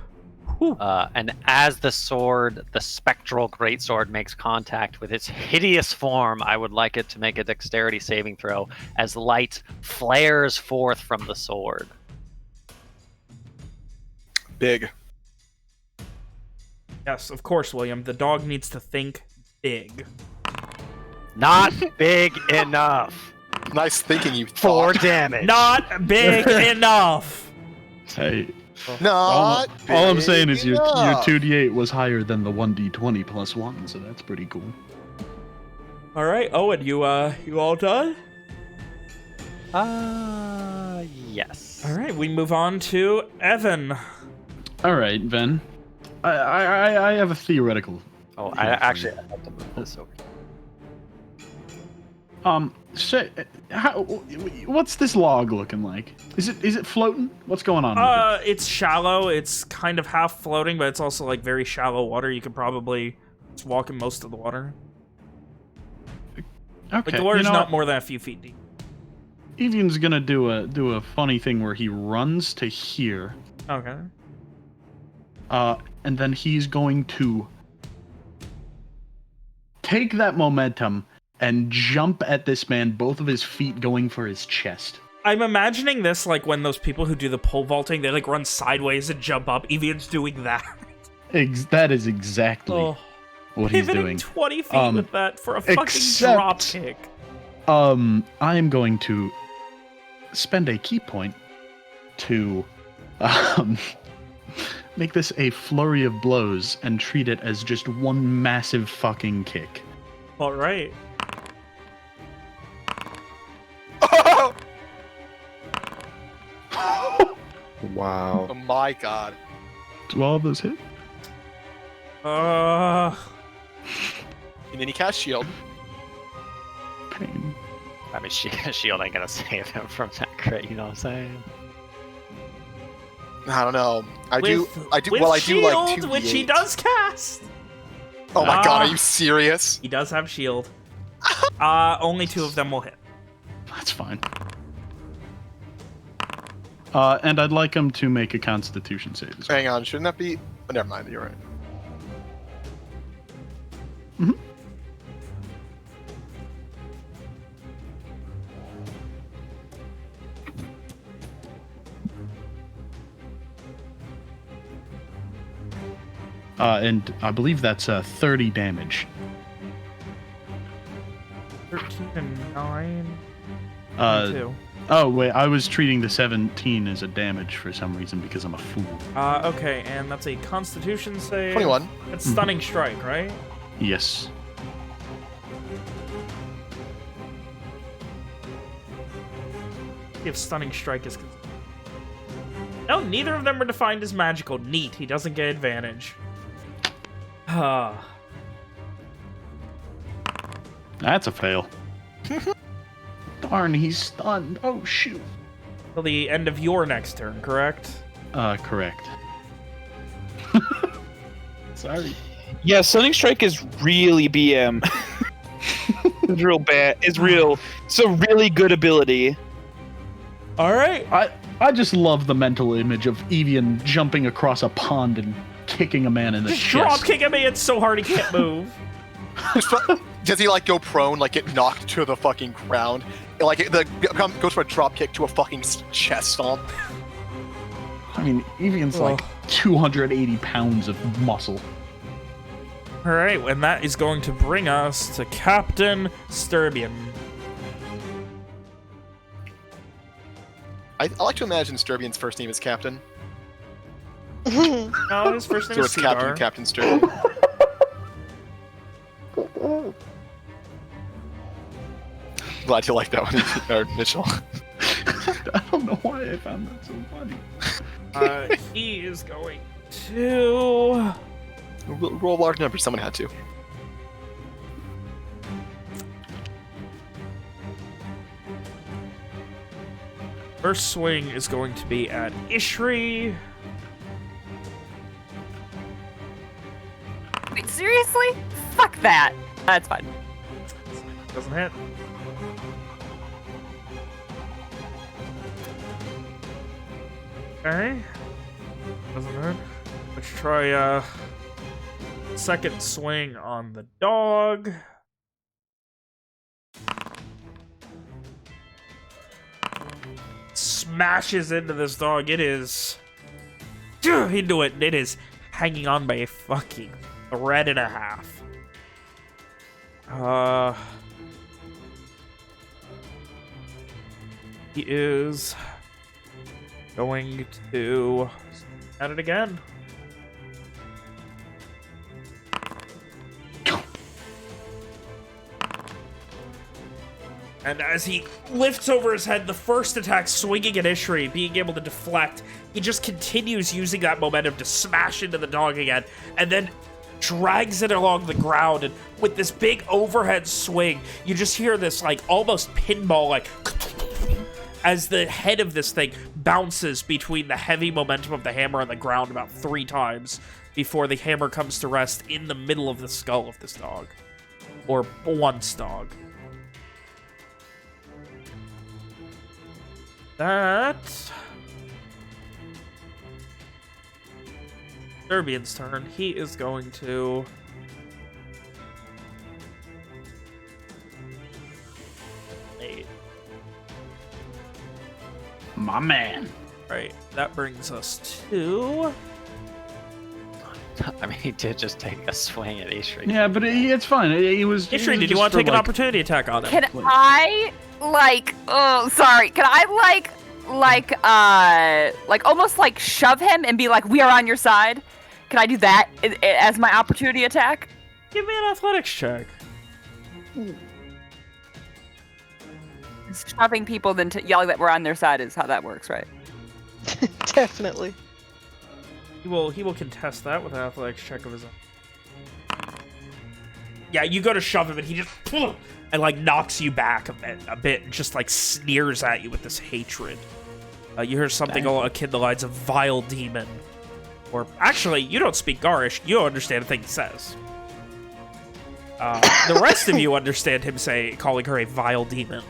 And as the sword, the spectral greatsword, makes contact with its hideous form, I would like it to make a dexterity saving throw as light flares forth from the sword. Big. Yes, of course, William. The dog needs to think big. Not big enough. Nice thinking, you 4 thought. damage. Not big enough. Hey, Not all I'm big saying is your enough. 2d8 was higher than the 1d20 plus 1, so that's pretty cool. All right, Owen, you all done? Yes. All right, we move on to Evan. All right, Ben. I have a theoretical. Oh, I actually have to move this over. What's this log looking like? Is it floating? What's going on with it? It's shallow. It's kind of half floating, but it's also like very shallow water. You could probably just walk in most of the water. Okay, Like the water's you know not what? more than a few feet deep. Evian's gonna do a funny thing where he runs to here, Okay. And then he's going to take that momentum and jump at this man, both of his feet going for his chest. I'm imagining this like when those people who do the pole vaulting, they like run sideways and jump up. Evian's doing that. That is exactly what he's pivoting doing. 20 feet with that for a fucking drop kick. I am going to spend a key point to make this a flurry of blows and treat it as just one massive fucking kick. All right. Wow. Oh my god. Do all of those hit? And then he casts shield. Pain. I mean, shield ain't gonna save him from that crit. You know what I'm saying? I don't know. I do With like shield, 2d8. which he does cast. Oh my god, are you serious? He does have shield. Only 2 of them will hit. That's fine. And I'd like him to make a Constitution save as well. Hang on, shouldn't that be? Oh, never mind, you're right. Mm-hmm. And I believe that's 30 damage. 13 and 9. 2. Oh, wait, I was treating the 17 as a damage for some reason because I'm a fool. Okay, and that's a Constitution save. 21. It's Stunning Strike, right? Yes. If Stunning Strike is... No, neither of them are defined as magical. Neat, he doesn't get advantage. That's a fail. Darn, he's stunned. Oh, shoot. Till the end of your next turn, correct? Correct. Sorry. Yeah, Stunning Strike is really BM. It's real bad. It's real. It's a really good ability. All right. I just love the mental image of Evian jumping across a pond and kicking a man in the Just chest. drop kicking me. It's so hard he can't move. Does he like go prone, like get knocked to the fucking ground? Like goes for a drop kick to a fucking chest stomp. I mean, Evian's like 280 pounds of muscle. All right, and that is going to bring us to Captain Sturbian. I like to imagine Sturbian's first name is Captain. No, his first name So is it's Captain Sturbian. Glad you like that one, or Mitchell. I don't know why I found that so funny. He is going to... Roll large numbers, someone had to. First swing is going to be at Ishri. Wait, seriously? Fuck that. That's fine. Doesn't hit. Okay. Doesn't hit. Let's try second swing on the dog. Smashes into this dog. It is into it. It is hanging on by a fucking thread and a half. He is going to at it again. And as he lifts over his head, the first attack swinging at Ishri, being able to deflect, he just continues using that momentum to smash into the dog again, and then drags it along the ground. And with this big overhead swing, you just hear this like almost pinball, like as the head of this thing bounces between the heavy momentum of the hammer and the ground about 3 times before the hammer comes to rest in the middle of the skull of this dog, or once dog. That Serbian's turn. He is going to... My man. Right, that brings us to... I mean, he did just take a swing at Ishri. Yeah, but it's fine. He was. Ishri, did you just want to for, take an like- opportunity attack on him? Can I oh sorry, can I like almost like shove him and be like, we are on your side? Can I do that as my opportunity attack? Give me an athletics check. Shoving people then yelling that we're on their side is how that works, right? Definitely. He will contest that with an athletics check of his own. Yeah, you go to shove him and he just and like knocks you back a bit and just like sneers at you with this hatred. You hear something akin to the lines of vile demon. Or actually, you don't speak Gahrish, you don't understand a thing he says. The rest of you understand him calling her a vile demon.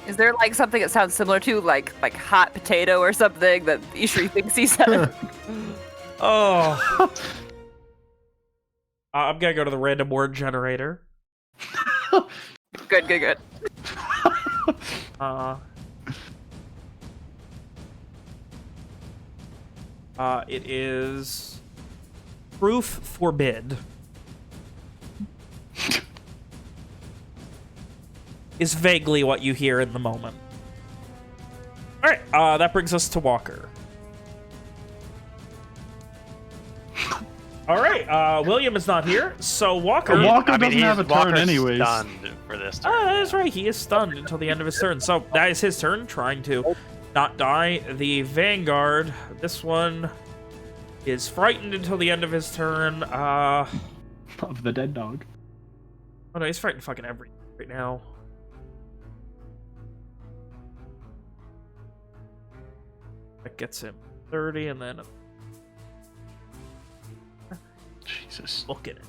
Is there like something that sounds similar to like hot potato or something that Ishri thinks he said? Oh. I'm gonna go to the random word generator. Good. It is proof forbid. Is vaguely what you hear in the moment. All right, that brings us to Walker. All right, William is not here, so Walker. Walker doesn't have a turn Walker's anyways. Stunned for this turn. Oh, that is right. He is stunned until the end of his turn. So that is his turn, trying to not die. The Vanguard, this one is frightened until the end of his turn. Of the dead dog. Oh no, he's frightened fucking everything right now. That gets him 30, and then Jesus. look at it.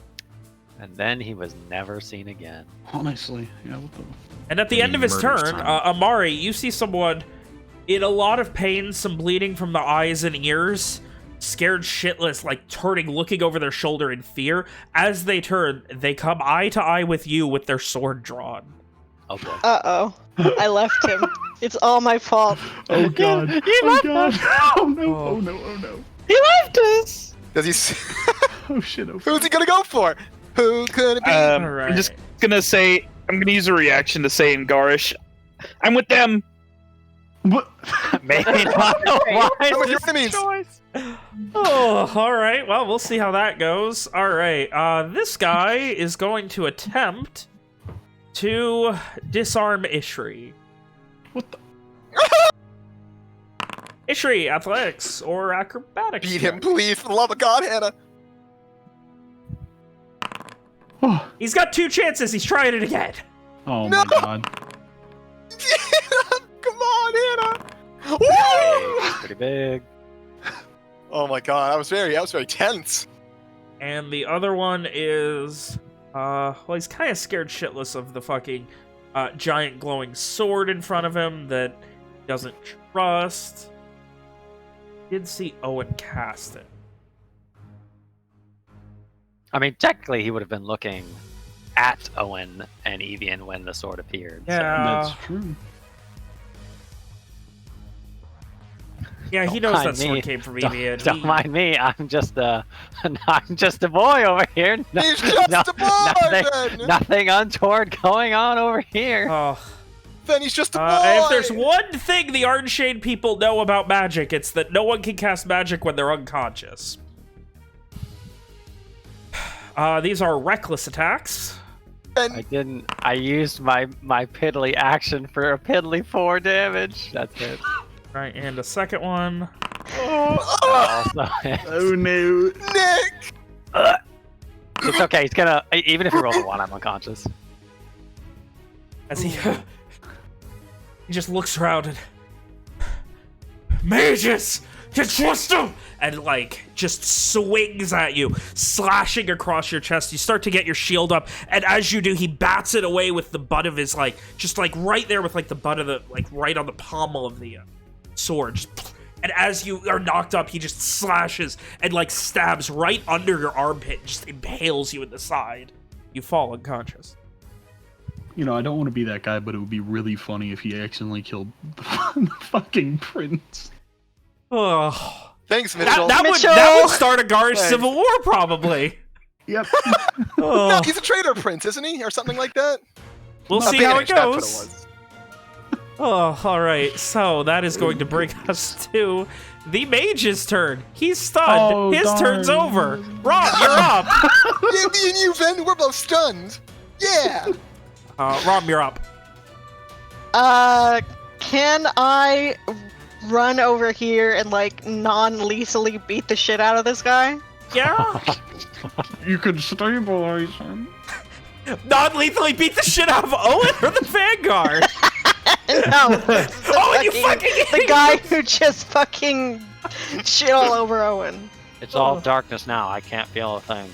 And then he was never seen again. Honestly, yeah. What the? And at the end of his Murder's turn, time. Amari, you see someone in a lot of pain, some bleeding from the eyes and ears, scared shitless, like turning, looking over their shoulder in fear. As they turn, they come eye to eye with you with their sword drawn. Oh boy. Uh-oh. I left him. It's all my fault. Oh god. Oh god. Oh no. Oh no. Oh no. He left us! Does he? Oh shit. Oh, Who's he gonna go for? Who could it be? Alright. I'm just gonna say, I'm gonna use a reaction to say in Gahrish, I'm with them. What? Maybe not. Why I'm with is your this enemies. choice? Oh, all right. Well, we'll see how that goes. All right. This guy is going to attempt to disarm Ishri. What the? Ishri, athletics or acrobatics? Beat him, please, for the love of God, Hannah. Oh, He's got 2 chances. He's trying it again. oh No. my god. Come on, Hannah. Woo! Pretty big. Oh my God, I was very tense. And the other one is, well, he's kind of scared shitless of the fucking giant glowing sword in front of him that he doesn't trust. Did see Owen cast it. I mean, technically, he would have been looking at Owen and Evian when the sword appeared. so- Yeah. That's true. Yeah, he Don't knows mind that sword me. came from Don't, Evian. don't mind me. I'm just a boy over here. No- He's just a boy, nothing, then. nothing untoward going on over here. Oh. Then he's just a boy. And if there's one thing the Ardenshade people know about magic, it's that no one can cast magic when they're unconscious. These are reckless attacks. I didn't. I used my piddly action for a piddly 4 damage. That's it. Right, and a second one. Also, Oh no. Nick. it's okay. He's gonna. Even if he rolls a 1, I'm unconscious. As he just looks around and mages, you trust him, and like just swings at you, slashing across your chest. You start to get your shield up, and as you do, he bats it away with the butt of his just right there with like the butt of the right on the pommel of the sword. Just, And as you are knocked up, he just slashes and, like, stabs right under your armpit and just impales you in the side. You fall unconscious. You know, I don't want to be that guy, but it would be really funny if he accidentally killed the fucking prince. Oh. Thanks, Mitchell. That would start a Gahrish civil war, probably. Yep. No, he's a traitor prince, isn't he? Or something like that? We'll see how it That's what it goes. was. Oh, alright. So, that is going to bring us to the mage's turn. He's stunned. Oh, His turn's darn. over. Rob, you're up. Yeah, me and you, Ben, we're both stunned. Yeah. Rob, you're up. Can I run over here and, like, non-lethally beat the shit out of this guy? Yeah? You could stabilize him. Non-lethally beat the shit out of Owen or the Vanguard? No, the guy who just fucking shit all over Owen. It's all darkness now. I can't feel a thing.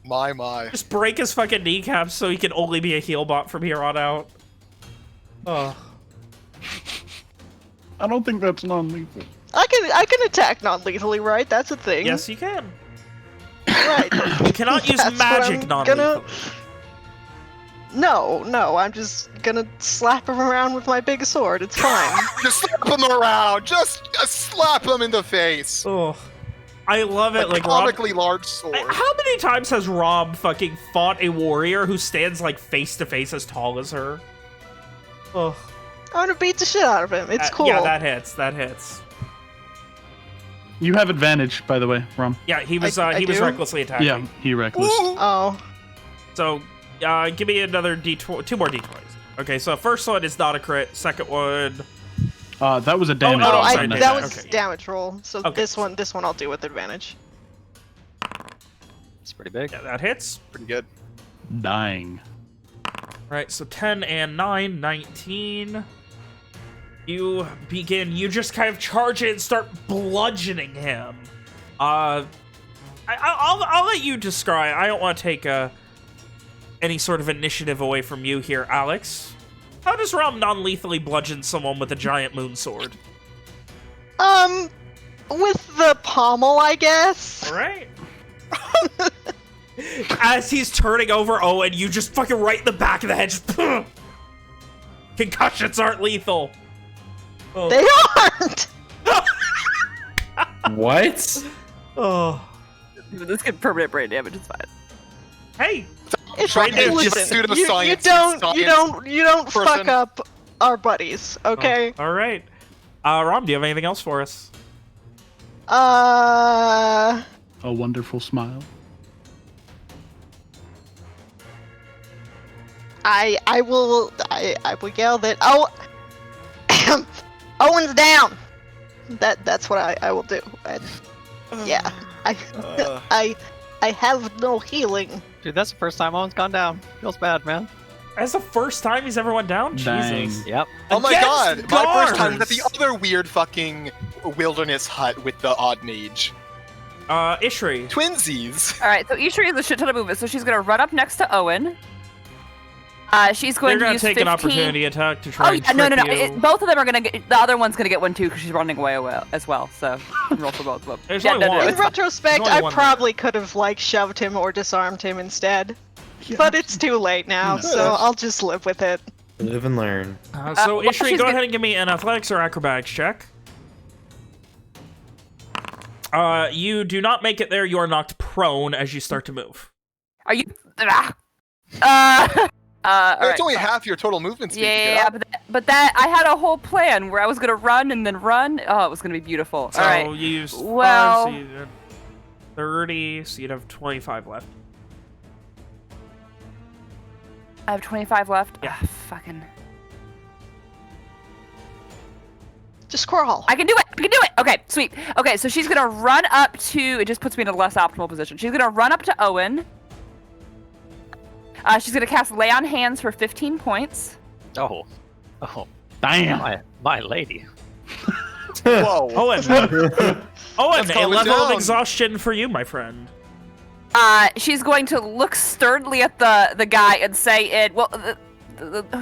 My. Just break his fucking kneecaps so he can only be a heal bot from here on out. Oh. I don't think that's non-lethal. I can attack non-lethally, right? That's a thing. Yes, you can. Right. You cannot use That's what magic I'm non-lethally. No, I'm just gonna slap him around with my big sword. It's fine. Just slap him around. Just slap him in the face. Oh. I love it. A Like, Rob, comically large sword. how many times has Rob fucking fought a warrior who stands, like, face-to-face as tall as her? Oh. I'm gonna beat the shit out of him. It's cool. Yeah, that hits. That hits. You have advantage, by the way, Rom. Yeah, he was I was do? recklessly attacking. Yeah, he reckless. Oh. So, give me another D20, 2 more D20s. Okay, so first one is not a crit. Second one, That was a damage. no, Oh, I'm sorry, that was okay. damage roll. So Okay. this one I'll do with advantage. It's pretty big. yeah, that hits. Pretty good. Dying. Right, so 10 and 9, 19. You just kind of charge in and start bludgeoning him. I'll let you describe. I don't want to take any sort of initiative away from you here, Alex. How does Rom non-lethally bludgeon someone with a giant moon sword? With the pommel, I guess. All right. As he's turning over Owen, you just fucking right in the back of the head. Just, concussions aren't lethal. Oh. They aren't. What? Oh. This get permanent brain damage. It's fine. Hey. It's Trying to listen, just you pseudoscience don't person. fuck up our buddies, okay? Oh, all right. Rom, do you have anything else for us? A wonderful smile. I will yell that. Oh, Owen's down. That's what I will do. Yeah, I have no healing. Dude, that's the first time Owen's gone down. Feels bad, man. That's the first time he's ever went down? Dang. Jesus. Yep. Oh my Against god! My first time is at the guards. other weird fucking wilderness hut with the odd mage. Ishri. Twinsies. All right, so Ishri has a shit ton of movement, so she's gonna run up next to Owen. She's going They're to gonna use take 15... an opportunity attack to try Oh and yeah, no. trip you. Both of them are gonna get. The other one's gonna get one too because she's running away as well. So roll for both of them. There's Yeah, only one. In It's retrospect, only I one probably could have like shoved him or disarmed him instead, Yeah. but it's too late now, No. so I'll just live with it. Live and learn. So well, Ishri, she's go gonna- ahead and give me an athletics or acrobatics check. You do not make it there. You are knocked prone as you start to move. Are you? All It's right. only half your total movement speed. to get Yeah, up. but that I had a whole plan where I was gonna run and then run. Oh, it was gonna be beautiful. So All right. you use 5, Well- so you have 30, so you'd have 25 left. I have 25 left. Yeah. Fucking. Just crawl. I can do it. I can do it. Okay, sweet. Okay, so she's gonna run up to. It just puts me in a less optimal position. She's gonna run up to Owen. She's gonna cast Lay on Hands for 15 points. Oh. Damn. My lady. Whoa. Owen, Let's a calm it level of down. exhaustion for you, my friend. She's going to look sternly at the guy and say it. Well,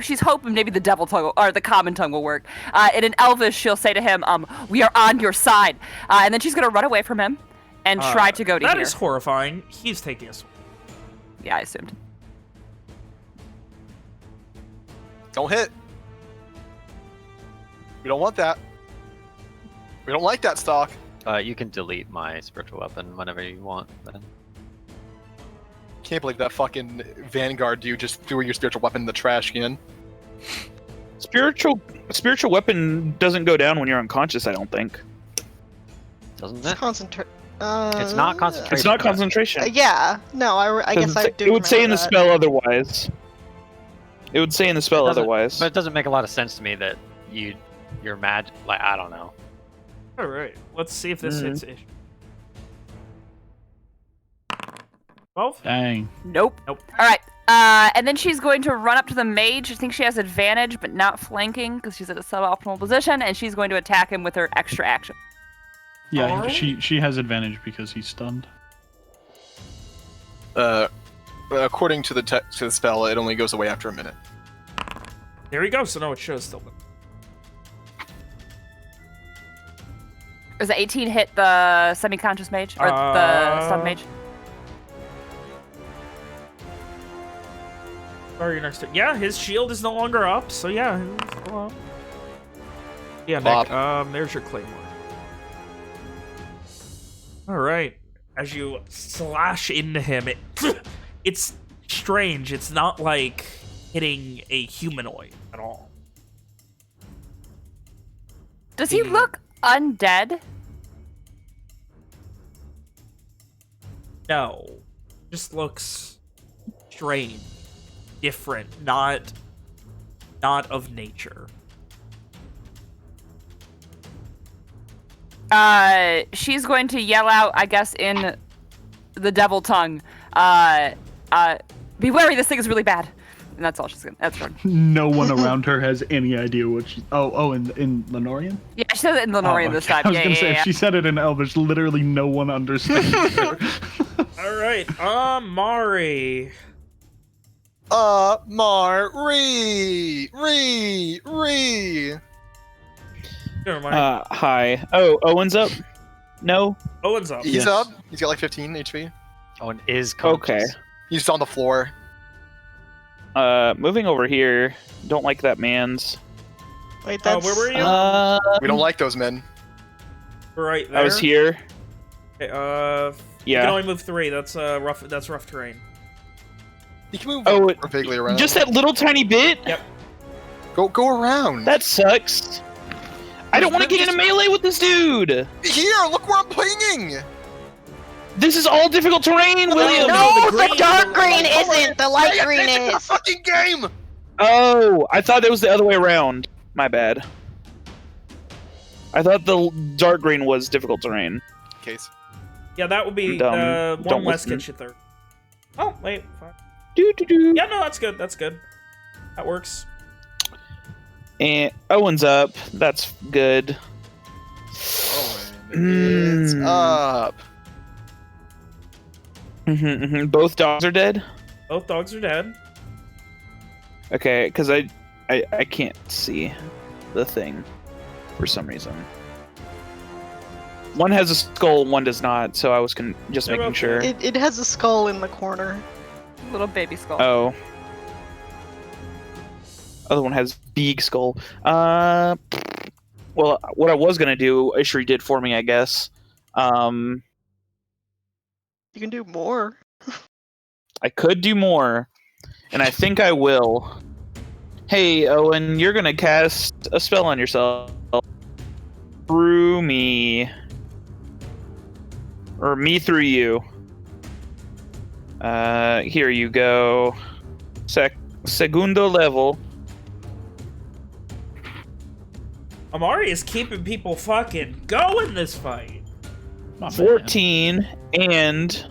she's hoping maybe the devil tongue or the common tongue will work. In an Elvish, she'll say to him, "We are on your side," and then she's gonna run away from him and try to go to That here. is horrifying. He's taking us. Yeah, I assumed. Don't hit. We don't want that. We don't like that stock. You can delete my spiritual weapon whenever you want. Then. Can't believe that fucking Vanguard dude just threw your spiritual weapon in the trash can. Spiritual weapon doesn't go down when you're unconscious, I don't think. Doesn't It's it? It's not concentration. It's not concentration. Yeah. No, I guess I do. It would say in the remember spell otherwise. It would say in the spell otherwise. But it doesn't make a lot of sense to me that you're mad. Like, I don't know. All right, let's see if this hits ish. 12? Dang. Nope. Nope. All right. And then she's going to run up to the mage. I think she has advantage, but not flanking because she's at a suboptimal position, and she's going to attack him with her extra action. Yeah, Alright. she has advantage because he's stunned. According to the spell, it only goes away after a minute. There we go. So no, it shows still. Does the 18 hit the semi-conscious mage or the stun mage? Sorry, next turn. Yeah, his shield is no longer up, so yeah. Yeah, Nick, there's your claymore. Alright. As you slash into him, it's strange. It's not like hitting a humanoid at all. Does he look undead? No. Just looks strange. Different. Not of nature. She's going to yell out, I guess, in the devil tongue. Be wary, this thing is really bad. And that's all she's gonna. That's her. No one around her has any idea what she. Oh, in Lenorian. Yeah, she said it in Lenorian this time. I was Yeah, gonna yeah, say yeah. if she said it in Elvish, literally no one understands her. All right, Mari. Mari. Never mind. Hi. Oh, Owen's up? No? Owen's up. He's up. He's got like 15 HP. Owen is conscious. Okay. He's on the floor. Moving over here. Don't like that man's. Wait, that's. where were you? We don't like those men. Right there. I was here. Okay, you can only move 3. That's rough. That's rough terrain. You can move Oh, vaguely around. Just that little tiny bit? Yep. Go around. That sucks. I don't want to get in a melee with this dude. Here, look where I'm pinging. This is all difficult terrain, William. No, the the green- dark green isn't. The light green It's the is. fucking game. Oh, I thought it was the other way around. My bad. I thought the dark green was difficult terrain. Case. Yeah, that would be Dumb. one Don't less listen. gets you 3rd. Oh wait. Fine. Doo-doo-doo. Yeah, no, that's good. That's good. That works. And Owen's up. That's good. It's up. Both dogs are dead? Both dogs are dead. Okay, because I can't see the thing for some reason. One has a skull, one does not, so I was just They're making both sure. It has a skull in the corner. Little baby skull. Oh. Other one has big skull. Well, what I was gonna do, Ishri did for me, I guess. You can do more. I could do more, and I think I will. Hey, Owen, you're gonna cast a spell on yourself through me, or me through you. Here you go. Segundo level. Amari is keeping people fucking going this fight. 14 and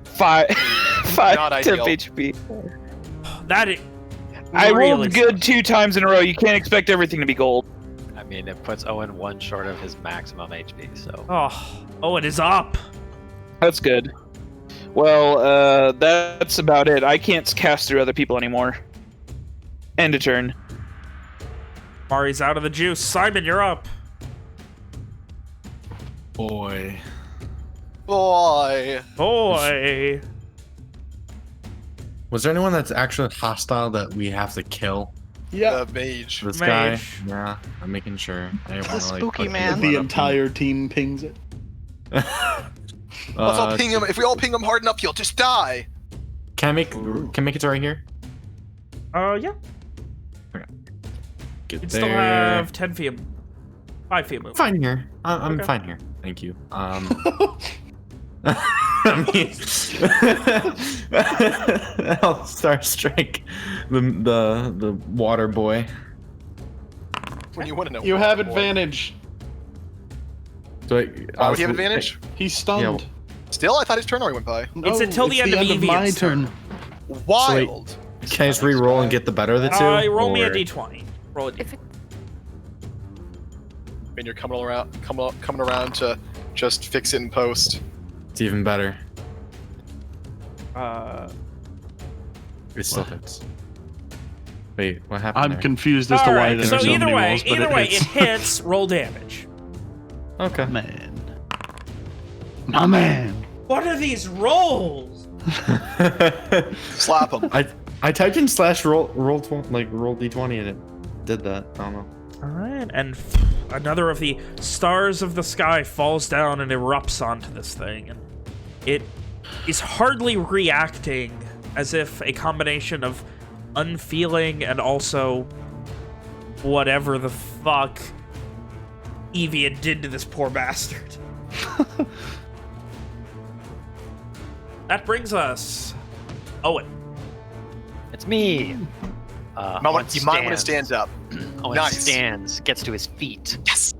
5 Not temp ideal. HP. I really rolled good 2 times in a row. You can't expect everything to be gold. I mean, it puts Owen 1 short of his maximum HP, so. Oh, it is up. That's good. Well, that's about it. I can't cast through other people anymore. End of turn. Mari's out of the juice. Simon, you're up. Boy. Boy. Boy. Was there anyone that's actually hostile that we have to kill? Yeah. The mage. This guy? Mage. Yeah, I'm making sure. I didn't wanna, spooky put man. anyone The up entire team pings it. in- Let's all ping him. If we all ping him hard enough, he'll just die. Can I make it to right here? Yeah. Get You'd there. still have 10 feet. 5 feet move. Fine here. I'm Okay. fine here. Thank you. I mean, I'll Star Strike the water boy. When you want to know. You what, have boy. advantage. So Why would he have advantage? He's stunned. Still, I thought his turn already went by. No, It's until the end of my Evian's turn. Wild. Can I just re-roll and get the better of the two? Roll me a or- d20. Roll a d20. If it, And you're coming around to just fix it in post. It's even better. It still What? hits. Wait, what happened? I'm there? confused as to why Alright, there's so so either many way, rolls, but it hits. Roll damage. Okay. Man. My man. What are these rolls? Slap him. I typed in / roll d20 and it did that. I don't know. All right, and another of the stars of the sky falls down and erupts onto this thing, and it is hardly reacting, as if a combination of unfeeling and also whatever the fuck Evian did to this poor bastard. That brings us Owen. It's me. You Owen might want to stand up. Owen Nice. stands, gets to his feet. Yes.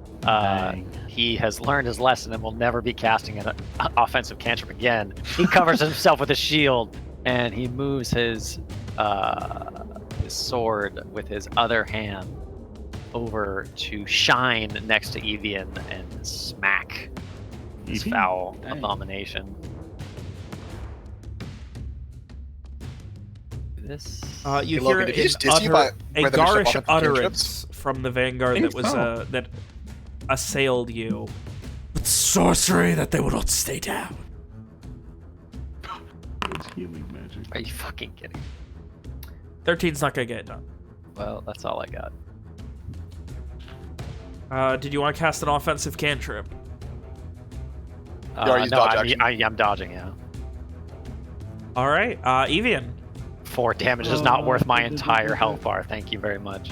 He has learned his lesson and will never be casting an offensive cantrip again. He covers himself with a shield, and he moves his sword with his other hand over to shine next to Evian and smack this Evian? foul Dang. abomination. This. You Hey, hear Logan, did he an just diss you by a whether we should garish offensive utterance from the vanguard that was so. that assailed you. With sorcery that they will not stay down. It's healing magic. Are you fucking kidding? 13's not gonna get it done. Well, that's all I got. Did you want to cast an offensive cantrip? already used No, dodge action. I'm dodging, yeah. All right, Evian. 4 damage is not worth my entire health bar. Thank you very much.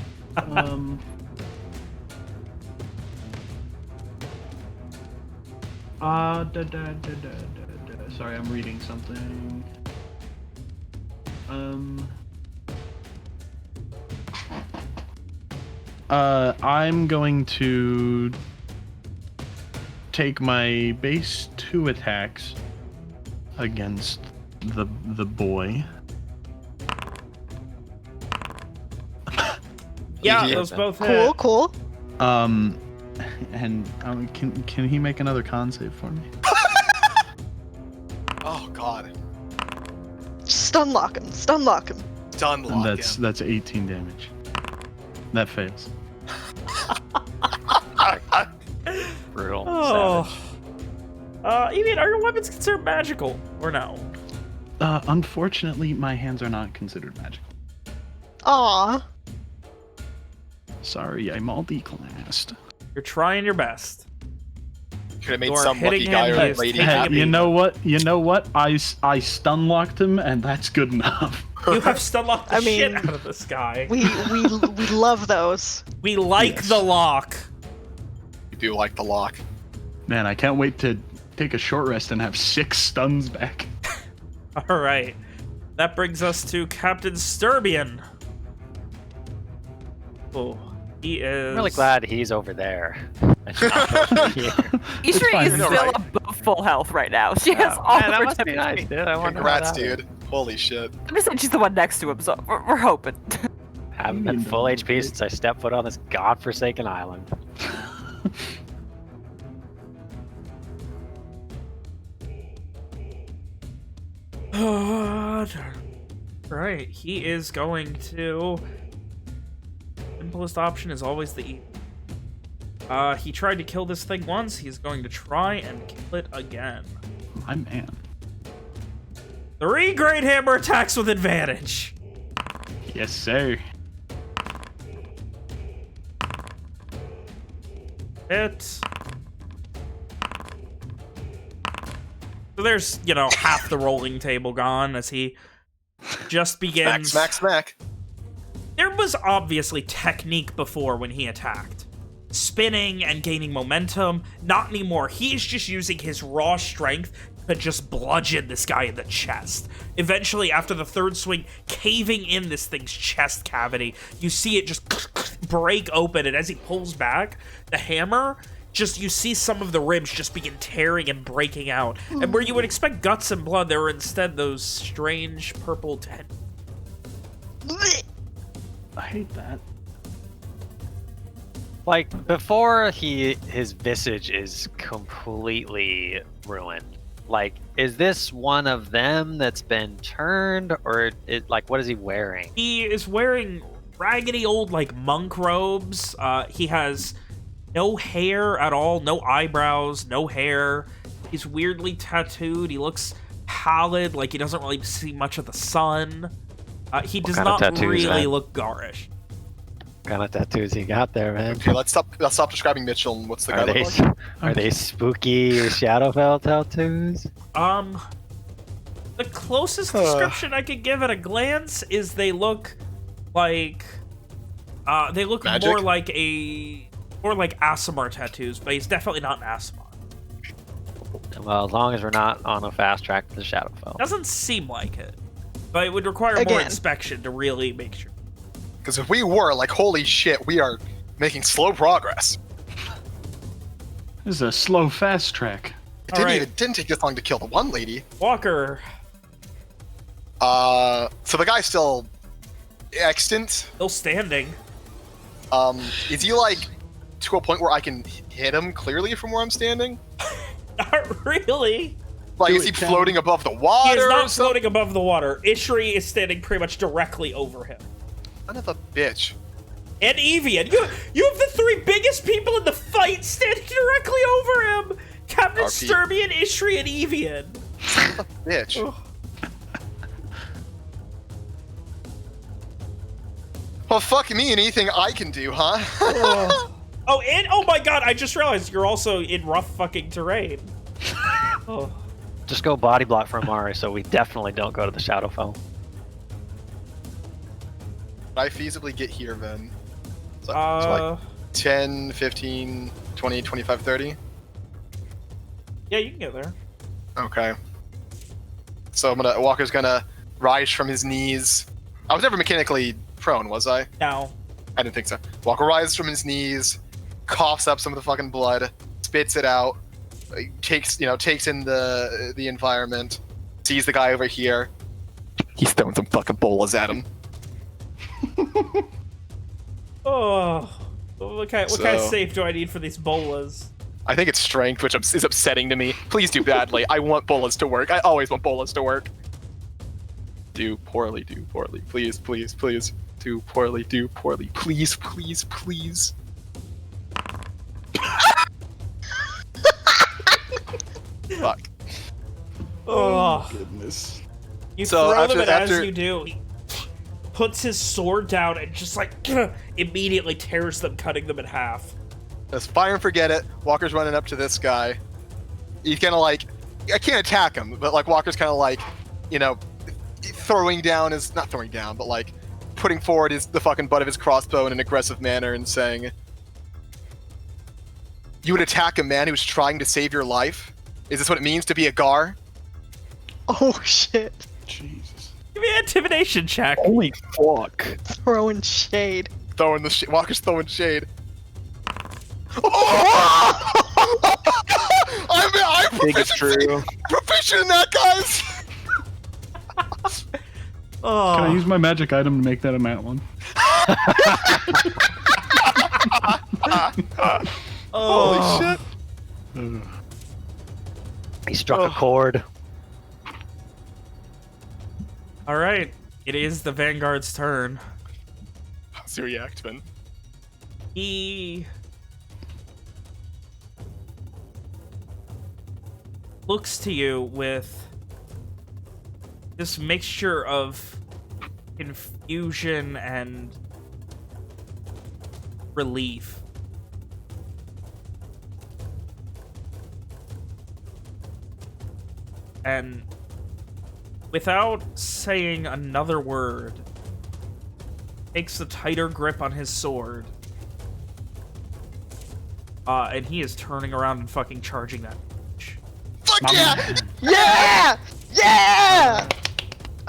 Sorry, I'm reading something. I'm going to take my base 2 attacks against the boy. Yeah, Evian. those both hit. Cool, cool. And can he make another con save for me? Oh god. Stun lock him. Stun lock him. Stun And lock that's 18 damage. That fails. Brutal. Oh. Savage. Evian, are your weapons considered magical or no? Unfortunately, my hands are not considered magical. Aw. Sorry, I'm multi-classed. You're trying your best. Could have made You are some lucky hitting guy him, or he is lady taking happy. You know what? I stun locked him, and that's good enough. You have stun locked the I mean, shit out of this guy. We love those. We like Yes. the lock. You do like the lock. Man, I can't wait to take a short rest and have 6 stuns back. All right. That brings us to Captain Sturbian. Oh, he is... I'm really glad he's over there. And not over here. Ishri fine, is I know, still right? above full health right now. She has all Man, of that her must be damage. nice, dude. I wonder Congrats, how that is. dude. Holy shit. I'm just saying she's the one next to him, so we're hoping. Haven't been full HP since I stepped foot on this godforsaken island. Right, he is going to... Simplest option is always the easy. He tried to kill this thing once. He's going to try and kill it again. My man. 3 Great Hammer attacks with advantage. Yes, sir. Hit. So there's, you know, half the rolling table gone as he just begins... Smack, smack, smack. There was obviously technique before when he attacked. Spinning and gaining momentum. Not anymore. He's just using his raw strength to just bludgeon this guy in the chest. Eventually, after the 3rd swing, caving in this thing's chest cavity, you see it just break open, and as he pulls back, the hammer, just you see some of the ribs just begin tearing and breaking out. And where you would expect guts and blood, there were instead those strange purple tendons. I hate that. Like, before his visage is completely ruined, like, is this one of them that's been turned, or like, what is he wearing? He is wearing raggedy old, like, monk robes. He has no hair at all, no eyebrows, no hair. He's weirdly tattooed. He looks pallid, like he doesn't really see much of the sun. He does not really look garish. What kind of tattoos you got there, man? Okay, let's stop describing Mitchell. And what's the guy look like? Are they spooky Shadowfell tattoos? The closest description I could give at a glance is they look like Magic? more like Aasimar tattoos, but he's definitely not an Aasimar. Well, as long as we're not on a fast track to the Shadowfell. Doesn't seem like it, but it would require more inspection to really make sure. Because if we were, like, holy shit, we are making slow progress. This is a slow fast track. It didn't take this long to kill the one lady. Walker. So the guy's still extant. Still standing. Is he, like, to a point where I can hit him clearly from where I'm standing? Not really. Like, is he floating above the water? He is not floating above the water. Ishri is standing pretty much directly over him. Son of a bitch. And Evian. You have the 3 biggest people in the fight standing directly over him. Captain RP. Sturbian, Ishri, and Evian. Son of a bitch. Well, fuck me and anything I can do, huh? Oh my god, I just realized you're also in rough fucking terrain. Just go body block for Amari, so we definitely don't go to the Shadowfell. I feasibly get here then. So like 10, 15, 20, 25, 30? Yeah, you can get there. Okay. So Walker's gonna rise from his knees. I was never mechanically prone, was I? No. I didn't think so. Walker rises from his knees, coughs up some of the fucking blood, spits it out, takes in the environment, sees the guy over here. He's throwing some fucking bolas at him. What kind of save do I need for these bolas? I think it's strength, which is upsetting to me. Please do badly. I want bolas to work. I always want bolas to work. Do poorly, please, please, please. Do poorly, please, please, please. Fuck. Oh goodness. You throw them, and as you do, he puts his sword down and just like immediately tears them, cutting them in half. Just fire and forget it. Walker's running up to this guy. He's kind of like, I can't attack him, but like Walker's kind of like, throwing down his, not throwing down, but like putting forward the fucking butt of his crossbow in an aggressive manner and saying, "You would attack a man who's trying to save your life? Is this what it means to be a Gar?" Oh shit. Jesus. Give me an intimidation check. Holy fuck. Throwing shade. Walker's throwing shade. Oh! I'm Think it's true. proficient in that, guys! Can I use my magic item to make that a mat one? Holy shit. He struck a chord. All right, it is the Vanguard's turn. How's your react, Ben? He looks to you with this mixture of confusion and relief. And without saying another word, takes a tighter grip on his sword. And he is turning around and fucking charging that bitch. Fuck yeah! Yeah! Yeah!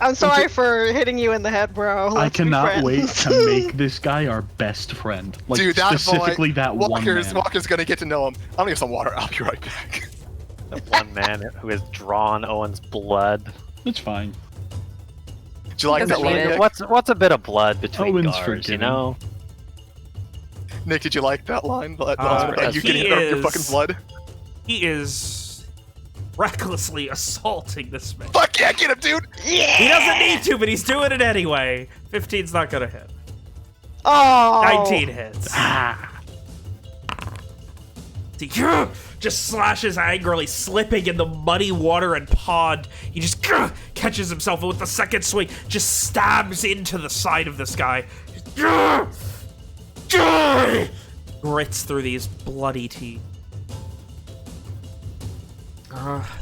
I'm sorry for hitting you in the head, bro. I Let's be cannot wait friends. to make this guy our best friend. Like, Dude, that specifically boy, that one man. Walker's gonna get to know him. I'm gonna get some water. I'll be right back. The one man who has drawn Owen's blood. It's fine. Do you like Doesn't that need line, it. Nick? What's a bit of blood between Owen's guards, you forgiven. know? Nick, did you like that line? You he getting your fucking is- blood? He is recklessly assaulting this man. Fuck yeah, get him, dude! He doesn't need to, but he's doing it anyway. 15's not gonna hit. Oh! 19 hits. He just slashes angrily, slipping in the muddy water and pond. He just catches himself, and with the second swing, just stabs into the side of this guy. Grits through these bloody teeth.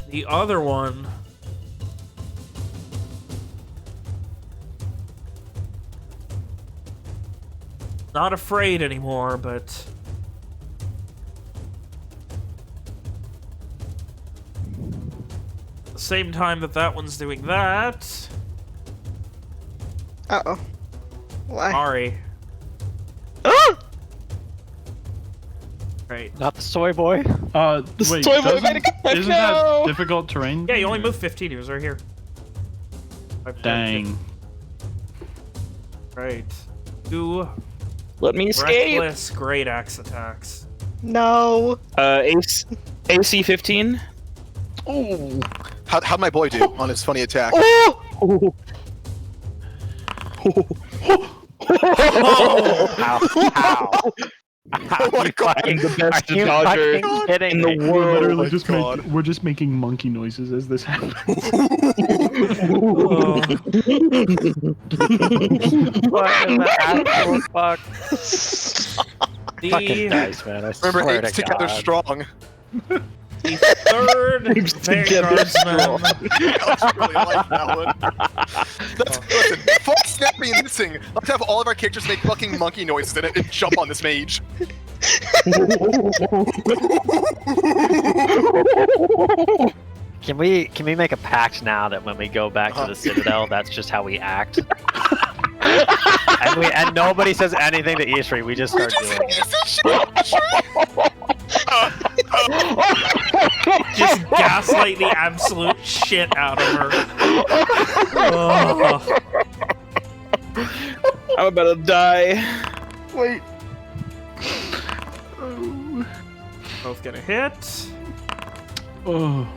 The other one... not afraid anymore, but... at the same time that one's doing that... Uh-oh. Why? Ari. Ah! Right. Not the soy boy. Wait, toy boy made a comeback, isn't no! that difficult terrain? Yeah, you only moved 15. He was right here. Dang. Right. Two Let me escape. reckless great axe attacks. No. AC 15. Oh! How'd my boy do on his funny attack? Oh! Ow. Oh my god! I'm the best Are you dodger fucking kidding in the me? world. Literally my just God. we're just making monkey noises as this happens. Oh. What in the actual fuck? The Fucking dice, man. I Remember, swear apes to together God. strong. third Apes together Vanguardsman. I really like that one. Listen, fuck snappy and missing. Let's have all of our characters make fucking monkey noises and jump on this mage. Can we make a pact now that when we go back to the Citadel, that's just how we act? and nobody says anything to Ishri. We just start doing it. Just gaslight the absolute shit out of her. Oh. I'm about to die. Wait. Both gonna hit. Oh.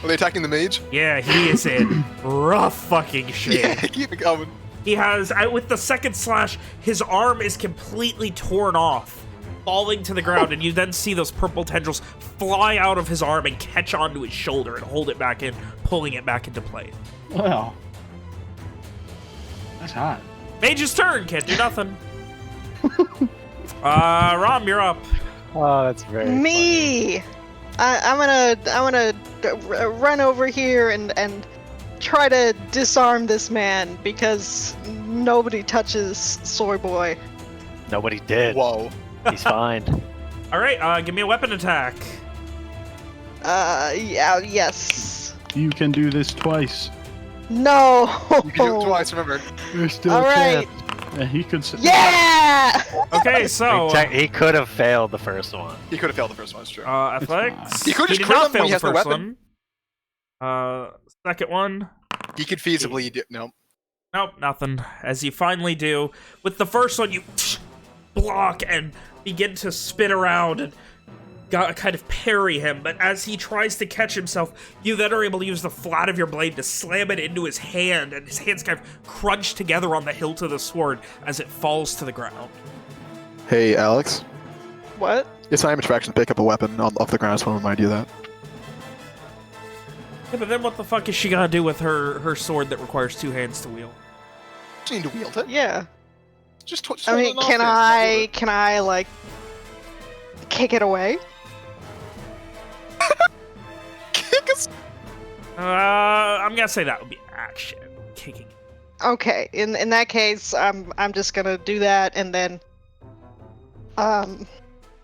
Are they attacking the mage? Yeah, he is in rough fucking shape. Yeah, keep it coming. He has, with the second slash, his arm is completely torn off, falling to the ground, and you then see those purple tendrils fly out of his arm and catch onto his shoulder and hold it back in, pulling it back into place. Well. That's hot. Mage's turn, can't do nothing. Rom, you're up. Oh, that's very Me! I'm gonna run over here and try to disarm this man because nobody touches Soy Boy. Nobody did. Whoa. He's fine. All right, give me a weapon attack. Yeah, yes. You can do this twice. No! You can do it twice, remember. There's still All a right. chance. Yeah, he could. Yeah! Okay, so He could have failed the first one. He could have failed the first one, it's true. athletics. He could just did crit not him when fail he the has no first weapon. one. Second one. He could feasibly do. No. Nope, nothing. As you finally do. With the first one, you block and begin to spin around and kind of parry him, but as he tries to catch himself, you then are able to use the flat of your blade to slam it into his hand, and his hands kind of crunch together on the hilt of the sword as it falls to the ground. Hey, Alex. What? It's not attraction to pick up a weapon off the ground. I just want to remind you of that. Yeah, but then what the fuck is she gonna do with her sword that requires 2 hands to wield? You need to wield it. Yeah. Just I mean, can I like kick it away? Kick us? I'm gonna say that would be action. Kicking. Okay, in that case, I'm just gonna do that and then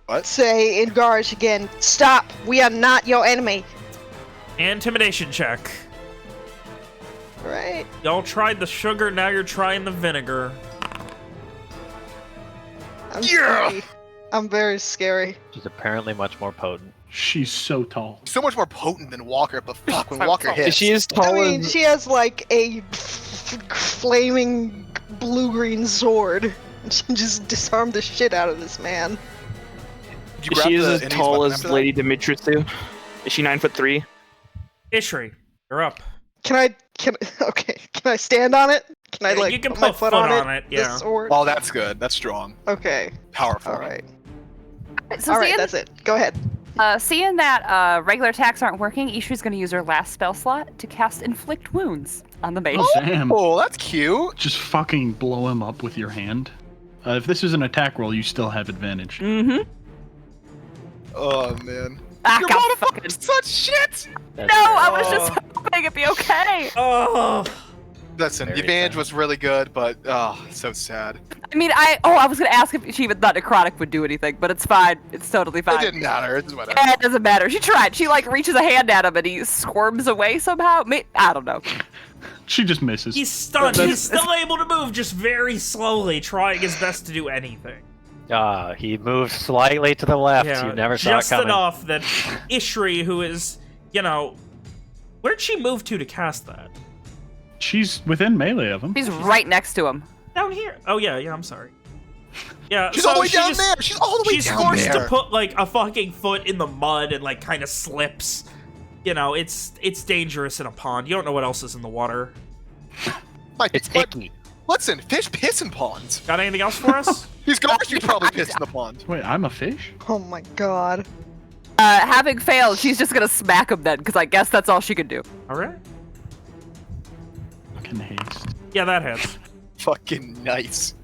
What? say in Gahrish again, stop! We are not your enemy. Intimidation check. Right? Y'all tried the sugar, now you're trying the vinegar. I'm very scary. She's apparently much more potent. She's so tall. So much more potent than Walker, but fuck, when Walker hits. She is tall. I mean, she has like a flaming blue-green sword. She just disarmed the shit out of this man. Did you grab She is the as enemy's tall weapon as after that? Lady Dimitrescu. Is she 9'3"? Ishri, you're up. Can I stand on it? Can I Yeah, like you can put my put foot foot on on it? it, yeah. The sword? Oh, that's good. That's strong. Okay. Powerful. Alright. So Alright, seeing, that's it. Go ahead. seeing that regular attacks aren't working, Ishri's going to use her last spell slot to cast Inflict Wounds on the mage. Oh, damn. Oh, that's cute. Just fucking blow him up with your hand. If this is an attack roll, you still have advantage. Mm-hmm. Oh, man. Ah, Your God, motherfucker's such shit! That's no, very- I was just hoping it'd be okay. Oh, Listen, the Very advantage sad. was really good, but so sad. I mean, I was gonna ask if she even thought necrotic would do anything, but it's fine. It's totally It fine. didn't matter. It's whatever. Yeah, it doesn't matter. She tried. She like reaches a hand at him and he squirms away somehow. I don't know. She just misses. he's stunned. He's still able to move, just very slowly, trying his best to do anything. He moved slightly to the left. Yeah, You never saw it just coming. enough that Ishri, who is, where'd she move to cast that? She's within melee of him. She's right next to him. Down here. Oh yeah, I'm sorry. Yeah, She's so all the way she down just- there. She's all the way She's down forced there. to put like a fucking foot in the mud and like kind of slips. It's dangerous in a pond. You don't know what else is in the water. Like, It's but icky. listen, fish piss in ponds. Got anything else for us? These garbage you probably pissed in the pond. Wait, I'm a fish? Oh my god. Having failed, she's just gonna smack him then, because I guess that's all she can do. All right. Fucking haste. Yeah, that hits. Fucking nice.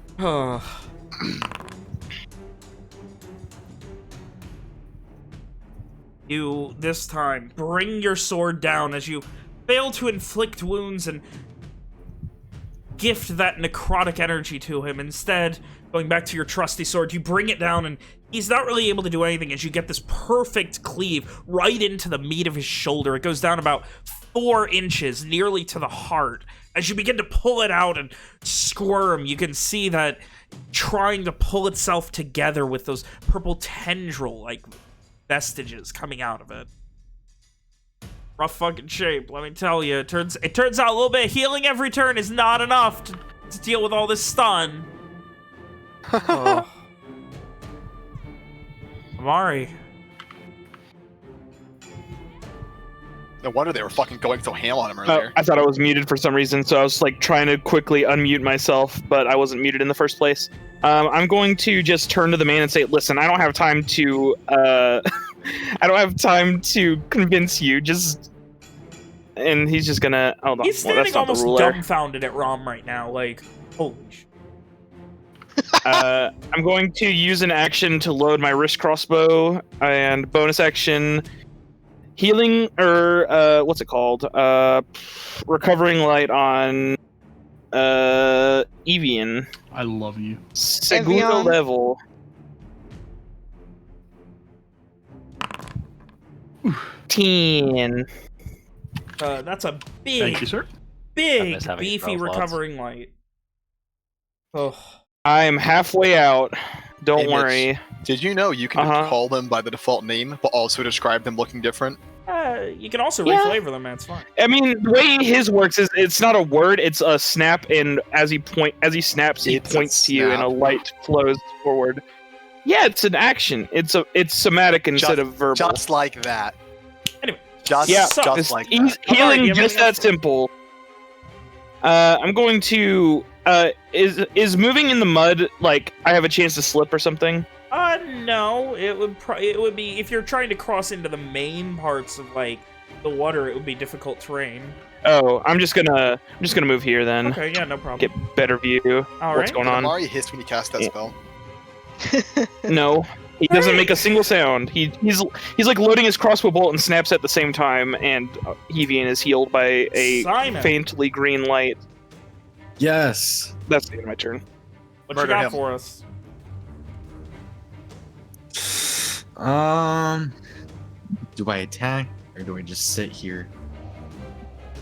You, this time, bring your sword down as you fail to inflict wounds and gift that necrotic energy to him. Instead, going back to your trusty sword, you bring it down and he's not really able to do anything as you get this perfect cleave right into the meat of his shoulder. It goes down about 4 inches, nearly to the heart. As you begin to pull it out and squirm, you can see that trying to pull itself together with those purple tendril-like vestiges coming out of it. Rough fucking shape, let me tell you. It turns out a little bit of healing every turn is not enough to deal with all this stun. Oh. Amari. No wonder they were fucking going so ham on him Oh, earlier. I thought I was muted for some reason, so I was like trying to quickly unmute myself, but I wasn't muted in the first place. I'm going to just turn to the man and say, "Listen, I don't have time to. I don't have time to convince you. Just." And he's just gonna. Hold on. He's Well, standing that's not the almost ruler. dumbfounded at Rom right now, like, holy shit. I'm going to use an action to load my wrist crossbow and bonus action healing or what's it called? Recovering light on Evian. I love you. Segundo Evian. level. Teen. That's a Thank you, big, sir. I big, miss having beefy growth mods. recovering light. Oh. I'm halfway out. Don't Hey, Mitch. worry. Did you know you can Uh-huh. call them by the default name, but also describe them looking different? You can also Yeah. reflavor them, man. It's fine. I mean, the way his works is it's not a word; it's a snap. And as he snaps, he It's a points to you, and a snap. light flows forward. Yeah, it's an action. It's somatic instead of verbal. Just like that. Anyway. Just like that. Healing, just that simple. I'm going to. Is moving in the mud like I have a chance to slip or something? No. It would be if you're trying to cross into the main parts of like the water. It would be difficult terrain. Oh, I'm just gonna move here then. Okay, yeah, no problem. Get better view. All What's right. going on? Amari hissed when he cast that spell. No, he doesn't make a single sound. He's like loading his crossbow bolt and snaps at the same time, and Evian is healed by a Simon. faintly green light. Yes. That's the end of my turn. What Murder you got him. for us? Do I attack or do I just sit here?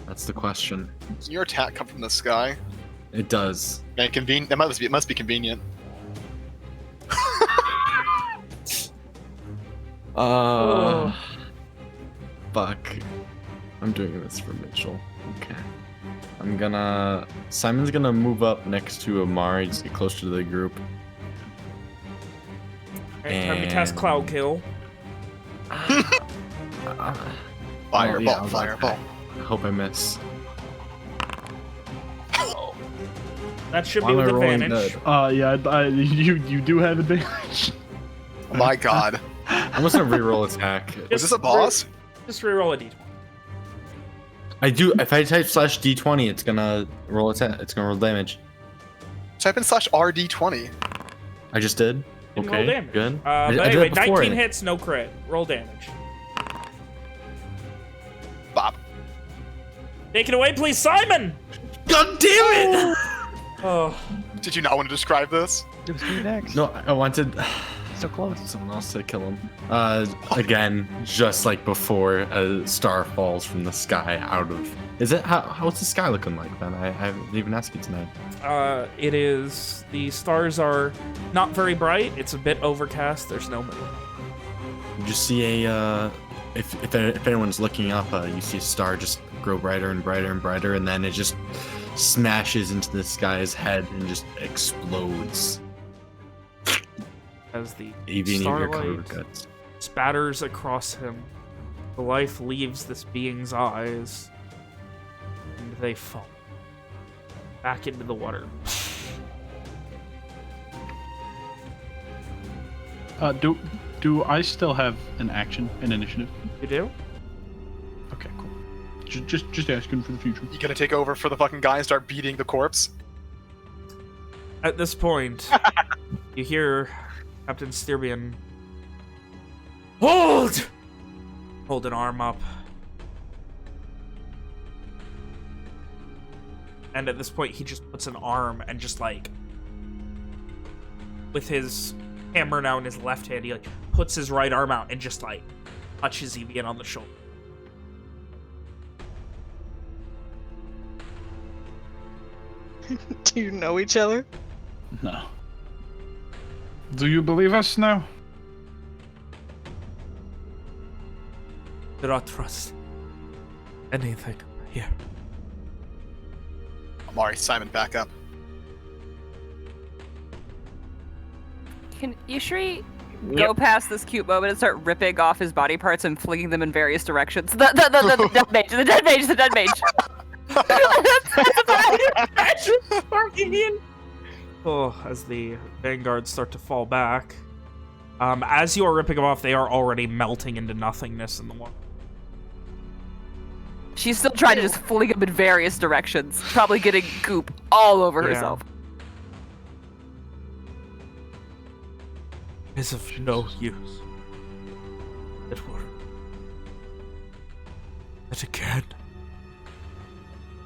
That's the question. Does your attack come from the sky? It does. Man, it must be convenient. Fuck. I'm doing this for Mitchell. Okay. Simon's gonna move up next to Amari, just get closer to the group. Alright, time to cast And- Cloud Kill. Fireball, fireball. I hope I miss. That should Why be am I with rolling advantage. good? You do have advantage. Oh my god. I'm just gonna reroll attack. Was this a boss? Just reroll a d20. I do. If I type /d20, it's gonna roll attack. It's gonna roll damage. Type in /RD20. I just did. Didn't roll Okay, damage. good. But I did anyway, that before 19 it. hits, no crit. Roll damage. Bob. Take it away, please, Simon! God damn it! Oh, Did you not want to describe this? It was me next. No, I wanted So close. someone else to kill him. Again, just like before, a star falls from the sky out of. Is it how's the sky looking like, Ben? I haven't even asked you tonight. it is. The stars are not very bright. It's a bit overcast. There's no moon. You just see if anyone's looking up, you see a star just grow brighter and brighter and brighter, and then it just smashes into this guy's head and just explodes. As the Even your covered starlight guts. spatters across him, the life leaves this being's eyes, and they fall back into the water. Do I still have an action, an initiative? You do? Okay, cool. Just asking for the future. You gonna take over for the fucking guy and start beating the corpse? At this point, you hear Captain Stirbian hold an arm up. And at this point, he just puts an arm and just like, with his hammer now in his left hand, he like puts his right arm out and just like touches Evian on the shoulder. Do you know each other? No. Do you believe us now? Do not trust anything here. Amari, Simon, back up. Can Ishri go past this cute moment and start ripping off his body parts and flinging them in various directions? The dead mage, the dead mage, the dead mage. Oh, as the vanguards start to fall back. As you are ripping them off, they are already melting into nothingness in the water. She's still trying to just fling them in various directions, probably getting goop all over Yeah. herself. It's of no use. It will. It again.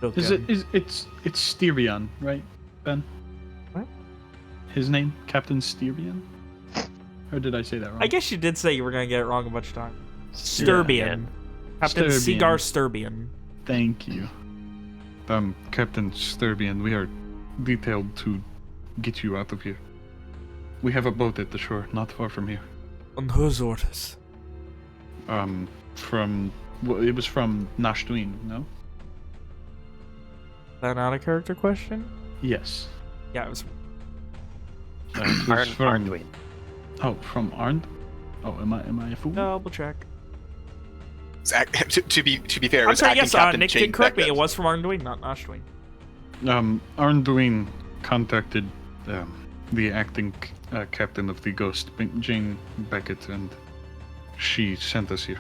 It's Styrian, right, Ben? What? His name, Captain Styrian? Or did I say that wrong? I guess you did say you were gonna get it wrong a bunch of times. Sturbian. Captain Sturbian. Seagar Sturbian. Thank you. Captain Sturbian, we are detailed to get you out of here. We have a boat at the shore, not far from here. On whose orders? It was from Nashtuin, no? Is that not a character question? Yes. Yeah, it was. It was from- Arduin. Oh, from Arndt? Oh, am I a fool? Double check. To be fair, it I'm was sorry, acting yes, Captain Nick Jane did correct me. Beckett. It was from Arnduin, not Ashduin. Arnduin contacted the acting captain of the Ghost, Jane Beckett, and she sent us here.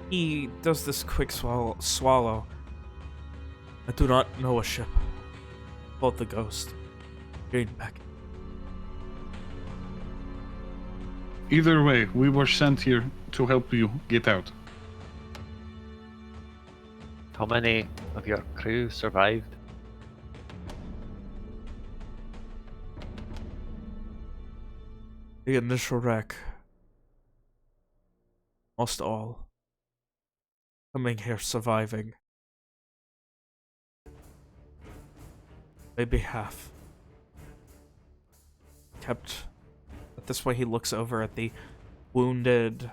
He does this quick swallow. I do not know a ship. Called the Ghost. Jane Beckett. Either way, we were sent here to help you get out. How many of your crew survived? The initial wreck. Almost all. Coming here surviving. Maybe half. Kept. At this point, he looks over at the wounded,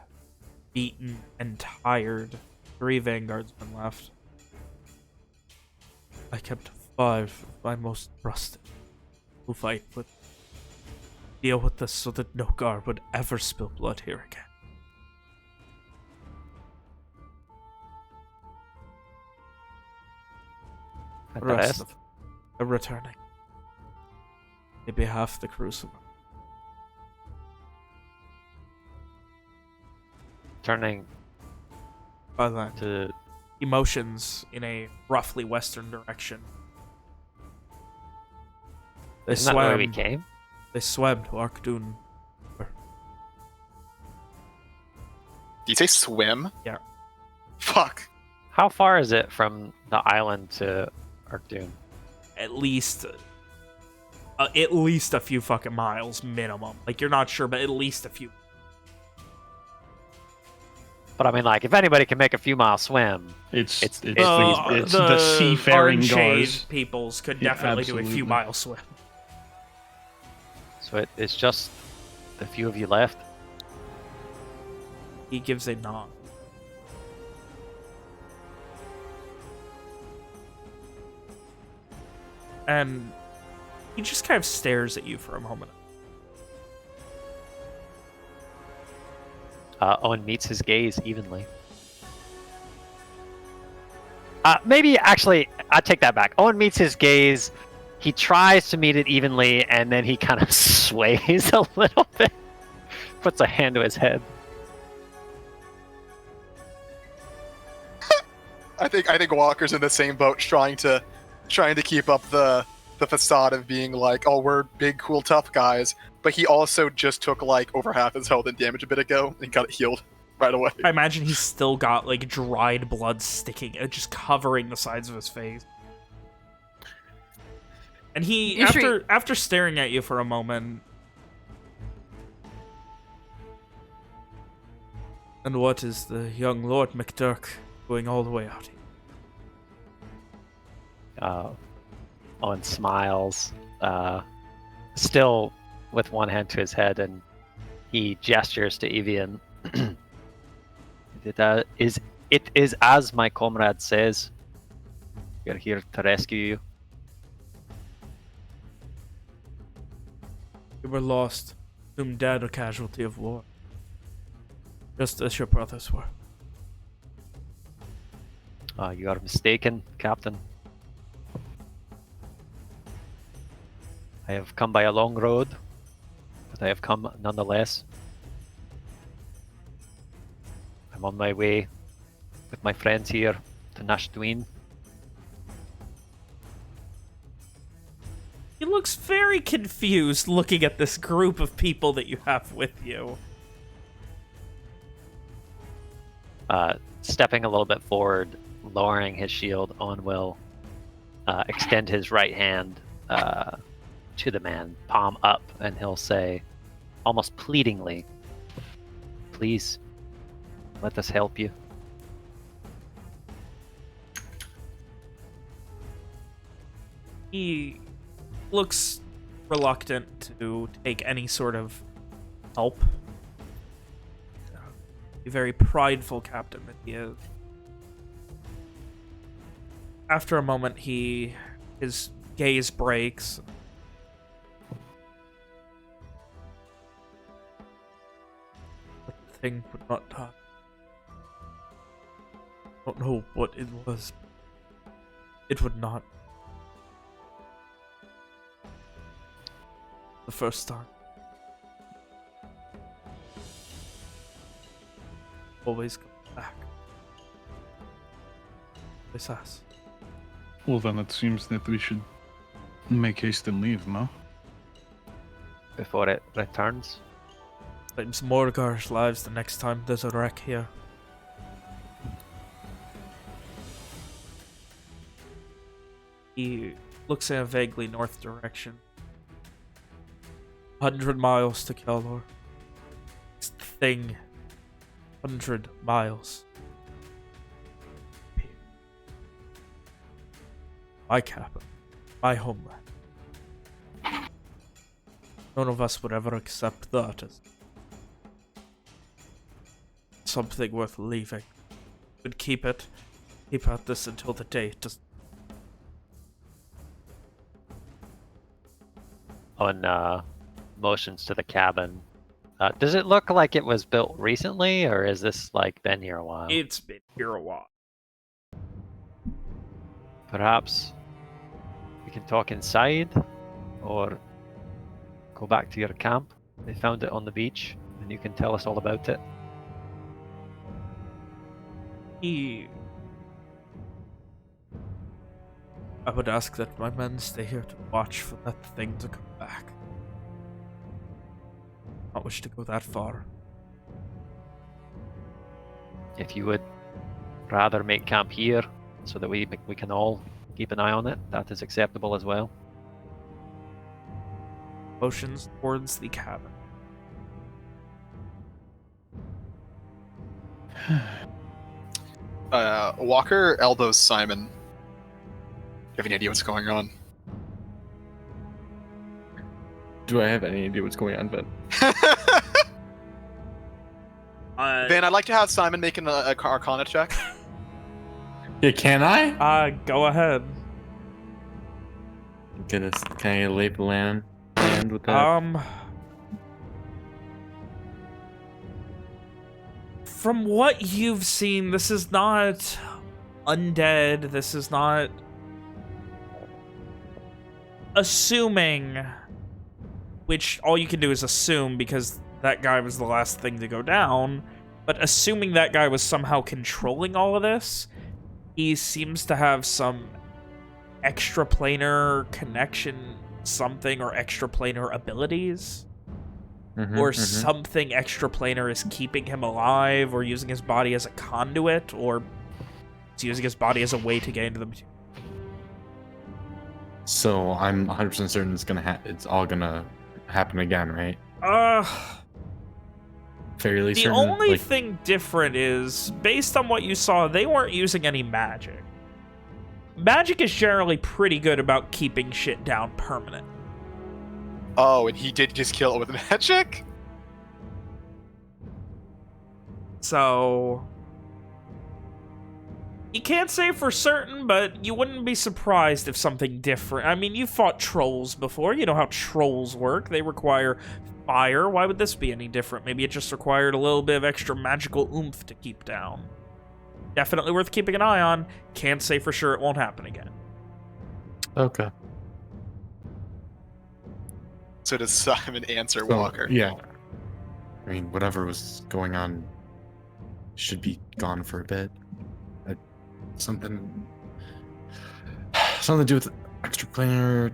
beaten, and tired 3 Vanguardsmen left. I kept 5 of my most trusted who deal with this so that no guard would ever spill blood here again. And The rest of them are returning. Maybe half the crew survived. Turning By that, to emotions in a roughly western direction. They isn't that where we came? They swam to Arkdun. Did you say swim? Yeah. Fuck. How far is it from the island to Arkdun? At least a few fucking miles minimum. Like, you're not sure, but at least a few. But I mean, like, if anybody can make a few mile swim, It's The the seafaring Arnshade guards. peoples could Yeah, definitely do a few absolutely. mile swim. so it's just the few of you left. He gives a nod. And he just kind of stares at you for a moment. Owen meets his gaze evenly. Maybe, actually, I take that back. Owen meets his gaze. He tries to meet it evenly, and then he kind of sways a little bit. Puts a hand to his head. I think Walker's in the same boat, trying to keep up the facade of being like, oh, we're big, cool, tough guys. But he also just took like over half his health and damage a bit ago and got it healed right away. I imagine he's still got like dried blood sticking, just covering the sides of his face. And he, after staring at you for a moment, and what is the young Lord McDurk going all the way out here? Owen smiles, still with one hand to his head, and he gestures to Evian. It is as my comrade says. We are here to rescue you. You were lost, assumed dead, a casualty of war. Just as your brothers were. You are mistaken, Captain. I have come by a long road, but I have come nonetheless. I'm on my way with my friends here to Nashdween. He looks very confused looking at this group of people that you have with you. Stepping a little bit forward, lowering his shield, Owen will extend his right hand to the man, palm up, and he'll say, almost pleadingly, please, let us help you. He looks reluctant to take any sort of help. A very prideful captain that he is. After a moment, his gaze breaks. thing would not die. I don't know what it was. It would not. The first time. Always come back. This has. Well, then it seems that we should make haste and leave, no? Before it returns. Claims more Gahrish lives the next time there's a wreck here. He looks in a vaguely north direction. 100 miles to Kelor. This thing. 100 miles. My capital. My homeland. None of us would ever accept that as something worth leaving. We'd keep it. Keep at this until the day it does. On motions to the cabin. Does it look like it was built recently, or is this like been here a while? It's been here a while. Perhaps we can talk inside, or go back to your camp. They found it on the beach, and you can tell us all about it. I would ask that my men stay here to watch for that thing to come back. Not wish to go that far. If you would rather make camp here, so that we can all keep an eye on it, that is acceptable as well. Motions towards the cabin. Walker elbows Simon. Do you have any idea what's going on? Do I have any idea what's going on, Ben? Van, I'd like to have Simon make an Arcana check. Yeah, can I? Go ahead. Goodness, can I lay the land with that? From what you've seen, this is not undead. This is not assuming, which all you can do is assume because that guy was the last thing to go down. But assuming that guy was somehow controlling all of this, he seems to have some extraplanar connection, something, or extraplanar abilities. Or something extraplanar is keeping him alive, or using his body as a conduit, or he's using his body as a way to get into the material. So I'm 100% certain it's all gonna happen again, right? Fairly The certain. only thing different is, based on what you saw, they weren't using any magic. Magic is generally pretty good about keeping shit down permanent. Oh, and he did just kill it with magic? So you can't say for certain, but you wouldn't be surprised if something different. I mean, you fought trolls before. You know how trolls work. They require fire. Why would this be any different? Maybe it just required a little bit of extra magical oomph to keep down. Definitely worth keeping an eye on. Can't say for sure it won't happen again. Okay. So does Simon answer So, Walker? Yeah. I mean, whatever was going on should be gone for a bit. Something to do with extraplanar.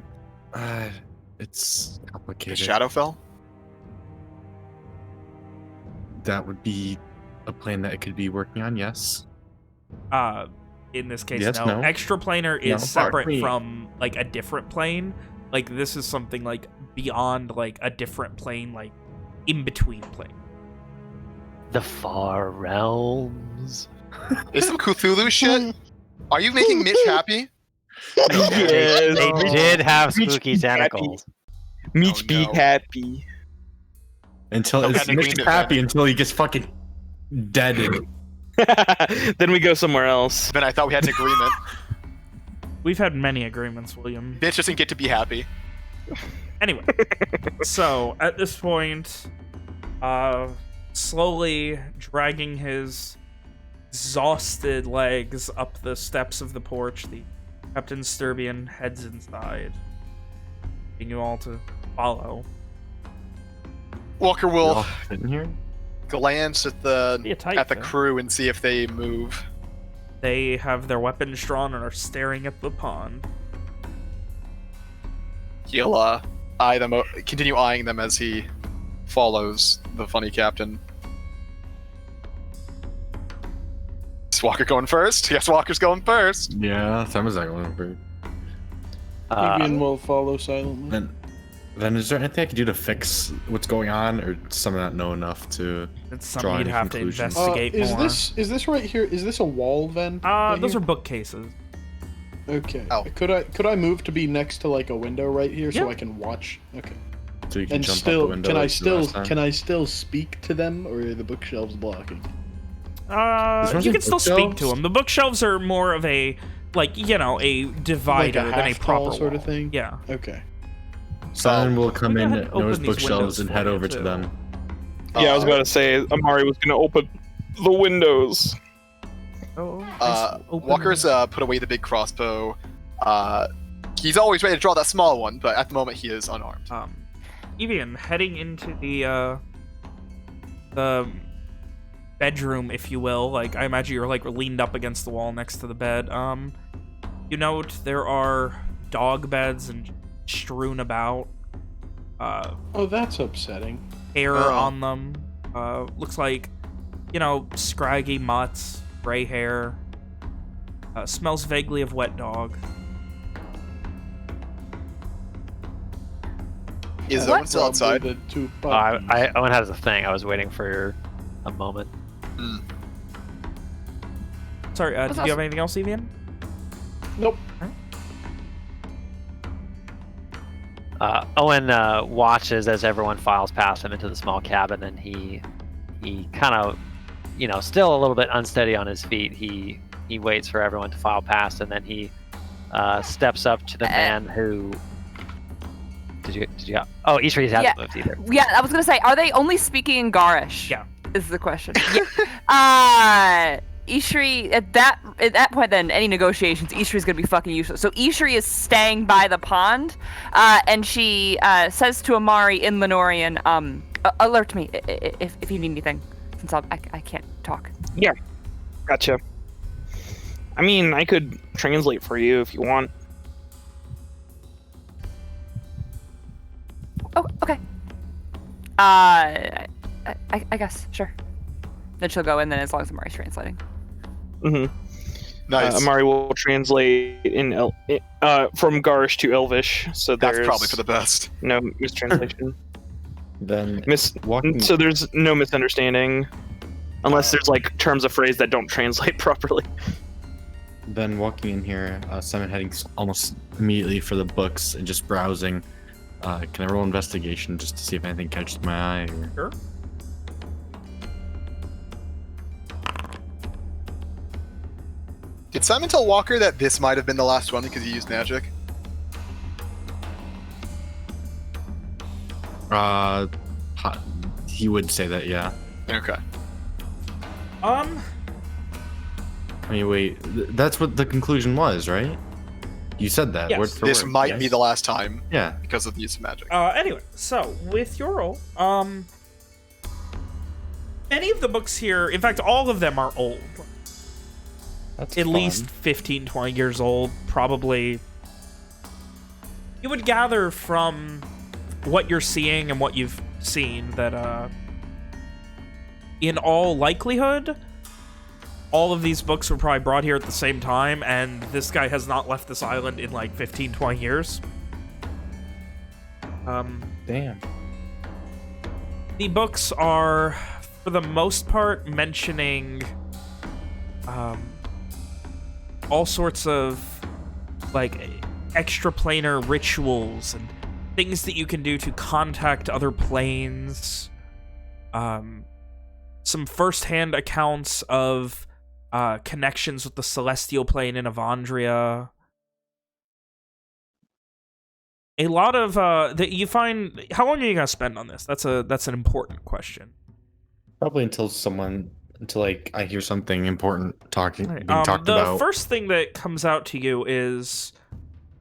It's complicated. Shadowfell? That would be a plan that it could be working on, yes. In this case, Yes, no. no. Extraplanar No, is separate me. from, like, a different plane. Like, this is something, like, beyond, like, a different plane, like, in-between plane. The far realms. Is some Cthulhu shit? Are you making Mitch happy? Yes. They did have Mitch spooky be happy. tentacles. Mitch Oh, be no. happy. Until Okay, it's I Mitch agree is with happy that. until he gets fucking deaded. Then we go somewhere else. Then I thought we had an agreement. We've had many agreements, William. Mitch doesn't get to be happy. Anyway, so, at this point, slowly dragging his exhausted legs up the steps of the porch. The Captain Sturbian heads inside, begging you all to follow. Walker will in here. glance at the crew and see if they move. They have their weapons drawn and are staring at the pond. He'll eye them, continue eyeing them as he follows the funny captain. Is Walker going first? Yes, Walker's going first. Yeah, Simon's not going first. Evian will follow silently. Then is there anything I can do to fix what's going on, or does someone not know enough to It's draw something you'd any have to conclusions? investigate more. Is this right here? Is this a wall vent? Those are bookcases. Okay. Oh. Could I move to be next to like a window right here so Yeah. I can watch? Okay. So you can And jump out still, the window. can I like you did last time? still speak to them, or are the bookshelves blocking? You can still speak to them. The bookshelves are more of a, like, you know, a divider Like a than a half proper tall sort of wall. thing? Yeah. Okay. Simon will come go in, ahead and open knows these bookshelves, windows and for head you, over to too. them. Yeah, I was about to say Amari was gonna open the windows. Walker's put away the big crossbow. He's always ready to draw that small one, but at the moment he is unarmed. Evian, heading into the bedroom, if you will. Like, I imagine you're like leaned up against the wall next to the bed. You note there are dog beds and strewn about. Oh, that's upsetting. Hair on them. Looks like, you know, scraggy mutts, gray hair. Smells vaguely of wet dog. Is Owen still outside? The two Owen has a thing. I was waiting for a moment. Sorry, did you have anything else, Evian? Nope. Owen watches as everyone files past him into the small cabin, and he kind of, you know, still a little bit unsteady on his feet. He waits for everyone to file past, and then he steps up to the man who. Did you? Oh, Ishri hasn't moved either. Yeah, I was gonna say, are they only speaking in Gahrish? Yeah. Is the question. Ishri, at that point, then any negotiations, Ishri's gonna be fucking useless. So Ishri is staying by the pond, and she says to Amari in Lenorian, "Alert me if you need anything, since I can't talk." Yeah, gotcha. I mean, I could translate for you if you want. Oh, okay. I guess, sure. Then she'll go in then as long as Amari's translating. Mm-hmm. Nice. Amari will translate from Gahrish to Elvish, so That's there's probably for the best. no mistranslation. Then So there's no misunderstanding, unless there's like terms of phrase that don't translate properly. Then walking in here, Simon heading almost immediately for the books and just browsing. Can I roll investigation just to see if anything catches my eye? Or... Sure. Did Simon tell Walker that this might have been the last one because he used magic? He would say that, yeah. Okay. I mean, wait, that's what the conclusion was, right? You said that, Yes. word for This word. might yes? be the last time Yeah. because of the use of magic. Anyway, so with your roll, any of the books here, in fact, all of them are old. That's At fun. least 15, 20 years old, probably. You would gather from what you're seeing and what you've seen that, in all likelihood, all of these books were probably brought here at the same time, and this guy has not left this island in like 15, 20 years. Damn. The books are, for the most part, mentioning all sorts of like extraplanar rituals and things that you can do to contact other planes. Some first-hand accounts of connections with the celestial plane in Avandria. A lot of that you find. How long are you gonna spend on this? That's an important question. Probably until like I hear something important being talked the about. first thing that comes out to you is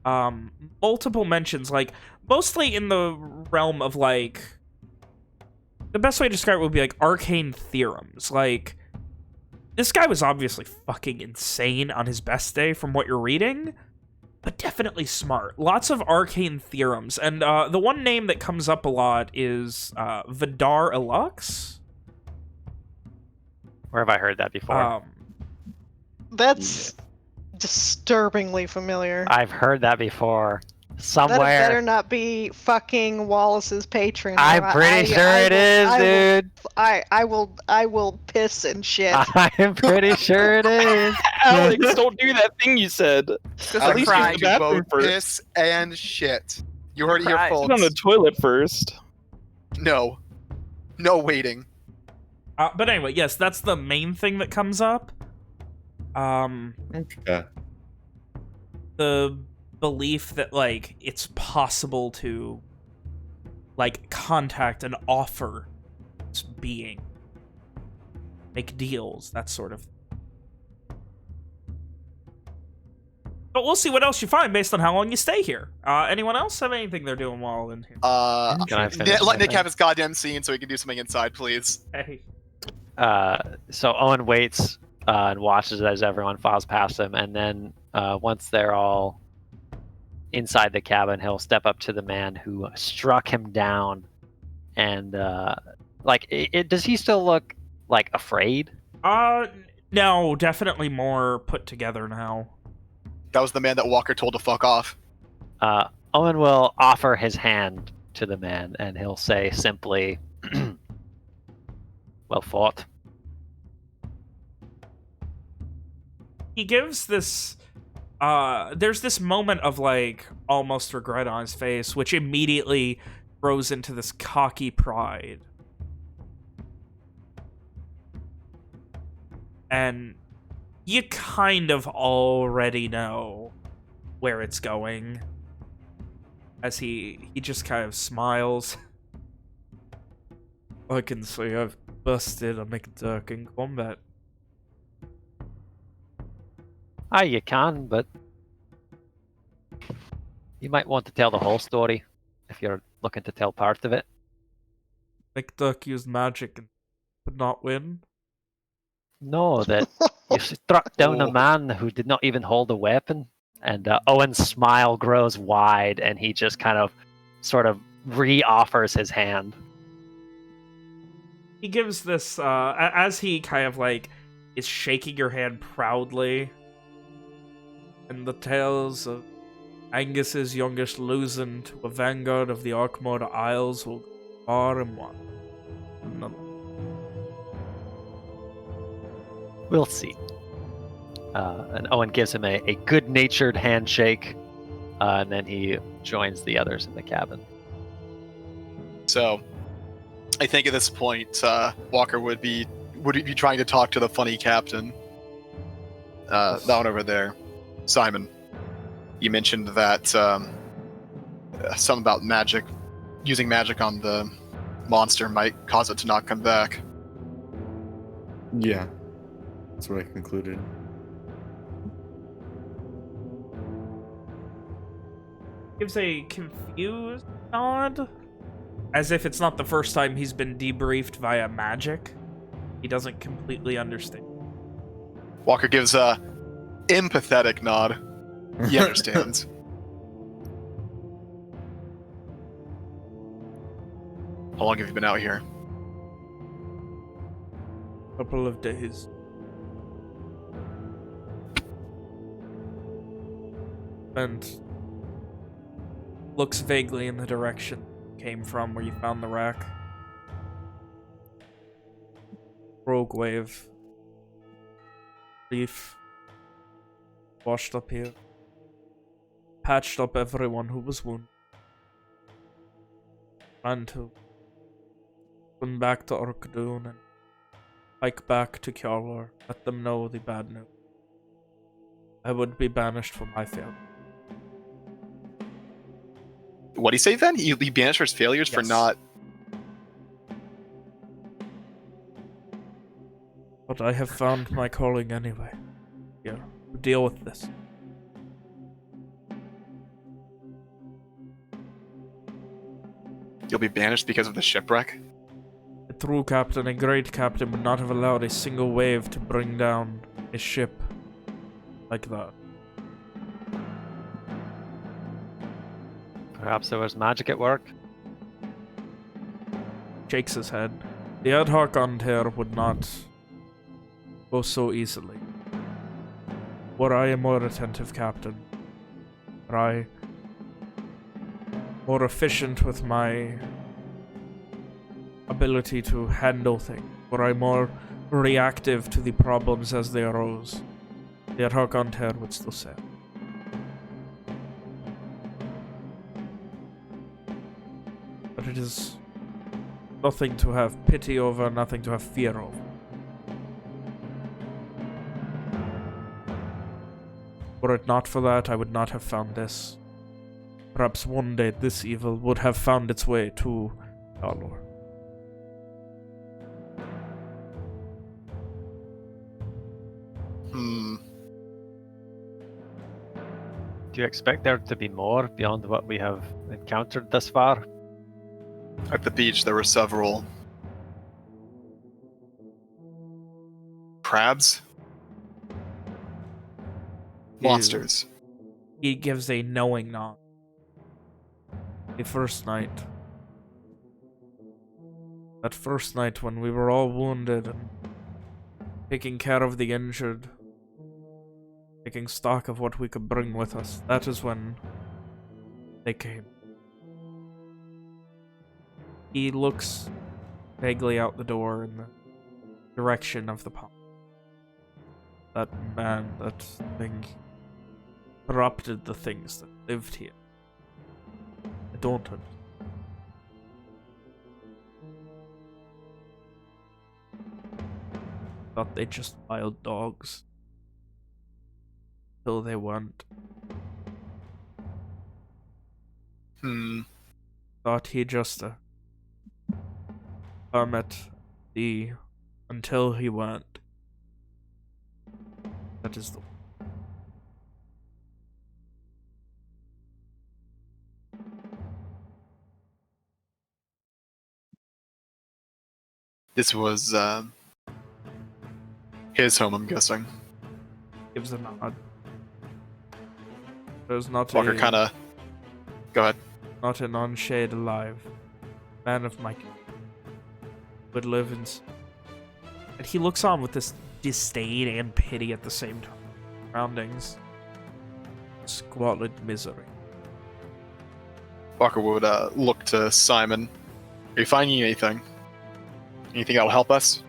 multiple mentions, like mostly in the realm of like, the best way to describe it would be like arcane theorems. Like, this guy was obviously fucking insane on his best day from what you're reading, but definitely smart. Lots of arcane theorems. And the one name that comes up a lot is Vidar Elux. Where have I heard that before? That's disturbingly familiar. I've heard that before. Somewhere. That better not be fucking Wallace's patron. I'm pretty sure it is, dude. I will piss and shit. I'm pretty sure it is. Alex, don't do that thing you said. At least cry. use the bathroom first. Piss and shit. You heard it here, Cry. Sit folks. on the toilet first. No waiting. But anyway, yes, that's the main thing that comes up. Okay. The belief that, like, it's possible to, like, contact and offer this being. Make deals, that sort of thing. But we'll see what else you find based on how long you stay here. Anyone else have anything they're doing while in here? Can I finish Let Nick something? have his goddamn scene so he can do something inside, please. Hey. So Owen waits and watches as everyone files past him, and then once they're all inside the cabin, he'll step up to the man who struck him down, and does he still look like afraid? No, definitely more put together now. That was the man that Walker told to fuck off. Owen will offer his hand to the man, and he'll say simply, "Well fought." He gives this there's this moment of like almost regret on his face, which immediately grows into this cocky pride. And you kind of already know where it's going, as he just kind of smiles. I can say I've busted a McDuck in combat. You can, but you might want to tell the whole story if you're looking to tell part of it. McDuck used magic and could not win. No, that you struck down a man who did not even hold a weapon. And Owen's smile grows wide, and he just kind of sort of re-offers his hand. He gives this, as he kind of like is shaking your hand proudly. And the tales of Angus's youngest losing to a vanguard of the Arkmore Isles will go far and wide. We'll see. And Owen gives him a good-natured handshake, and then he joins the others in the cabin. So, I think at this point, Walker would be trying to talk to the funny captain. That one over there. Simon, you mentioned that something about magic, using magic on the monster might cause it to not come back. Yeah. That's what I concluded. Gives a confused nod, as if it's not the first time he's been debriefed via magic. He doesn't completely understand. Walker gives a empathetic nod. He understands. How long have you been out here? Couple of days. And looks vaguely in the direction you came from, where you found the rack. Rogue wave. Leaf. Washed up here. Patched up everyone who was wounded. Ran to. Went back to Orkdoon and hike back to Kjarlar. Let them know the bad news. I would be banished for my failure. What do you say then? He'd be banished for his failures for Yes. not... But I have found my calling anyway. Here, deal with this. You'll be banished because of the shipwreck? A true captain, a great captain, would not have allowed a single wave to bring down a ship like that. Perhaps there was magic at work. Shakes his head. The Adharc An Tair would not go so easily. Were I a more attentive captain, were I more efficient with my ability to handle things, were I more reactive to the problems as they arose, the Adharc An Tair would still sail. But it is nothing to have pity over, nothing to have fear over. Were it not for that, I would not have found this. Perhaps one day this evil would have found its way to Alor. Do you expect there to be more beyond what we have encountered thus far? At the beach, there were several crabs? Monsters. He gives a knowing nod. The first night. That first night when we were all wounded and taking care of the injured, taking stock of what we could bring with us, that is when they came. He looks vaguely out the door in the direction of the pond. That man, that thing, corrupted the things that lived here. I don't understand. Thought they just wild dogs. Till they weren't. Thought he just hermit until he weren't. That is the This was his home, I'm guessing. gives a nod. There's not Walker a kind of. Go ahead. not a non-shade alive. Man of my would live in. And he looks on with this disdain and pity at the same time. Surroundings. Squalid misery. Walker would look to Simon. Are you finding anything? Anything that will help us?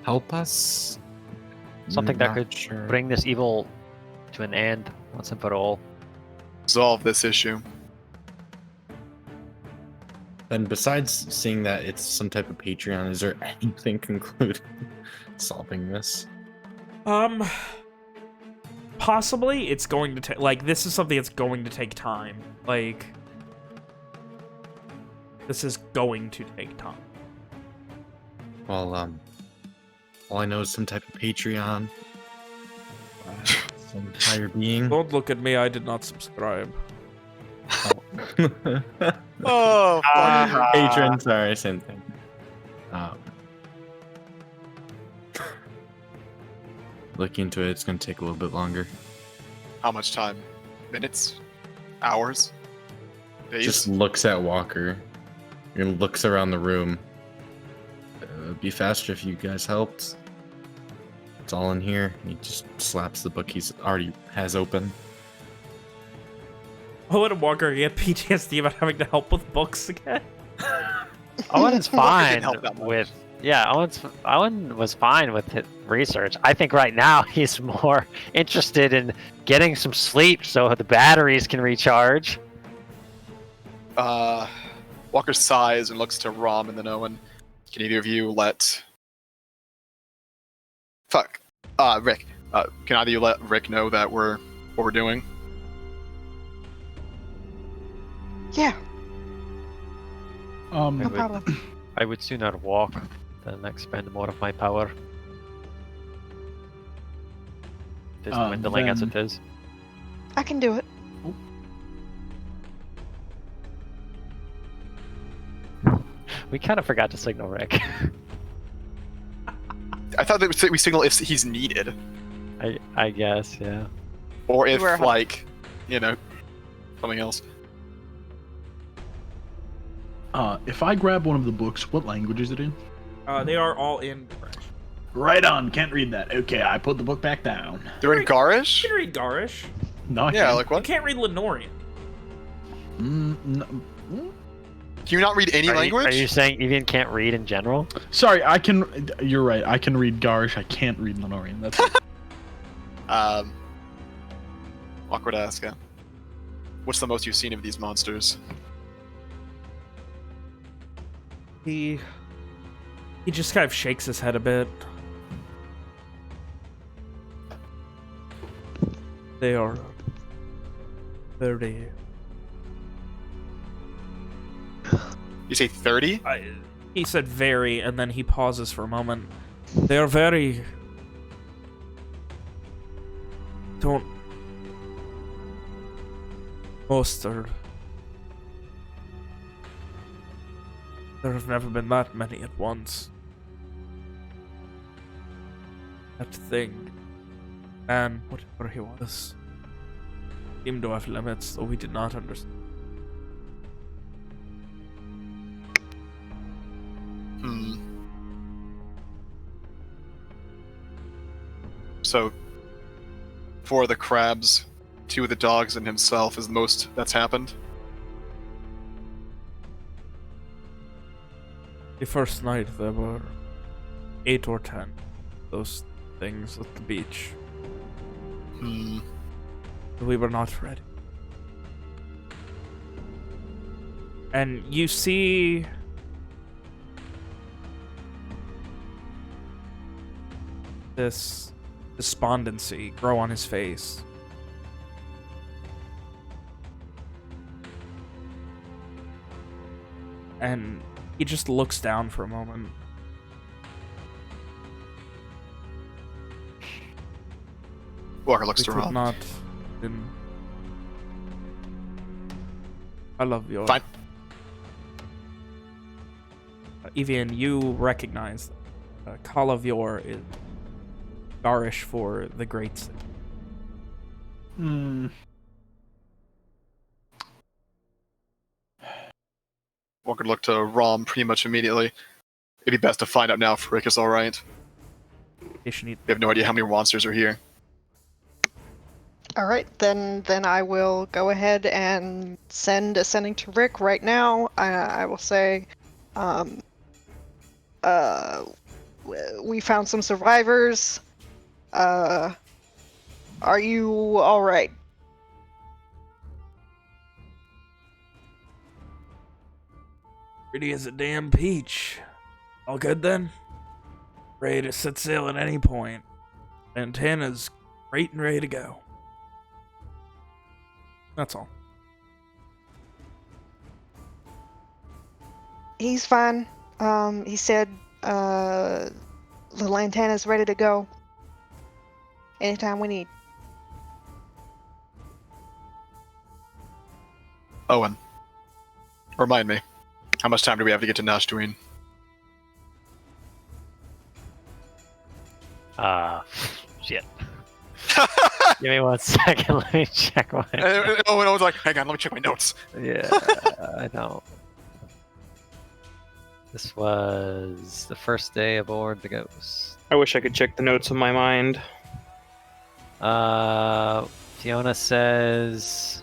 Help us? Something that Not could sure. bring this evil to an end once and for all. Resolve this issue. Then besides seeing that it's some type of Patreon, is there anything concluded solving this? Possibly it's going to take, like, this is something that's going to take time. Like, this is going to take time. Well, all I know is some type of Patreon. Some higher being. Don't look at me, I did not subscribe. Oh, Patron, sorry, same thing. Looking into it, it's going to take a little bit longer. how much time? Minutes? Hours? Days? Just looks at Walker and looks around the room. It'd be faster if you guys helped. It's all in here. He just slaps the book he's already has open. Oh, and Walker get PTSD about having to help with books again. Owen's Walker fine didn't help that much. with Owen was fine with his research. I think right now he's more interested in getting some sleep so the batteries can recharge. Walker sighs and looks to Rom and then Owen. Can either of you let... Rick. Can either of you let Rick know that what we're doing? Yeah, Um, no problem. I would sooner walk than expend more of my power. It is dwindling as it is. I can do it. We kind of forgot to signal Rick. I thought that we signal if he's needed, I guess, yeah. or if We're- like, something else. If I grab one of the books, what language is it in? They are all in. Right on. Can't read that. Okay, I put the book back down. They're in Gahrish? You can read Gahrish. No, I Yeah, can't. like You what? can't read Lenorian. No. Can you not read any language? Are you saying Evian can't read in general? Sorry, I can. You're right. I can read Garish. I can't read Lenorian. That's it. Awkward ask. Yeah. What's the most you've seen of these monsters? He just kind of shakes his head a bit. They are very. You say 30? He said very, and then he pauses for a moment. They are very. Don't. Most are. There have never been that many at once. That thing. Man, whatever he was, seemed to have limits, though we did not understand. So, 4 of the crabs, 2 of the dogs, and himself is the most that's happened. The first night there were 8 or 10 those things at the beach. We were not ready. And you see this despondency grow on his face. And he just looks down for a moment. Walker looks It to would Rob. not been... I love your... Fine. Evian, you recognize Call of Yor is Gahrish for the Great City. Walker looked to Rom pretty much immediately. It'd be best to find out now if Rick is alright. We have no idea how many monsters are here. All right, then I will go ahead and send Ascending to Rick right now. I will say, we found some survivors. Are you all right? Pretty as a damn peach. All good then? Ready to set sail at any point. Antenna's great and ready to go. That's all. He's fine. He said the Lantana's ready to go. Anytime we need. Owen, remind me, how much time do we have to get to Nashtuin? Shit. Give me 1 second, let me check my... Owen was like, hang on, let me check my notes. Yeah, I don't. This was the first day aboard the Ghost. I wish I could check the notes of my mind. Fiona says...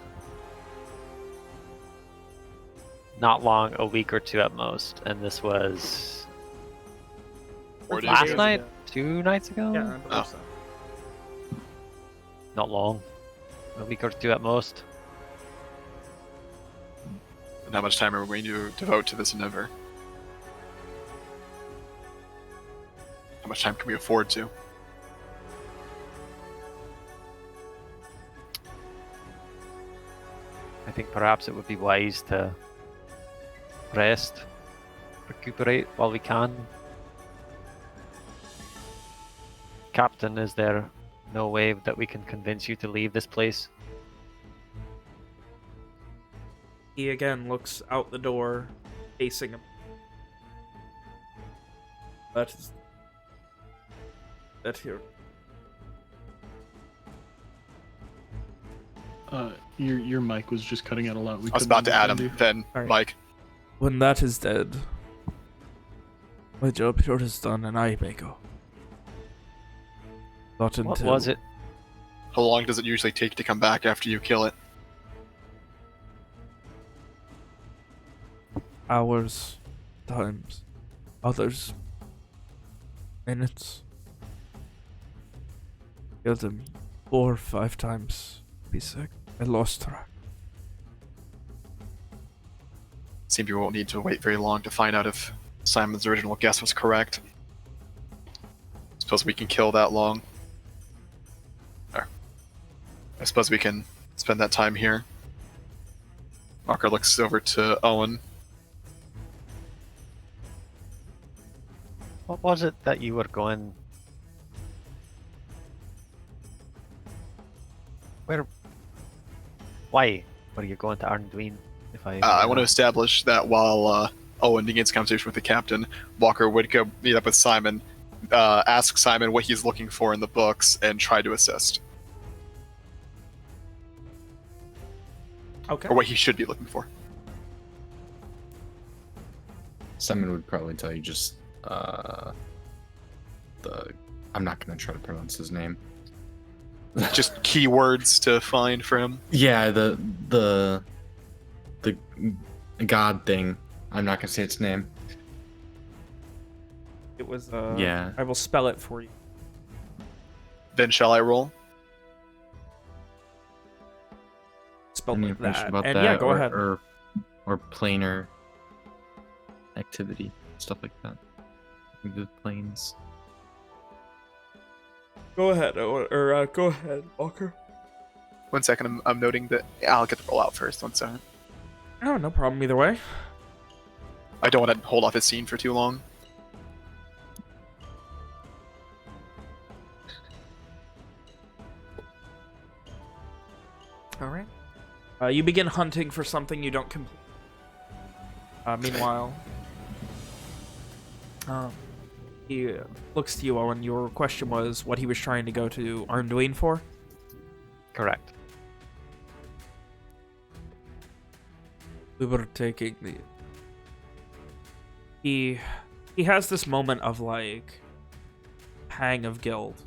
not long, a week or 2 at most. And this was... 4 days last ago? night? 2 nights ago? Yeah, I believe Oh. so. Not long. A week or 2 at most. And how much time are we going to devote to this endeavor? How much time can we afford to? I think perhaps it would be wise to rest recuperate while we can. Captain, is there no way that we can convince you to leave this place? He again looks out the door, facing him. That here. Your mic was just cutting out a lot. I was about to add him then, All right. Mike. When that is dead, my job here is done and I may go. Not until... What was it? How long does it usually take to come back after you kill it? Hours, times, others, minutes. Killed him 4 or 5 times. Be sick. I lost track. Seems you won't need to wait very long to find out if Simon's original guess was correct. Suppose we can kill that long. Or, I suppose we can spend that time here. Walker looks over to Owen. What was it that you were going... Where... Why were you going to Arnduin? If I want to establish that while Owen begins conversation with the captain, Walker would go meet up with Simon, ask Simon what he's looking for in the books, and try to assist. Okay. Or what he should be looking for. Simon would probably tell you just I'm not gonna try to pronounce his name. Just keywords to find for him. Yeah, the god thing. I'm not gonna say its name. It was, Yeah. I will spell it for you. Then shall I roll? Spelled Any like information that. about And that? yeah, go or, ahead. Or planar activity, stuff like that. The planes. Go ahead, go ahead, Walker. 1 second, I'm noting that. I'll get the roll out first. 1 second. Oh, no problem either way. I don't want to hold off his scene for too long. Alright. You begin hunting for something you don't complete. Meanwhile, he looks to you, Owen. Your question was what he was trying to go to Arnduin for? Correct. We were taking the... He has this moment of, like, pang of guilt.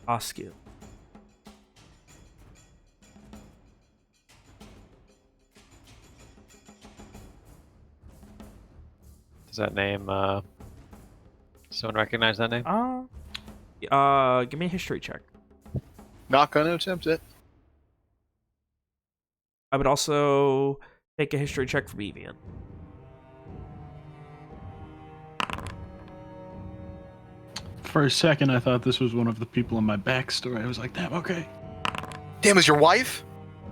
Ask you. Does that name, someone recognize that name? Give me a history check. Not gonna attempt it. I would also take a history check from Evian. For a second, I thought this was one of the people in my backstory. I was like, damn, okay. Damn, is your wife?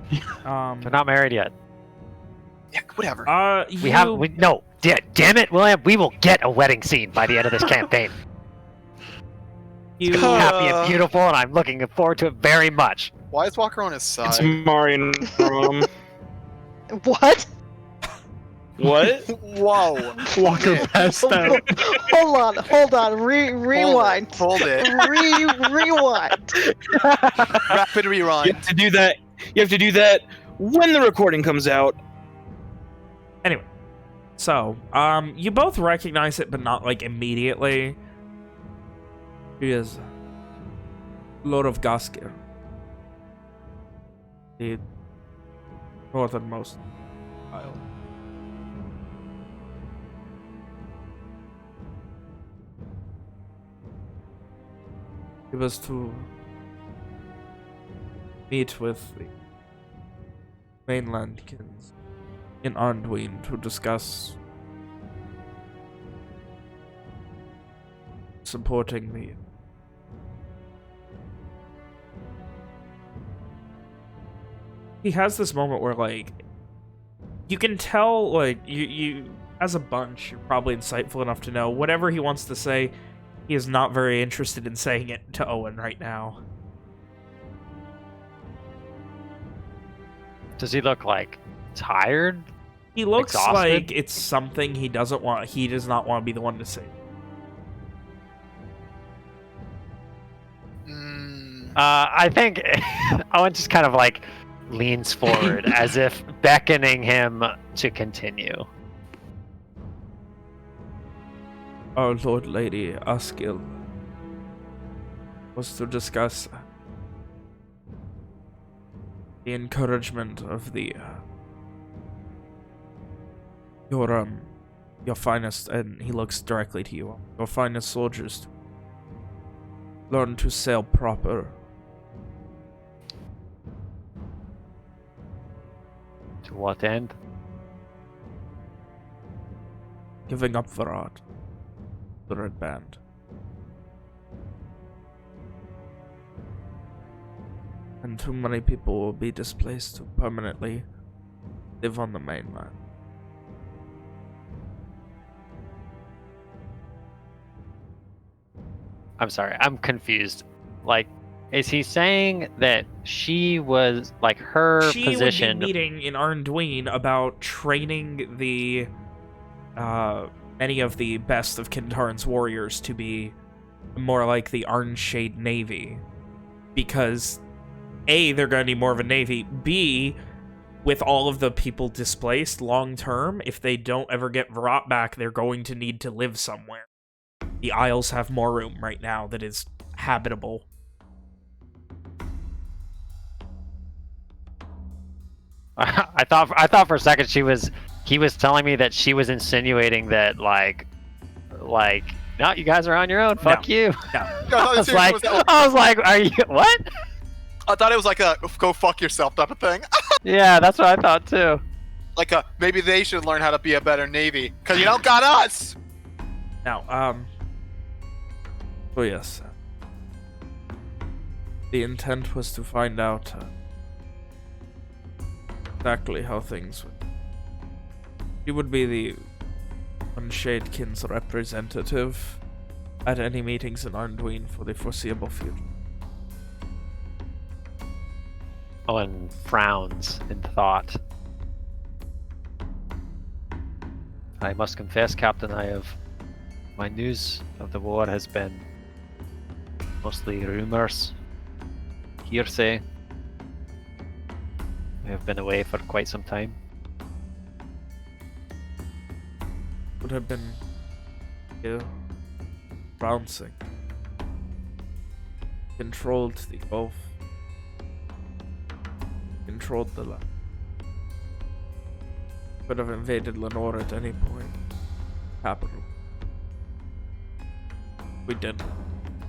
They're not married yet. Yeah, whatever. No. Damn it, William. We will get a wedding scene by the end of this campaign. You Happy and beautiful, and I'm looking forward to it very much. Why is Walker on his side? It's Marion. What? What? Whoa. Walker passed out. Hold on. Rewind. Hold it. Rewind. Rapid rewind. You have to do that. You have to do that when the recording comes out. Anyway, so, you both recognize it, but not, like, immediately. He is Lord of Gaskir. The northernmost isle. He was to meet with the mainland kings in Arnduin to discuss supporting me. He has this moment where, like, You can tell, like, you as a bunch, you're probably insightful enough to know whatever he wants to say, he is not very interested in saying it to Owen right now. Does he look, like, tired? He looks Exhausted? like it's something he does not want to be the one to say. I think Owen just kind of, like, leans forward as if beckoning him to continue. Our Lord Lady Askill was to discuss the encouragement of your finest, and he looks directly to you, your finest soldiers to learn to sail proper. To what end? Giving up Varad, the Red Band. And too many people will be displaced to permanently live on the mainland. I'm sorry, I'm confused. Like, is he saying that she was, like, her She position... would be meeting in Arnduin about training the many of the best of Kintaran's warriors to be more like the Arnshade Navy, because A, they're going to need more of a navy. B, with all of the people displaced long term, if they don't ever get brought back, they're going to need to live somewhere. The Isles have more room right now that is habitable. I thought for a second he was telling me that she was insinuating that like no, you guys are on your own. Fuck you. No. I was like, are you what? I thought it was like a go fuck yourself type of thing. Yeah, that's what I thought too. Like maybe they should learn how to be a better Navy, because you don't got us. Now, so yes, the intent was to find out exactly how things would. He would be the Unshadekin's representative at any meetings in Arnduin for the foreseeable future. Owen frowns in thought. I must confess, Captain, my news of the war has been mostly rumors, hearsay. We have been away for quite some time. Would have been bouncing. Controlled the Gulf. Controlled the land. Could have invaded Lenore at any point. Capital. We didn't.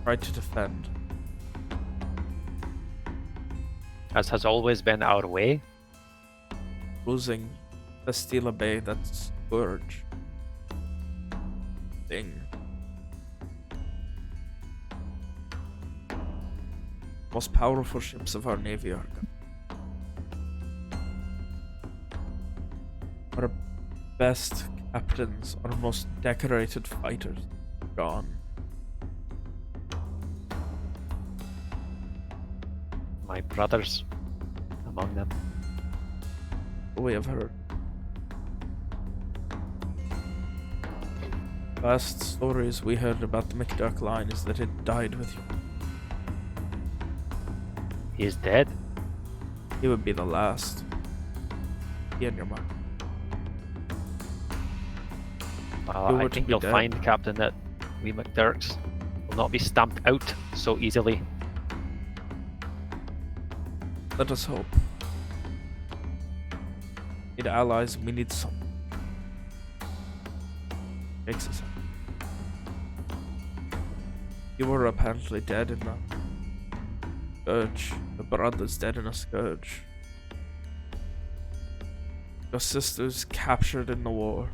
Tried to defend. As has always been our way. Losing Bastilla Bay, that's Scourge. Thing. Most powerful ships of our navy are gone. Our best captains, our most decorated fighters, gone. My brothers among them. We have heard. Last stories we heard about the McDuck line is that it died with you. He is dead? He would be the last. He and your mom. Well, I think you'll find, Captain, that we McDurks will not be stamped out so easily. Let us hope. We need allies, we need some. Makes us happy. You were apparently dead in a scourge. The brother's dead in a scourge. Your sister's captured in the war.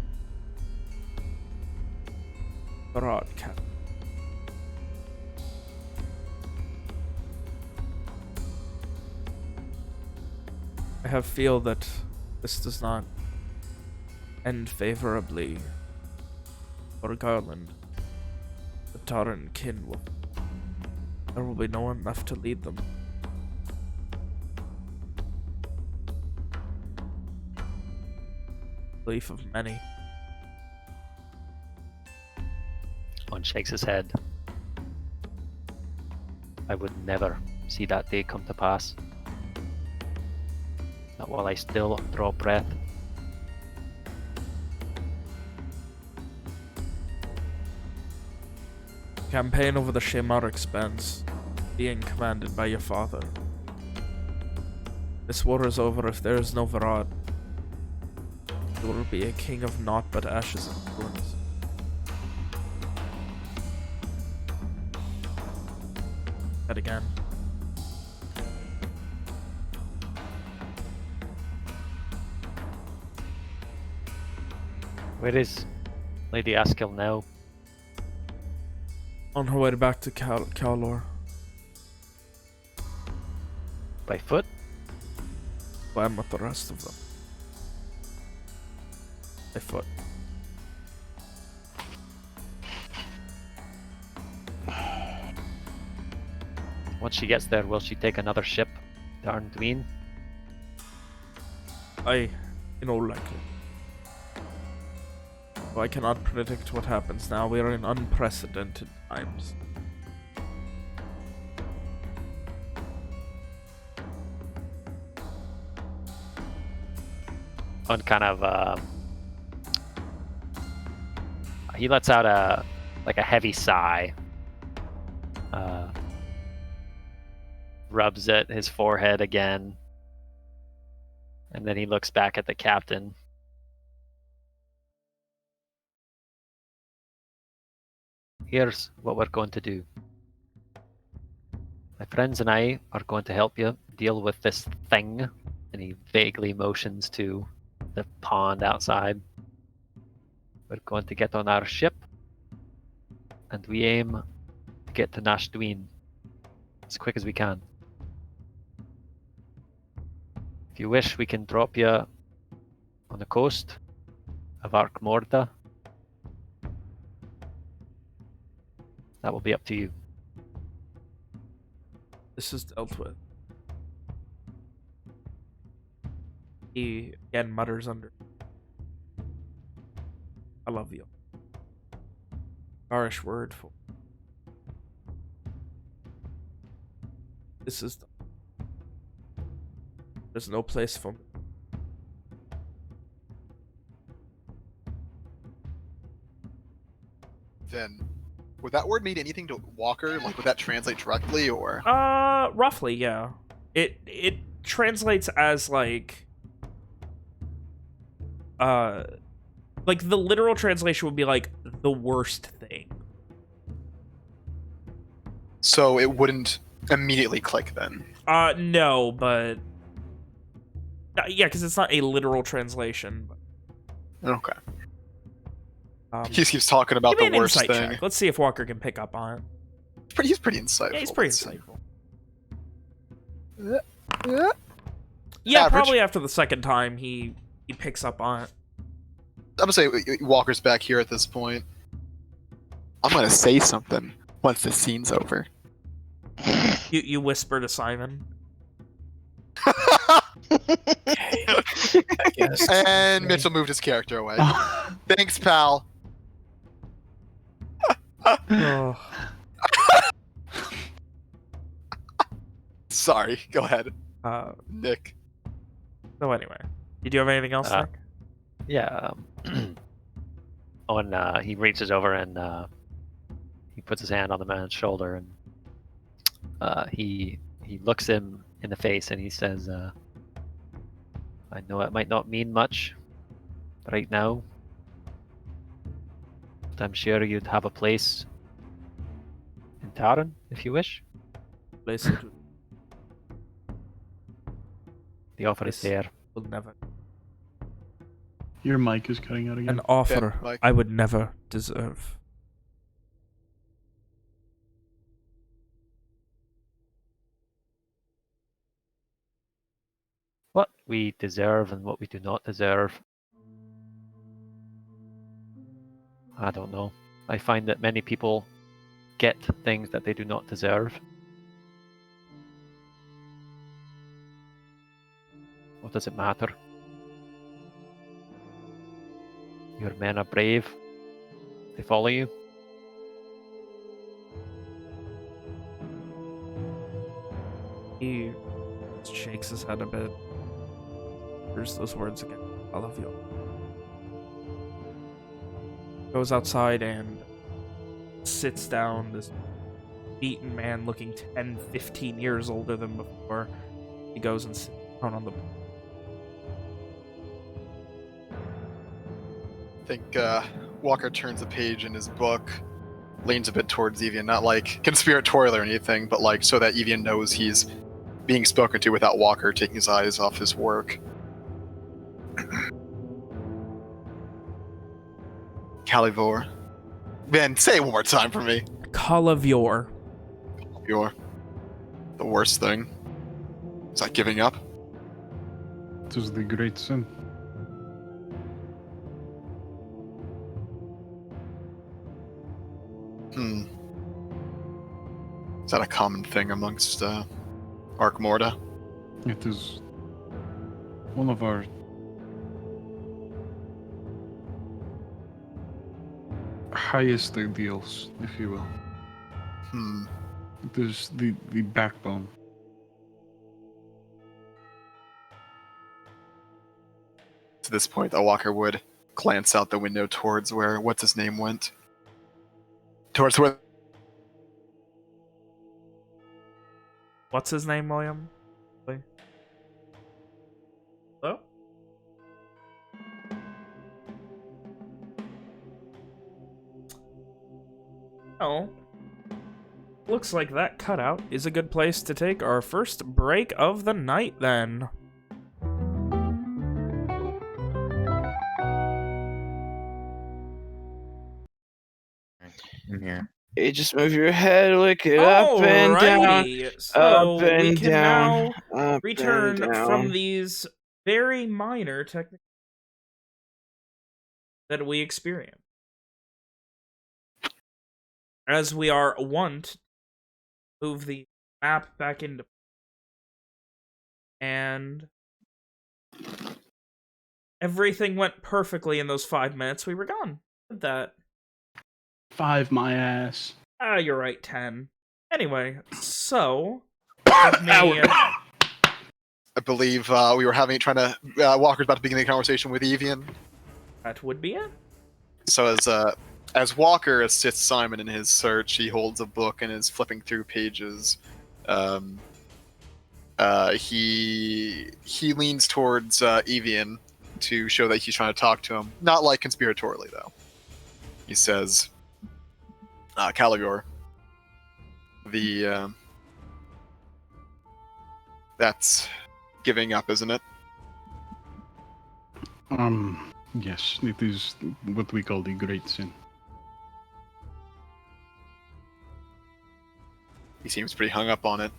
Adharc An. I have feel that this does not end favorably for Garland, the Taran kin will. There will be no one left to lead them. Belief of many. One shakes his head. I would never see that day come to pass. Not while I still draw breath. Campaign over the Shemar expanse, being commanded by your father. This war is over if there is no Varad. There will be a king of naught but ashes and ruins. That again. Where is Lady Askill now? On her way back to Kalor. By foot? I am with the rest of them. By foot. Once she gets there, will she take another ship to Arndween? In all likelihood. I cannot predict what happens now. We are in unprecedented times. On kind of, he lets out a heavy sigh. Rubs at his forehead again. And then he looks back at the captain. Here's what we're going to do. My friends and I are going to help you deal with this thing. And he vaguely motions to the pond outside. We're going to get on our ship. And we aim to get to Nashdween as quick as we can. If you wish, we can drop you on the coast of Arkmorda. That will be up to you. This is dealt with. He again mutters under. I love you. Gahrish word for. This is. There's no place for me. Then, would that word mean anything to Walker? Like, would that translate directly, or? Roughly, yeah. It translates as like the literal translation would be like the worst thing. So it wouldn't immediately click then. No, but yeah, because it's not a literal translation. Okay. He just keeps talking about give me the an worst insight thing. check. Let's see if Walker can pick up on it. He's pretty insightful. Yeah, he's pretty Let's see. insightful. Yeah, Average. probably after the second time he picks up on it. I'm gonna say Walker's back here at this point. I'm gonna say something once the scene's over. You whisper to Simon. Okay. I guess. And Okay. Mitchell moved his character away. Thanks, pal. Oh. Sorry, go ahead, Nick. So anyway, did you have anything else, Nick? Yeah. He reaches over and he puts his hand on the man's shoulder and he looks him in the face and he says, I know it might not mean much right now, but I'm sure you'd have a place in Taran if you wish. Place it The offer is Yes. there. will never. Your mic is cutting out again. An offer Mike. I would never deserve. What we deserve and what we do not deserve I don't know. I find that many people get things that they do not deserve. What does it matter? Your men are brave. They follow you. He shakes his head a bit. Here's those words again. I love you. Goes outside and sits down. This beaten man looking 10, 15 years older than before. He goes and sits down on the... I think Walker turns a page in his book, leans a bit towards Evian, not like conspiratorial or anything, but like so that Evian knows he's being spoken to without Walker taking his eyes off his work. Calivore. Ben, say it one more time for me. Calavor. You're the worst thing. Is that giving up? It is the great sin. Is that a common thing amongst Arc Morta? It is one of our highest ideals, if you will. It is the backbone. To this point, the Walker would glance out the window towards where what's-his-name went. Towards where... What's his name, William? Hello? Oh. Looks like that cutout is a good place to take our first break of the night, then. In here. You just move your head, look it up and down. So up and we can down, now up return and down. from these very minor technical that we experience. As we are wont to move the map back into, and everything went perfectly in those 5 minutes we were gone. Look at that. 5 my ass. Ah, you're right, 10. Anyway, so give me, I believe we were trying to Walker's about to begin a conversation with Evian. that would be it. So as Walker assists Simon in his search, he holds a book and is flipping through pages. He leans towards Evian to show that he's trying to talk to him. Not like conspiratorially, though. He says, Caligor, that's giving up, isn't it? Yes, it is what we call the great sin. He seems pretty hung up on it.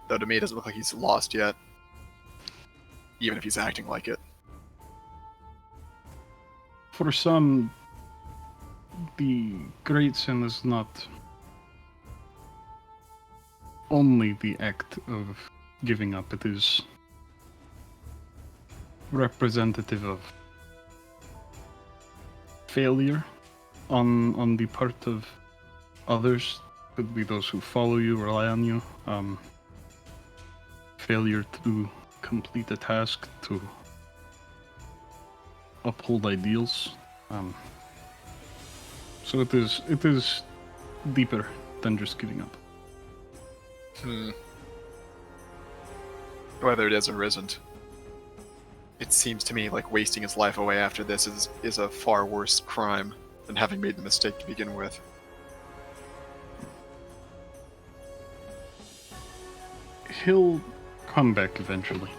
Though to me it doesn't look like he's lost yet. Even if he's acting like it. For some, the great sin is not only the act of giving up, it is representative of failure on the part of others. Could be those who follow you, rely on you. Failure to complete a task, to uphold ideals. So it is deeper than just giving up. Whether it is or isn't, it seems to me like wasting his life away after this is a far worse crime than having made the mistake to begin with. He'll come back eventually.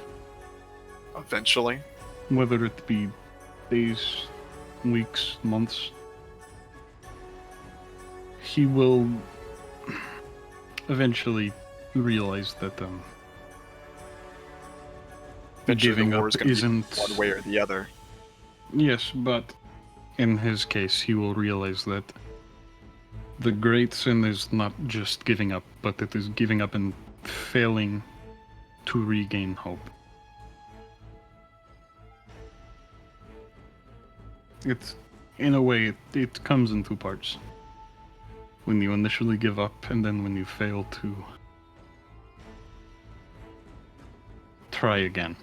Eventually? Whether it be days, weeks, months. He will eventually realize that Eventually giving the war up is going to isn't be one way or the other. Yes, but in his case, he will realize that the great sin is not just giving up, but it is giving up and failing to regain hope. It's, in a way, it comes in two parts. When you initially give up, and then when you fail to try again.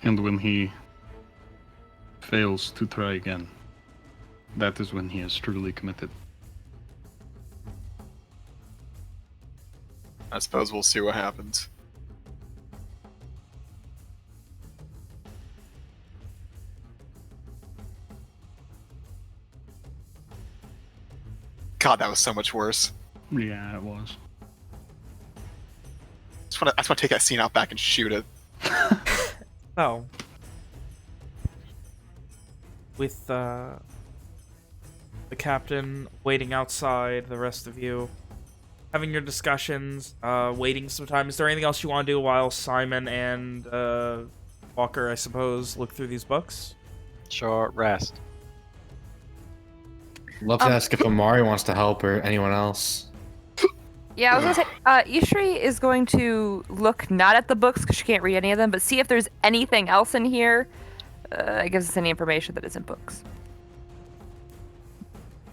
And when he fails to try again, that is when he is truly committed. I suppose we'll see what happens. God, that was so much worse. Yeah, it was. I just want to take that scene out back and shoot it. Oh. With the captain waiting outside, the rest of you having your discussions, waiting some time. Is there anything else you want to do while Simon and Walker, I suppose, look through these books? Short rest. Love to ask if Amari wants to help or anyone else. Yeah, I was gonna say, Ishri is going to look not at the books because she can't read any of them, but see if there's anything else in here that gives us any information that isn't books.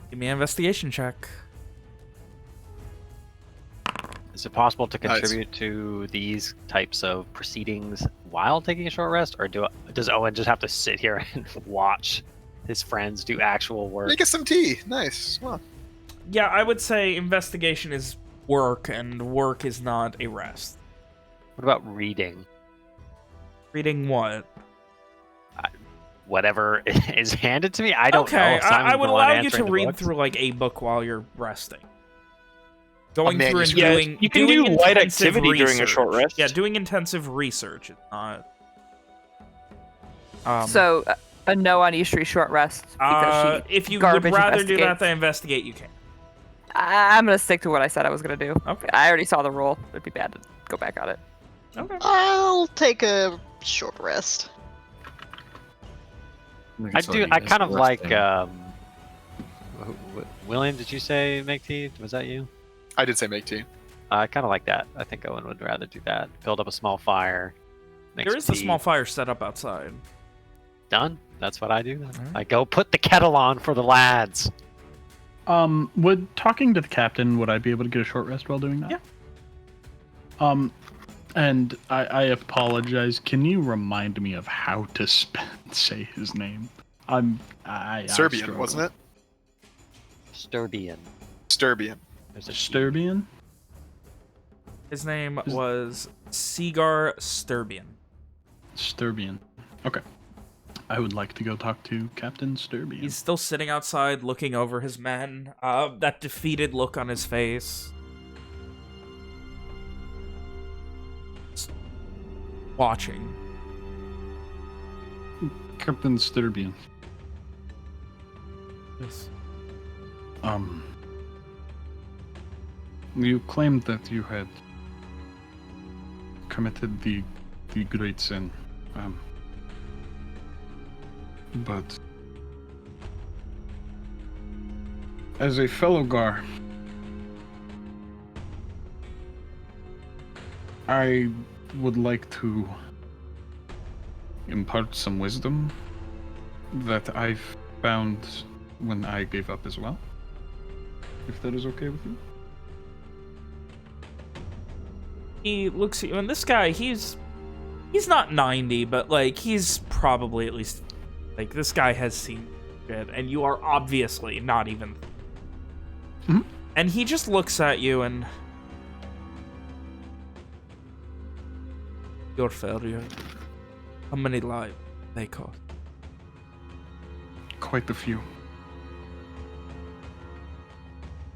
Give me an investigation check. Is it possible to contribute to these types of proceedings while taking a short rest, or does Owen just have to sit here and watch his friends do actual work? Make us some tea. Nice. Well, Yeah, I would say investigation is work, and work is not a rest. What about reading? Reading what? Whatever is handed to me. I don't know. Okay, If Simon's I would the one allow you to answering the read books. through like a book while you're resting. Going through and manuscript. Yeah, doing you can doing do light intensive activity during a short research. rest. Yeah, doing intensive research is not. So, a no on Ishri's short rest because she if you would garbage rather do that investigates. than investigate, you can. I'm gonna stick to what I said I was gonna do. Okay. I already saw the rule. It'd be bad to go back on it. Okay. I'll take a short rest. I do. I kind of like. William, did you say make tea? Was that you? I did say make tea. I kind of like that. I think Owen would rather do that. Build up a small fire. Make There some is a tea. small fire set up outside. Done. That's what I do. Alright. I go put the kettle on for the lads. Would talking to the captain, would I be able to get a short rest while doing that? Yeah. And I apologize. Can you remind me of how to say his name? I Serbian, struggle. wasn't it? Sturbian. Sturbian. There's a Sturbian? His name was Seagar Sturbian. Sturbian. Okay. I would like to go talk to Captain Sturbian. He's still sitting outside looking over his men. That defeated look on his face. Just watching. Captain Sturbian. Yes. You claimed that you had committed the great sin. But as a fellow Gar, I would like to impart some wisdom that I've found when I gave up as well. If that is okay with you. He looks at you, and this guy, he's not 90, but like he's probably at least like this guy has seen shit, and you are obviously not even. Mhm. And he just looks at you and your failure. How many lives they cost? Quite a few.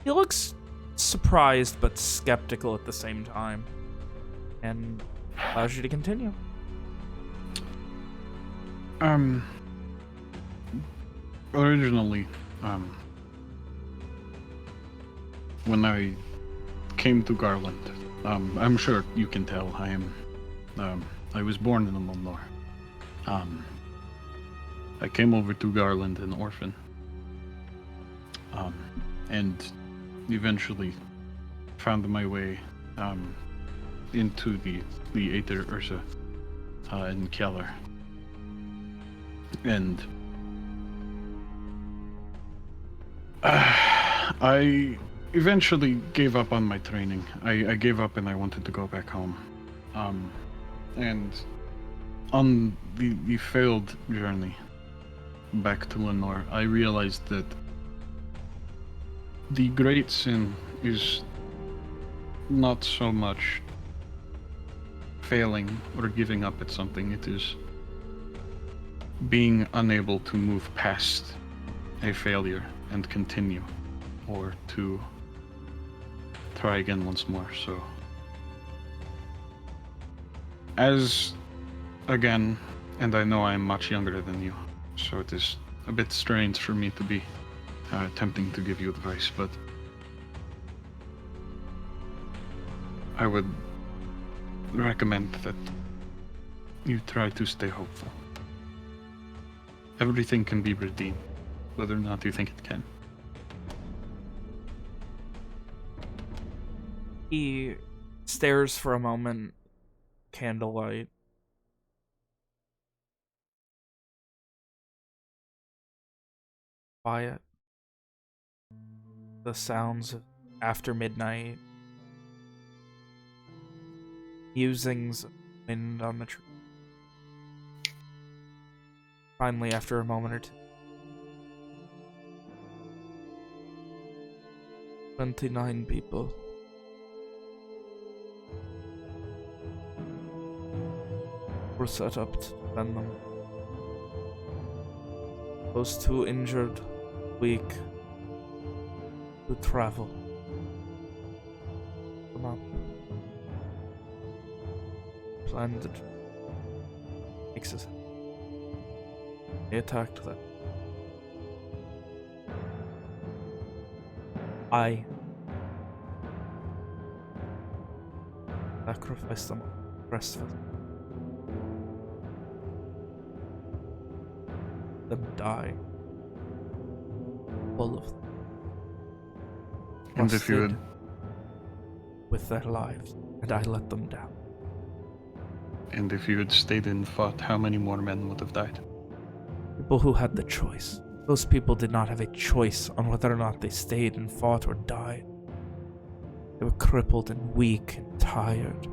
He looks surprised but skeptical at the same time, and allows you to continue. Originally, when I came to Garland, I'm sure you can tell I am I was born in Ulnor. I came over to Garland an orphan. And eventually found my way into the Aether Ursa in Keller. And I eventually gave up on my training. I gave up and I wanted to go back home. And on the failed journey back to Lenore, I realized that the great sin is not so much failing or giving up at something, it is being unable to move past a failure and continue, or to try again once more. So, as again, and I know I'm much younger than you, so it is a bit strange for me to be attempting to give you advice, but I would recommend that you try to stay hopeful. Everything can be redeemed, whether or not you think it can. He stares for a moment, candlelight. Quiet. The sounds of after midnight. Musings of wind on the tree. Finally, after a moment or two. 29 people. Were set up to defend them. Those 2 injured, weak, who travel. Come up. Planned exit. They attacked them. I sacrificed them breastfed. Them die. All of them. And if you had... with their lives, and I let them down. And if you had stayed and fought, how many more men would have died? People who had the choice. Those people did not have a choice on whether or not they stayed and fought or died. They were crippled and weak and tired.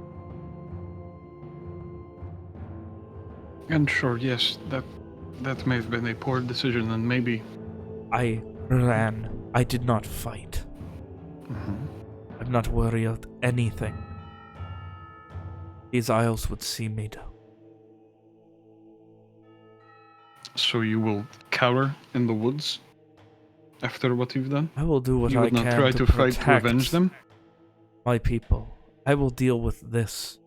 And sure, yes, that may have been a poor decision, and maybe... I ran. I did not fight. I'm not worried of anything. These isles would see me down. So you will cower in the woods after what you've done? I will do what you I would can not try to fight to protect avenge them? my people. I will deal with this.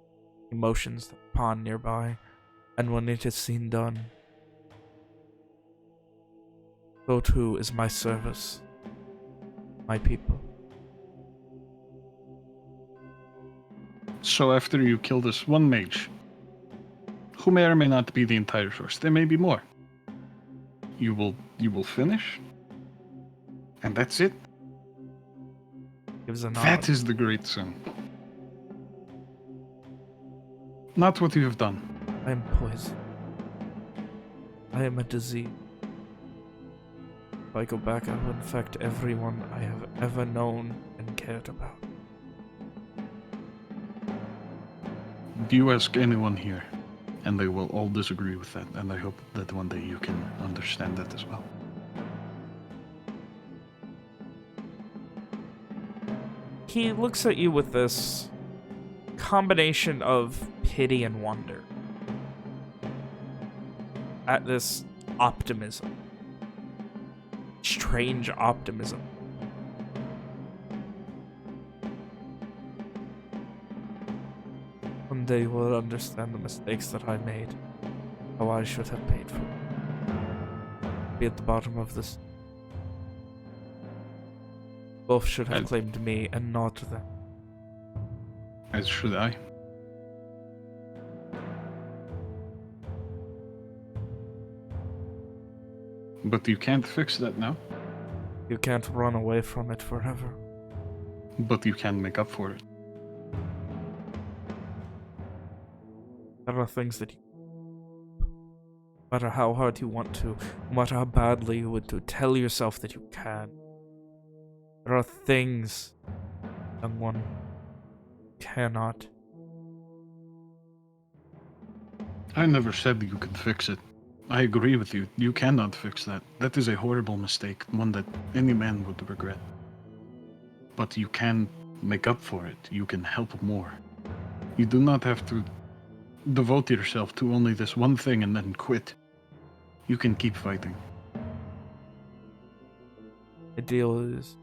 Emotions that pond nearby, and when it is seen done, so too is my service. My people. So after you kill this one mage, who may or may not be the entire source, there may be more. You will finish, and that's it. Gives a nod. That is the great sin. Not what you have done. I am poison. I am a disease. If I go back, I will infect everyone I have ever known and cared about. Do you ask anyone here, and they will all disagree with that, and I hope that one day you can understand that as well. He looks at you with this combination of pity and wonder. At this optimism. Strange optimism. One day you will understand the mistakes that I made. How I should have paid for it. Be at the bottom of this. Both should have claimed me and not them. As should I. But you can't fix that now. You can't run away from it forever. But you can make up for it. There are things that you... No matter how hard you want to, no matter how badly you want to, tell yourself that you can. There are things, young one, cannot. I never said you could fix it. I agree with you. You cannot fix that. That is a horrible mistake, one that any man would regret. But you can make up for it. You can help more. You do not have to devote yourself to only this one thing and then quit. You can keep fighting. The deal is...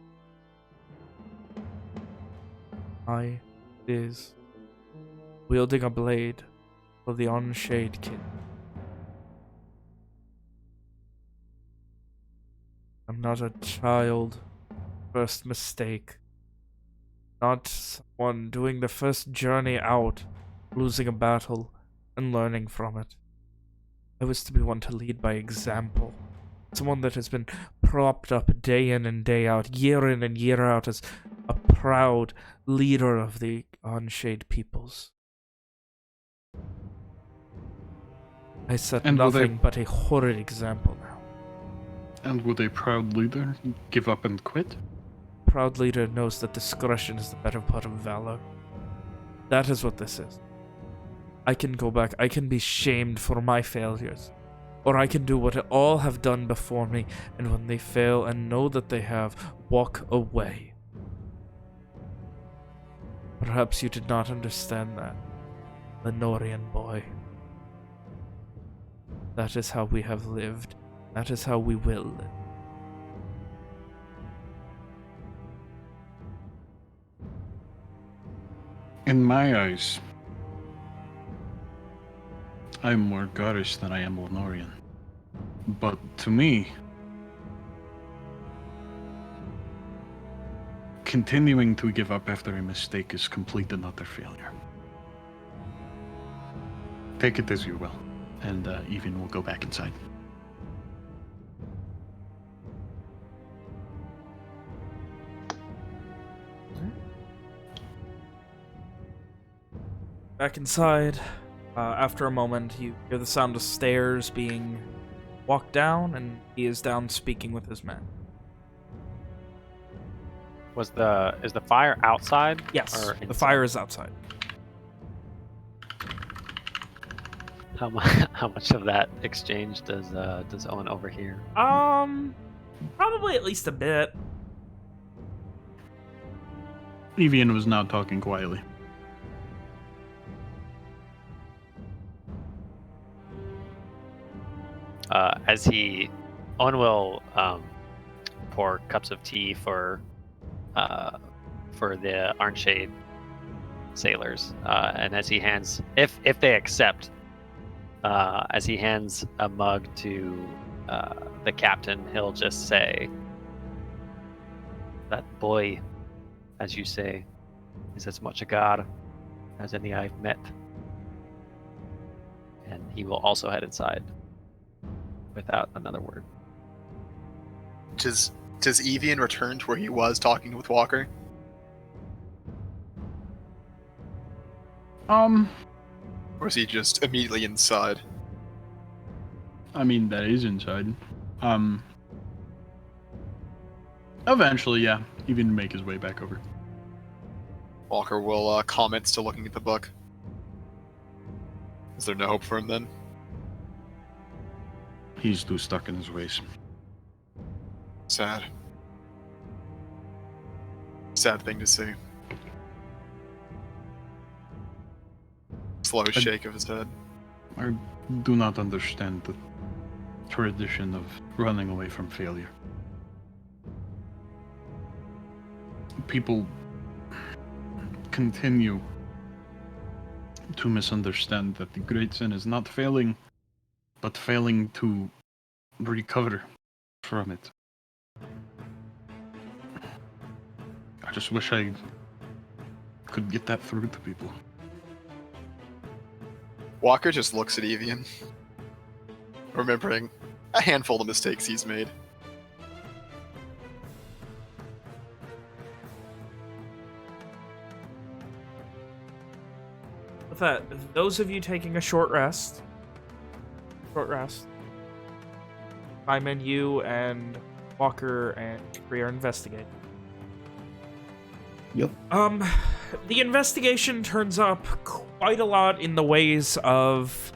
I is wielding a blade for the Unshade King. I'm not a child. First mistake. Not someone doing the first journey out, losing a battle, and learning from it. I was to be one to lead by example. Someone that has been propped up day in and day out, year in and year out as a proud leader of the Unshade peoples. I set And will nothing but a horrid example now. And would a proud leader give up and quit? Proud leader knows that discretion is the better part of valor. That is what this is. I can go back, I can be shamed for my failures. Or I can do what all have done before me, and when they fail and know that they have, walk away. Perhaps you did not understand that, Lenorian boy. That is how we have lived. That is how we will live. In my eyes, I am more Gahrish than I am Lenorian. But to me, continuing to give up after a mistake is complete and utter failure. Take it as you will, and Evin will go back inside. Back inside, after a moment, you hear the sound of stairs being walked down, and he is down speaking with his men. Is the fire outside? Yes, or the inside? fire is outside. How much of that exchange does Owen overhear? Probably at least a bit. Evian was now talking quietly. As Owen will pour cups of tea for the Arnshade sailors, and as he hands, if they accept, as he hands a mug to the captain, he'll just say, "That boy, as you say, is as much a god as any I've met," and he will also head inside without another word. Does Evian return to where he was talking with Walker? Or is he just immediately inside? I mean, that is inside. Eventually, yeah, Evian make his way back over. Walker will comment, still looking at the book. Is there no hope for him then? He's too stuck in his ways. Sad. Sad thing to see. Slow shake of his head. I do not understand the tradition of running away from failure. People continue to misunderstand that the great sin is not failing, but failing to recover from it. I just wish I could get that through to people. Walker just looks at Evian, remembering a handful of mistakes he's made. With that, those of you taking a short rest, Simon, you and Walker and Kree are investigating. Yep. The investigation turns up quite a lot in the ways of,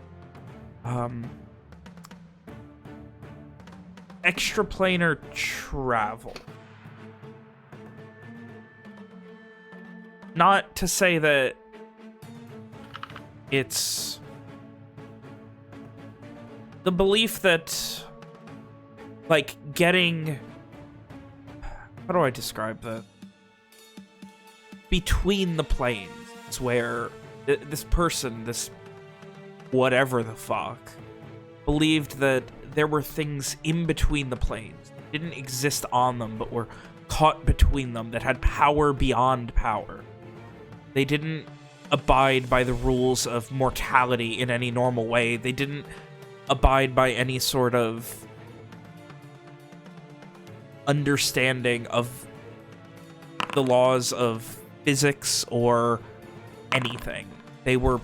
extraplanar travel. Not to say that it's the belief that, like, getting... How do I describe that? Between the planes is where this person, this whatever the fuck, believed that there were things in between the planes that didn't exist on them but were caught between them, that had power beyond power. They didn't abide by the rules of mortality in any normal way. They didn't abide by any sort of understanding of the laws of physics or anything. They were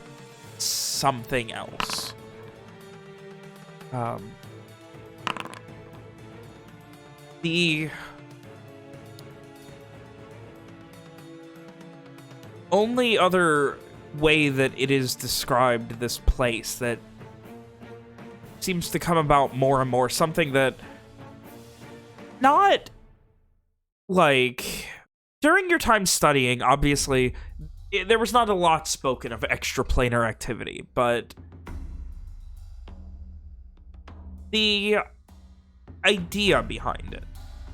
something else. The only other way that it is described, this place, that seems to come about more and more, something that not, like, during your time studying, obviously, there was not a lot spoken of extraplanar activity, but the idea behind it,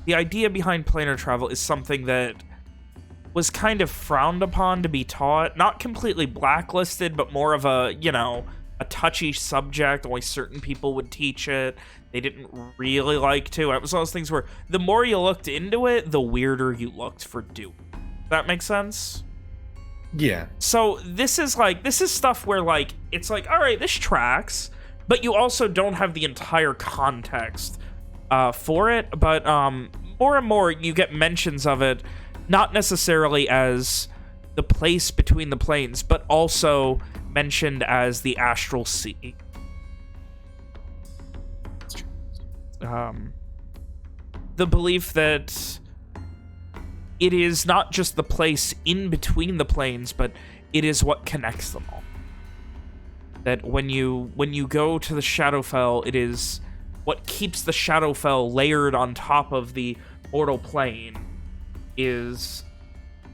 the idea behind planar travel is something that was kind of frowned upon to be taught, not completely blacklisted, but more of a, you know, a touchy subject. Only certain people would teach it. They didn't really like to. It was one of those things where the more you looked into it, the weirder you looked for doing. That makes sense? Yeah. So this is stuff where, like, it's like, all right, this tracks, but you also don't have the entire context for it. But more and more you get mentions of it, not necessarily as the place between the planes, but also mentioned as the astral sea. The belief that it is not just the place in between the planes, but it is what connects them all. That when you go to the Shadowfell, it is what keeps the Shadowfell layered on top of the mortal plane is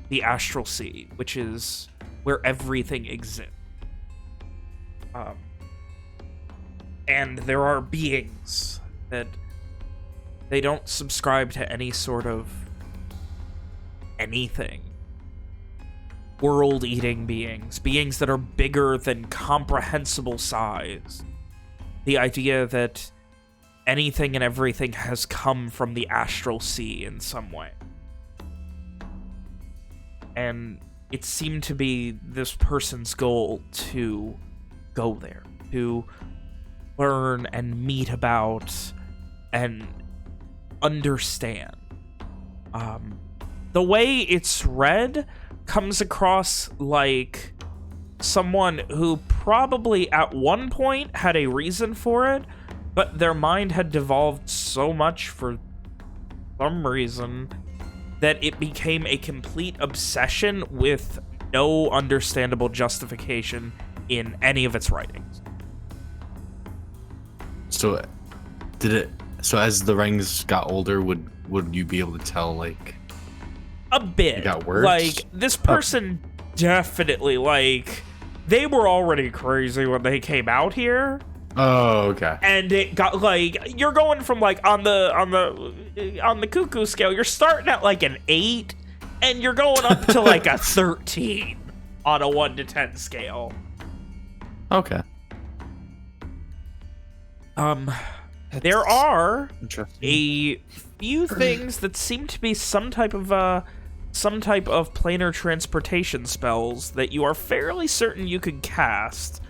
the astral sea, which is where everything exists. And there are beings that they don't subscribe to any sort of anything. World-eating beings. Beings that are bigger than comprehensible size. The idea that anything and everything has come from the astral sea in some way. And it seemed to be this person's goal to go there, to learn and meet about and understand. The way it's read comes across like someone who probably at one point had a reason for it, but their mind had devolved so much for some reason that it became a complete obsession with no understandable justification in any of its writings. So, so as the rings got older, would you be able to tell, like, a bit? You got words? Like, this person definitely, like, they were already crazy when they came out here. Oh, okay. And it got, like, you're going from, like, on the cuckoo scale, you're starting at, like, an 8, and you're going up to, like, a 13 on a 1 to 10 scale. Okay. There are a few things that seem to be some type of planar transportation spells that you are fairly certain you could cast.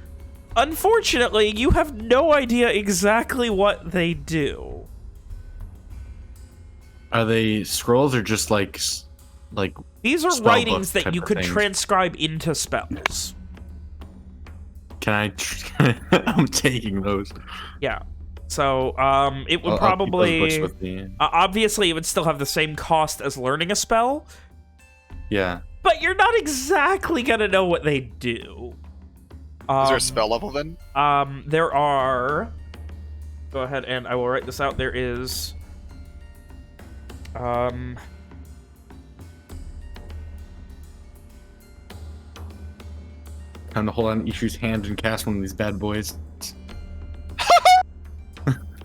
Unfortunately, you have no idea exactly what they do. Are they scrolls or just like These are spell writings book that you type of could things? transcribe into spells. Can I? I'm taking those. Yeah. So, it would I'll keep those books probably... with me. obviously, it would still have the same cost as learning a spell, Yeah. but you're not exactly gonna know what they do. Is there a spell level then? There are... Go ahead and I will write this out. There is... Time to hold on Ishu's hand and cast one of these bad boys.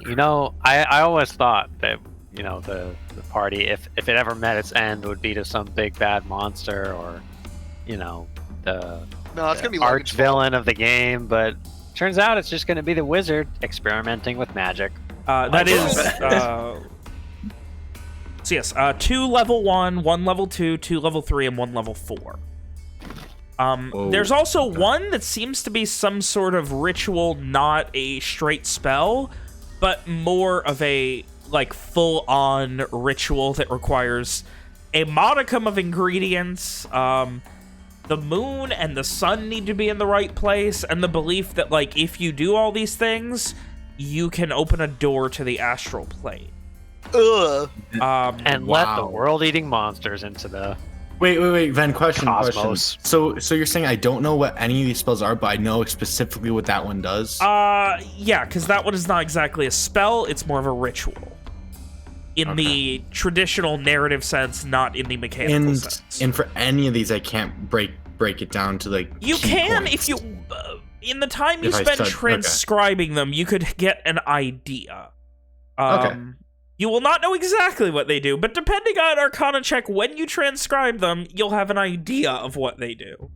You know, I always thought that, you know, the party, if it ever met its end, would be to some big bad monster or, you know, the No, it's gonna be arch villain of the game, but turns out it's just going to be the wizard experimenting with magic. that is... so yes, 2 level 1, 1 level 2, 2 level 3, and 1 level 4. There's also one that seems to be some sort of ritual, not a straight spell, but more of a, like, full-on ritual that requires a modicum of ingredients. The moon and the sun need to be in the right place, and the belief that, like, if you do all these things, you can open a door to the astral plane. Ugh. And let the world-eating monsters into the... Wait, Ven, question. Cosmos. So you're saying I don't know what any of these spells are, but I know specifically what that one does? Yeah, because that one is not exactly a spell, it's more of a ritual. In the traditional narrative sense, not in the mechanical sense. And for any of these, I can't break it down to, like, You key can points. if you... in the time you If I spend said- transcribing them, you could get an idea. Okay. You will not know exactly what they do, but depending on Arcana check, when you transcribe them, you'll have an idea of what they do.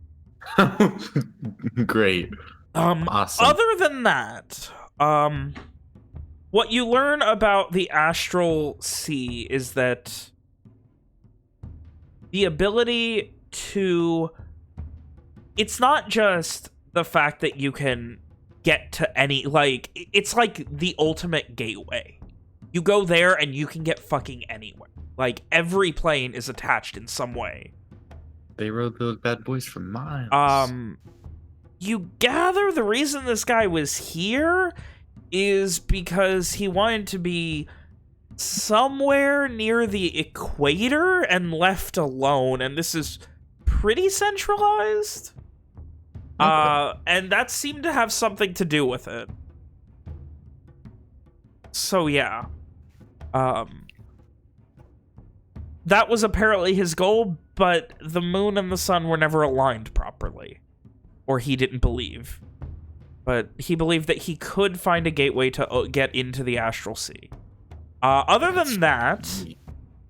Great. Awesome. Other than that, what you learn about the Astral Sea is that the ability to... It's not just the fact that you can get to any... Like, it's like the ultimate gateway. You go there and you can get fucking anywhere. Like, every plane is attached in some way. They rode those bad boys for miles. You gather the reason this guy was here is because he wanted to be somewhere near the equator and left alone, and this is pretty centralized. And that seemed to have something to do with it. So, yeah. That was apparently his goal, but the moon and the sun were never aligned properly. Or he didn't believe. But he believed that he could find a gateway to get into the Astral Sea. Other than that,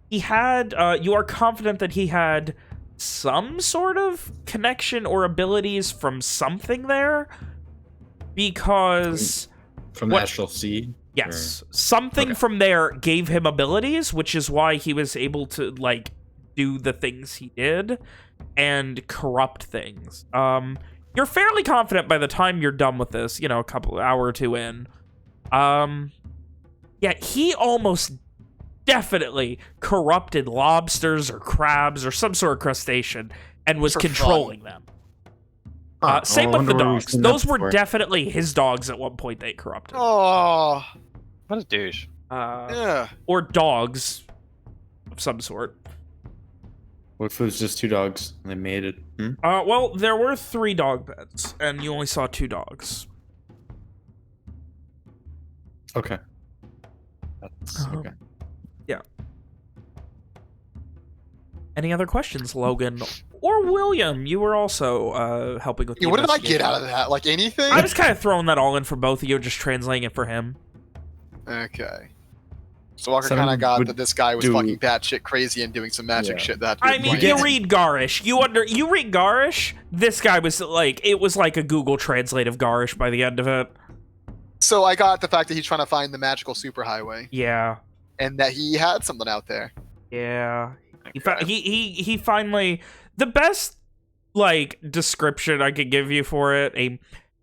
he had... you are confident that he had some sort of connection or abilities from something there? Because... From the Astral Sea? Yes. Something from there gave him abilities, which is why he was able to, like, do the things he did and corrupt things. You're fairly confident by the time you're done with this, you know, hour or two in. Yeah, he almost definitely corrupted lobsters or crabs or some sort of crustacean and was controlling them. Same with the dogs. Those were definitely his dogs at one point they corrupted. Oh. What a douche. Yeah. Or dogs of some sort. What if it was just 2 dogs and they made it? Well, there were 3 dog beds, and you only saw 2 dogs. Okay. That's okay. Yeah. Any other questions, Logan? Or William, you were also helping with the What did I investigation. get out of that? Like anything? I was kind of throwing that all in for both of you, just translating it for him. Okay. So Walker Someone kind of got would that this guy was do- fucking batshit crazy and doing some magic shit that. I mean, you read Gahrish. You read Gahrish. This guy was like, it was like a Google Translate of Gahrish by the end of it. So I got the fact that he's trying to find the magical superhighway Yeah. and that he had something out there. Yeah. He finally, the best like description I could give you for it,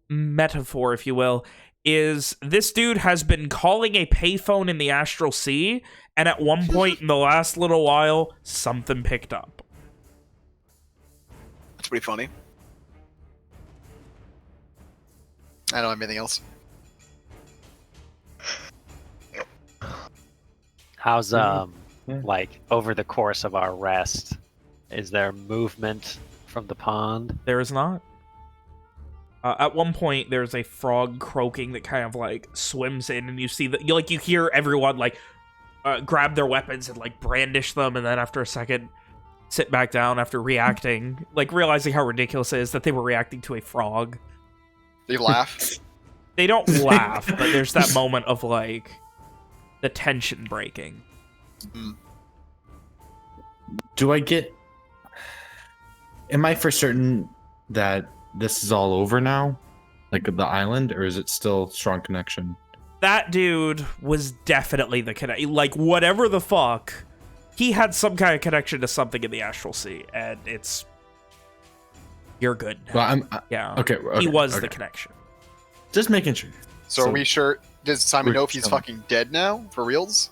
metaphor, if you will, is this dude has been calling a payphone in the Astral Sea, and at one point in the last little while, something picked up. That's pretty funny. I don't have anything else. How's Yeah. like over the course of our rest, is there movement from the pond? There is not. At one point, there's a frog croaking that kind of like swims in, and you see that you hear everyone like grab their weapons and like brandish them, and then after a second, sit back down after reacting, like realizing how ridiculous it is that they were reacting to a frog. They laugh. They don't laugh, but there's that moment of like the tension breaking. Do I get... Am I for certain that this is all over now? Like the island? Or is it still strong connection? That dude was definitely the connection. Like, whatever the fuck, he had some kind of connection to something in the Astral Sea, and it's... You're good now. Well, Yeah. Okay, He was okay. the connection. Just making sure. So are we sure? Does Simon we're know if he's chilling. fucking dead now? For reals?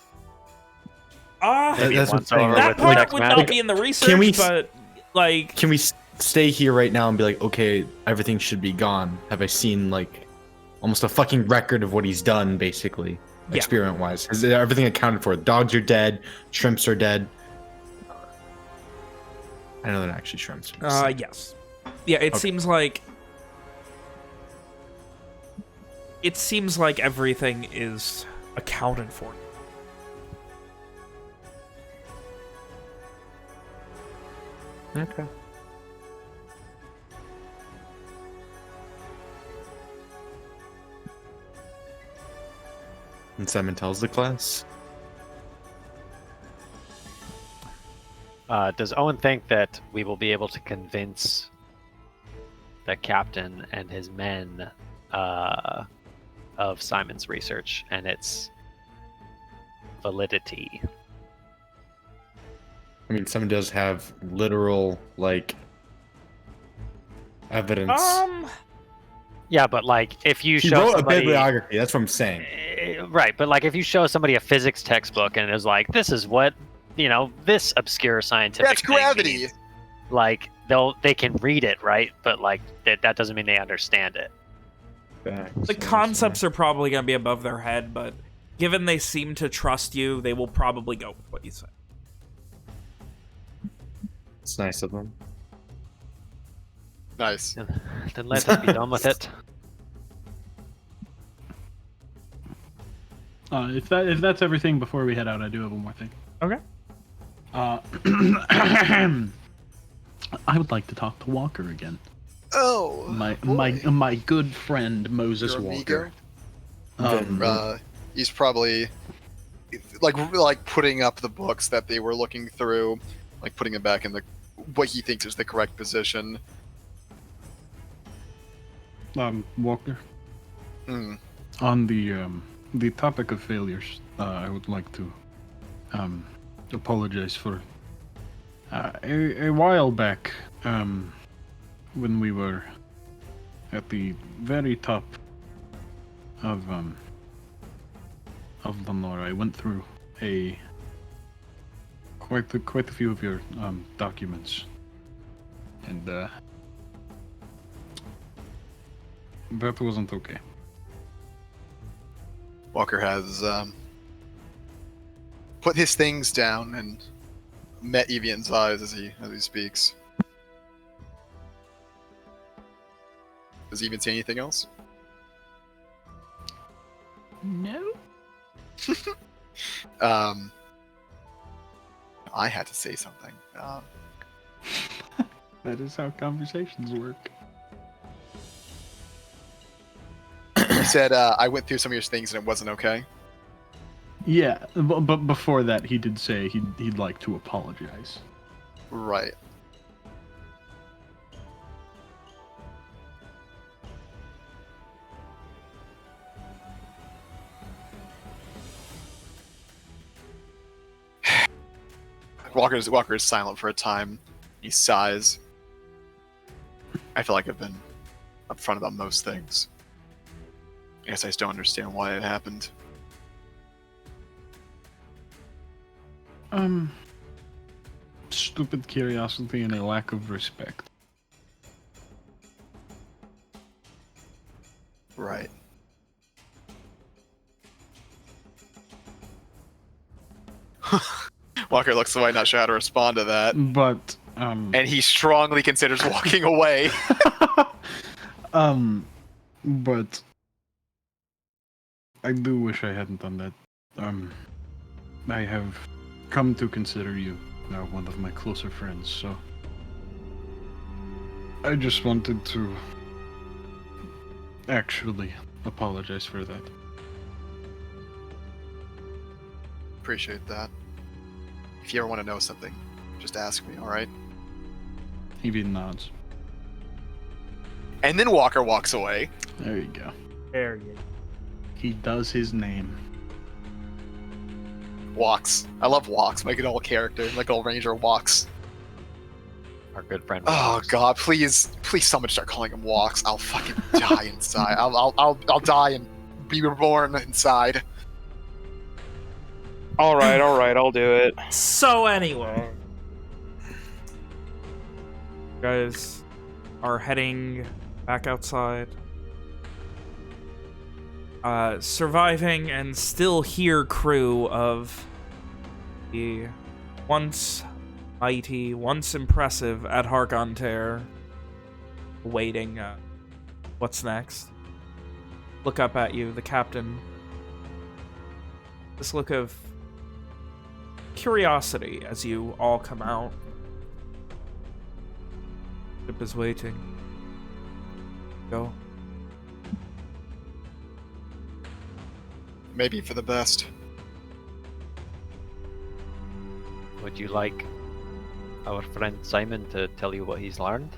Maybe That's once what I'm saying. over That with part text would magic. not be in the research, Can we- but, like... Can we stay here right now and be like, okay, everything should be gone? Have I seen, like, almost a fucking record of what he's done, basically, Yeah. experiment-wise? Is everything accounted for? Dogs are dead, shrimps are dead. I know they're not actually shrimps. Yes. Yeah, it Okay. seems like... It seems like everything is accounted for. Okay. And Simon tells the class. Does Owen think that we will be able to convince the captain and his men of Simon's research and its validity? I mean, Simon does have literal, like, evidence. Yeah, but like if you He show wrote somebody, a bibliography, that's what I'm saying. Right, but like if you show somebody a physics textbook and it was like, this is what, this obscure scientific That's thing gravity. means, like they can read it, right? But like that doesn't mean they understand it. The concepts are probably going to be above their head, but given they seem to trust you, they will probably go with what you say. It's nice of them. Nice. Then let us be done with it. If that's everything before we head out, I do have one more thing. Okay. I would like to talk to Walker again. Oh. My good friend Moses Your Walker. amigo? He's probably like putting up the books that they were looking through, like putting them back in what he thinks is the correct position. Walker. Hmm. On the topic of failures, I would like to apologize for a while back when we were at the very top of Lenore. I went through quite a few of your documents, and that wasn't okay. Walker has put his things down and met Evian's eyes as he speaks. Does he even say anything else? No. I had to say something. That is how conversations work. He said, I went through some of your things and it wasn't okay. Yeah, but before that, he did say he'd like to apologize. Right. Walker is silent for a time. He sighs. I feel like I've been upfront about most things. I guess I just don't understand why it happened. Stupid curiosity and a lack of respect. Right. Walker looks away, not sure how to respond to that. But, And he strongly considers walking away. but I do wish I hadn't done that. I have come to consider you now one of my closer friends, so I just wanted to actually apologize for that. Appreciate that. If you ever want to know something, just ask me, alright? He nods. And then Walker walks away. There you go. There you go. He does his name. Walks. I love Walks. My good old character. My good old ranger Walks. Our good friend. Oh Walks. god, please someone start calling him Walks. I'll fucking die inside. I'll die and be reborn inside. All right, I'll do it. So anyway, you guys are heading back outside. Surviving and still here crew of the once mighty, once impressive Adharc An Tair, waiting. What's next? Look up at you, the captain. This look of curiosity as you all come out. Ship is waiting. Go. Maybe for the best. Would you like our friend Simon to tell you what he's learned?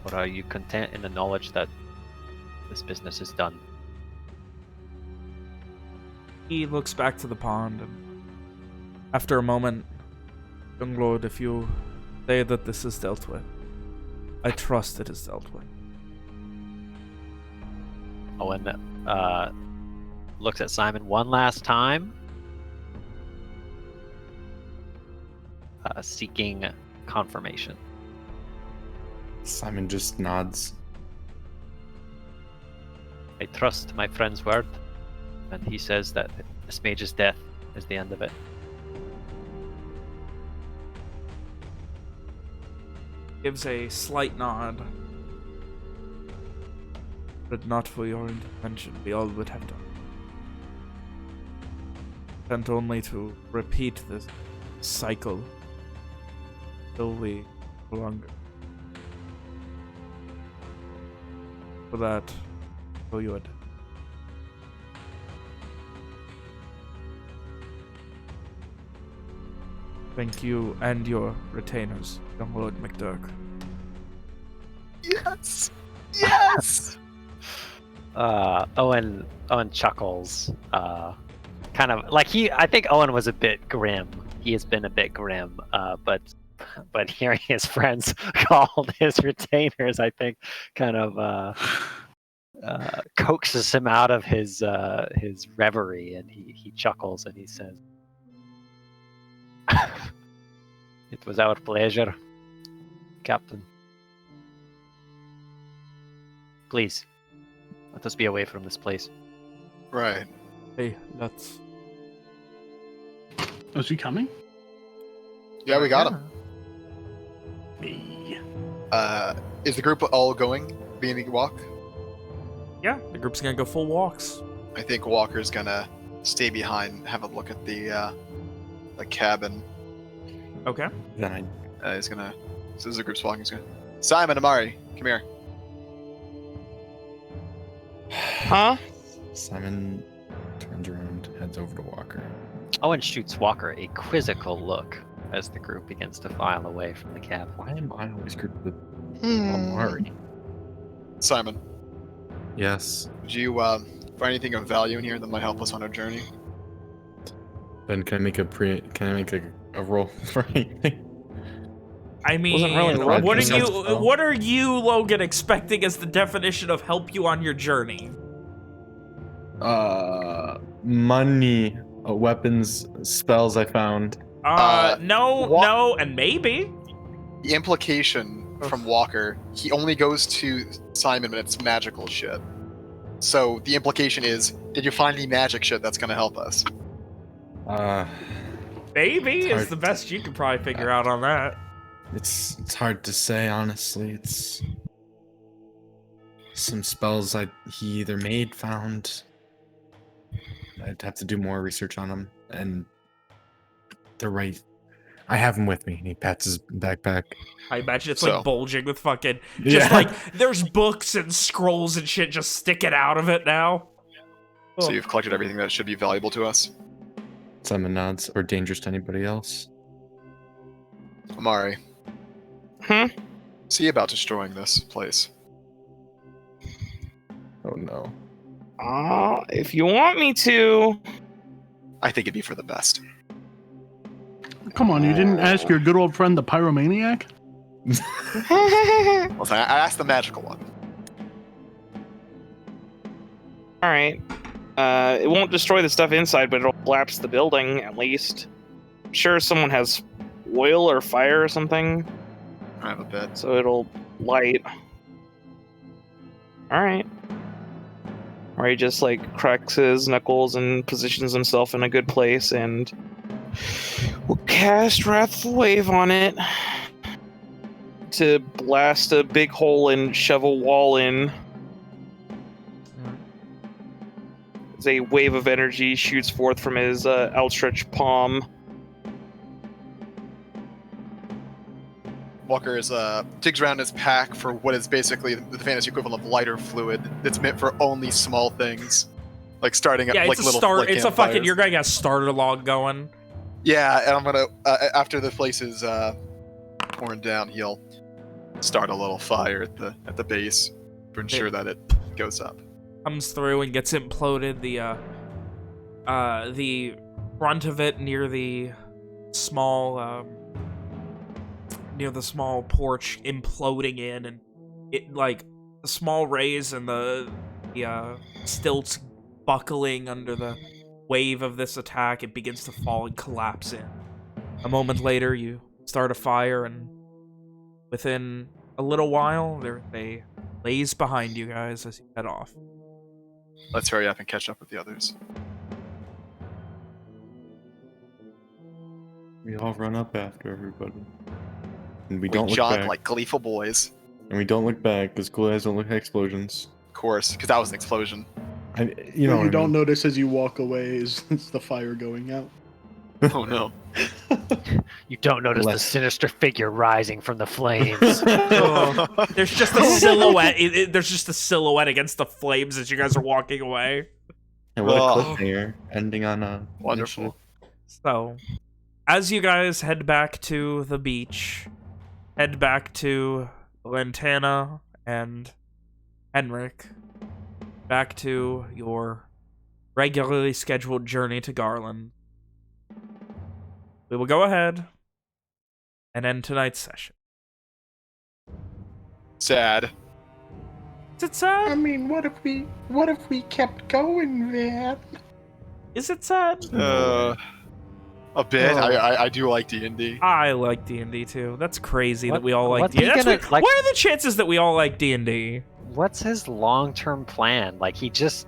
Or are you content in the knowledge that this business is done? He looks back to the pond, and after a moment, young lord, if you say that this is dealt with, I trust it is dealt with. Owen looks at Simon one last time, seeking confirmation. Simon just nods. I trust my friend's word, and he says that this mage's death is the end of it. Gives a slight nod. But not for your intervention, we all would have done. Sent only to repeat this cycle till we no longer. For that, so you would. Thank you and your retainers, young Lord McDurk. Yes! Yes! Owen chuckles. Kind of like I think Owen was a bit grim. He has been a bit grim, but hearing his friends called his retainers, I think, kind of coaxes him out of his reverie, and he chuckles and he says, "It was our pleasure, Captain. Please, let us be away from this place." Right. Hey, let's. Oh, is he coming? Yeah, we got him. Me. Is the group all going? Being a walk? Yeah, the group's gonna go full walks. I think Walker's gonna stay behind, have a look at the cabin. Okay. Then He's gonna. So as the group's walking, he's gonna. Simon, Amari, come here. Huh? Simon turns around, heads over to Walker. Owen shoots Walker a quizzical look as the group begins to file away from the cabin. Why am I always grouped with Hmm. Amari? Simon, Yes. did you find anything of value in here that might help us on our journey? Then can I make a roll for anything? I mean, really what are you, Logan, expecting as the definition of help you on your journey? Money, weapons, spells I found. No, and maybe. The implication from Walker, he only goes to Simon when it's magical shit. So the implication is, did you find any magic shit that's gonna help us? Maybe is the best you could probably figure out on that. It's hard to say, honestly. It's some spells he either made, found. I'd have to do more research on them, and they're right. I have him with me, and he pats his backpack. I imagine it's like bulging with fucking like there's books and scrolls and shit just sticking out of it now. So you've collected everything that should be valuable to us? Simon nods. Or dangerous to anybody else. Amari. See about destroying this place. Oh no. If you want me to. I think it'd be for the best. Come on, you didn't ask your good old friend the pyromaniac? Listen, I asked the magical one. Alright. It won't destroy the stuff inside, but it'll collapse the building, at least. I'm sure someone has oil or fire or something. I have a bit. So it'll light. Alright. Or he just, like, cracks his knuckles and positions himself in a good place, and we'll cast Wrathful Wave on it to blast a big hole and shove a wall in. As a wave of energy shoots forth from his outstretched palm. Walker digs around his pack for what is basically the fantasy equivalent of lighter fluid that's meant for only small things, like starting yeah, at like it's little. Start. Like, it's a fucking. You're gonna get a starter log going. Yeah, and I'm gonna after the place is torn down, he'll start a little fire at the base to ensure that it goes up. Comes through and gets imploded. The front of it near the small porch imploding in, and it like the small rays and the stilts buckling under the wave of this attack. It begins to fall and collapse in. A moment later, you start a fire, and within a little while, they blaze behind you guys as you head off. Let's hurry up and catch up with the others. We all run up after everybody. And we don't look jog back. like gleeful boys. And we don't look back, because cool guys don't look at explosions. Of course, because that was an explosion. What you don't notice as you walk away is the fire going out. Oh no. You don't notice the sinister figure rising from the flames. There's just a silhouette. There's just a silhouette against the flames as you guys are walking away. And what a cliffhanger, ending on a wonderful. So, as you guys head back to the beach, head back to Lantana and Henrik, back to your regularly scheduled journey to Garland, we will go ahead and end tonight's session. Sad. Is it sad? I mean, what if we kept going, man? Is it sad? A bit. I do like D&D. I like D&D too. That's crazy that we all like D&D. What are the chances that we all like D&D? What's his long-term plan? Like he just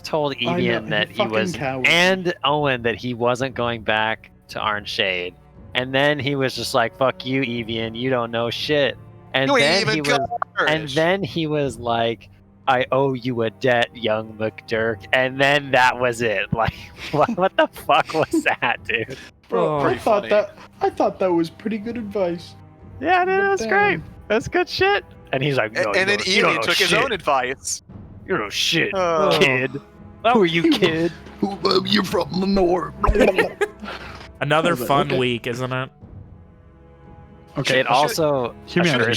told Evian that he was coward. And Owen that he wasn't going back to Orange Shade. And then he was just like, fuck you, Evian, you don't know shit. And then he was like, I owe you a debt, young McDurk. And then that was it. Like, what the fuck was that, dude? Bro, I thought that was pretty good advice. Yeah, dude, that was great. That's good shit. And he's like, no, and then Ian took his own advice. You know shit, kid. Who are you, kid? You're from the north. Another fun week, isn't it? Okay. It also hear me out.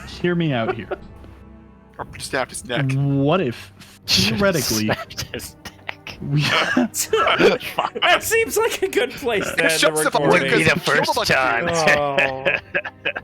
Hear me out here. Or snapped his neck. What if theoretically, That seems like a good place to end the Justify- recording. Would be the Because he killed a first bunch of time. Oh.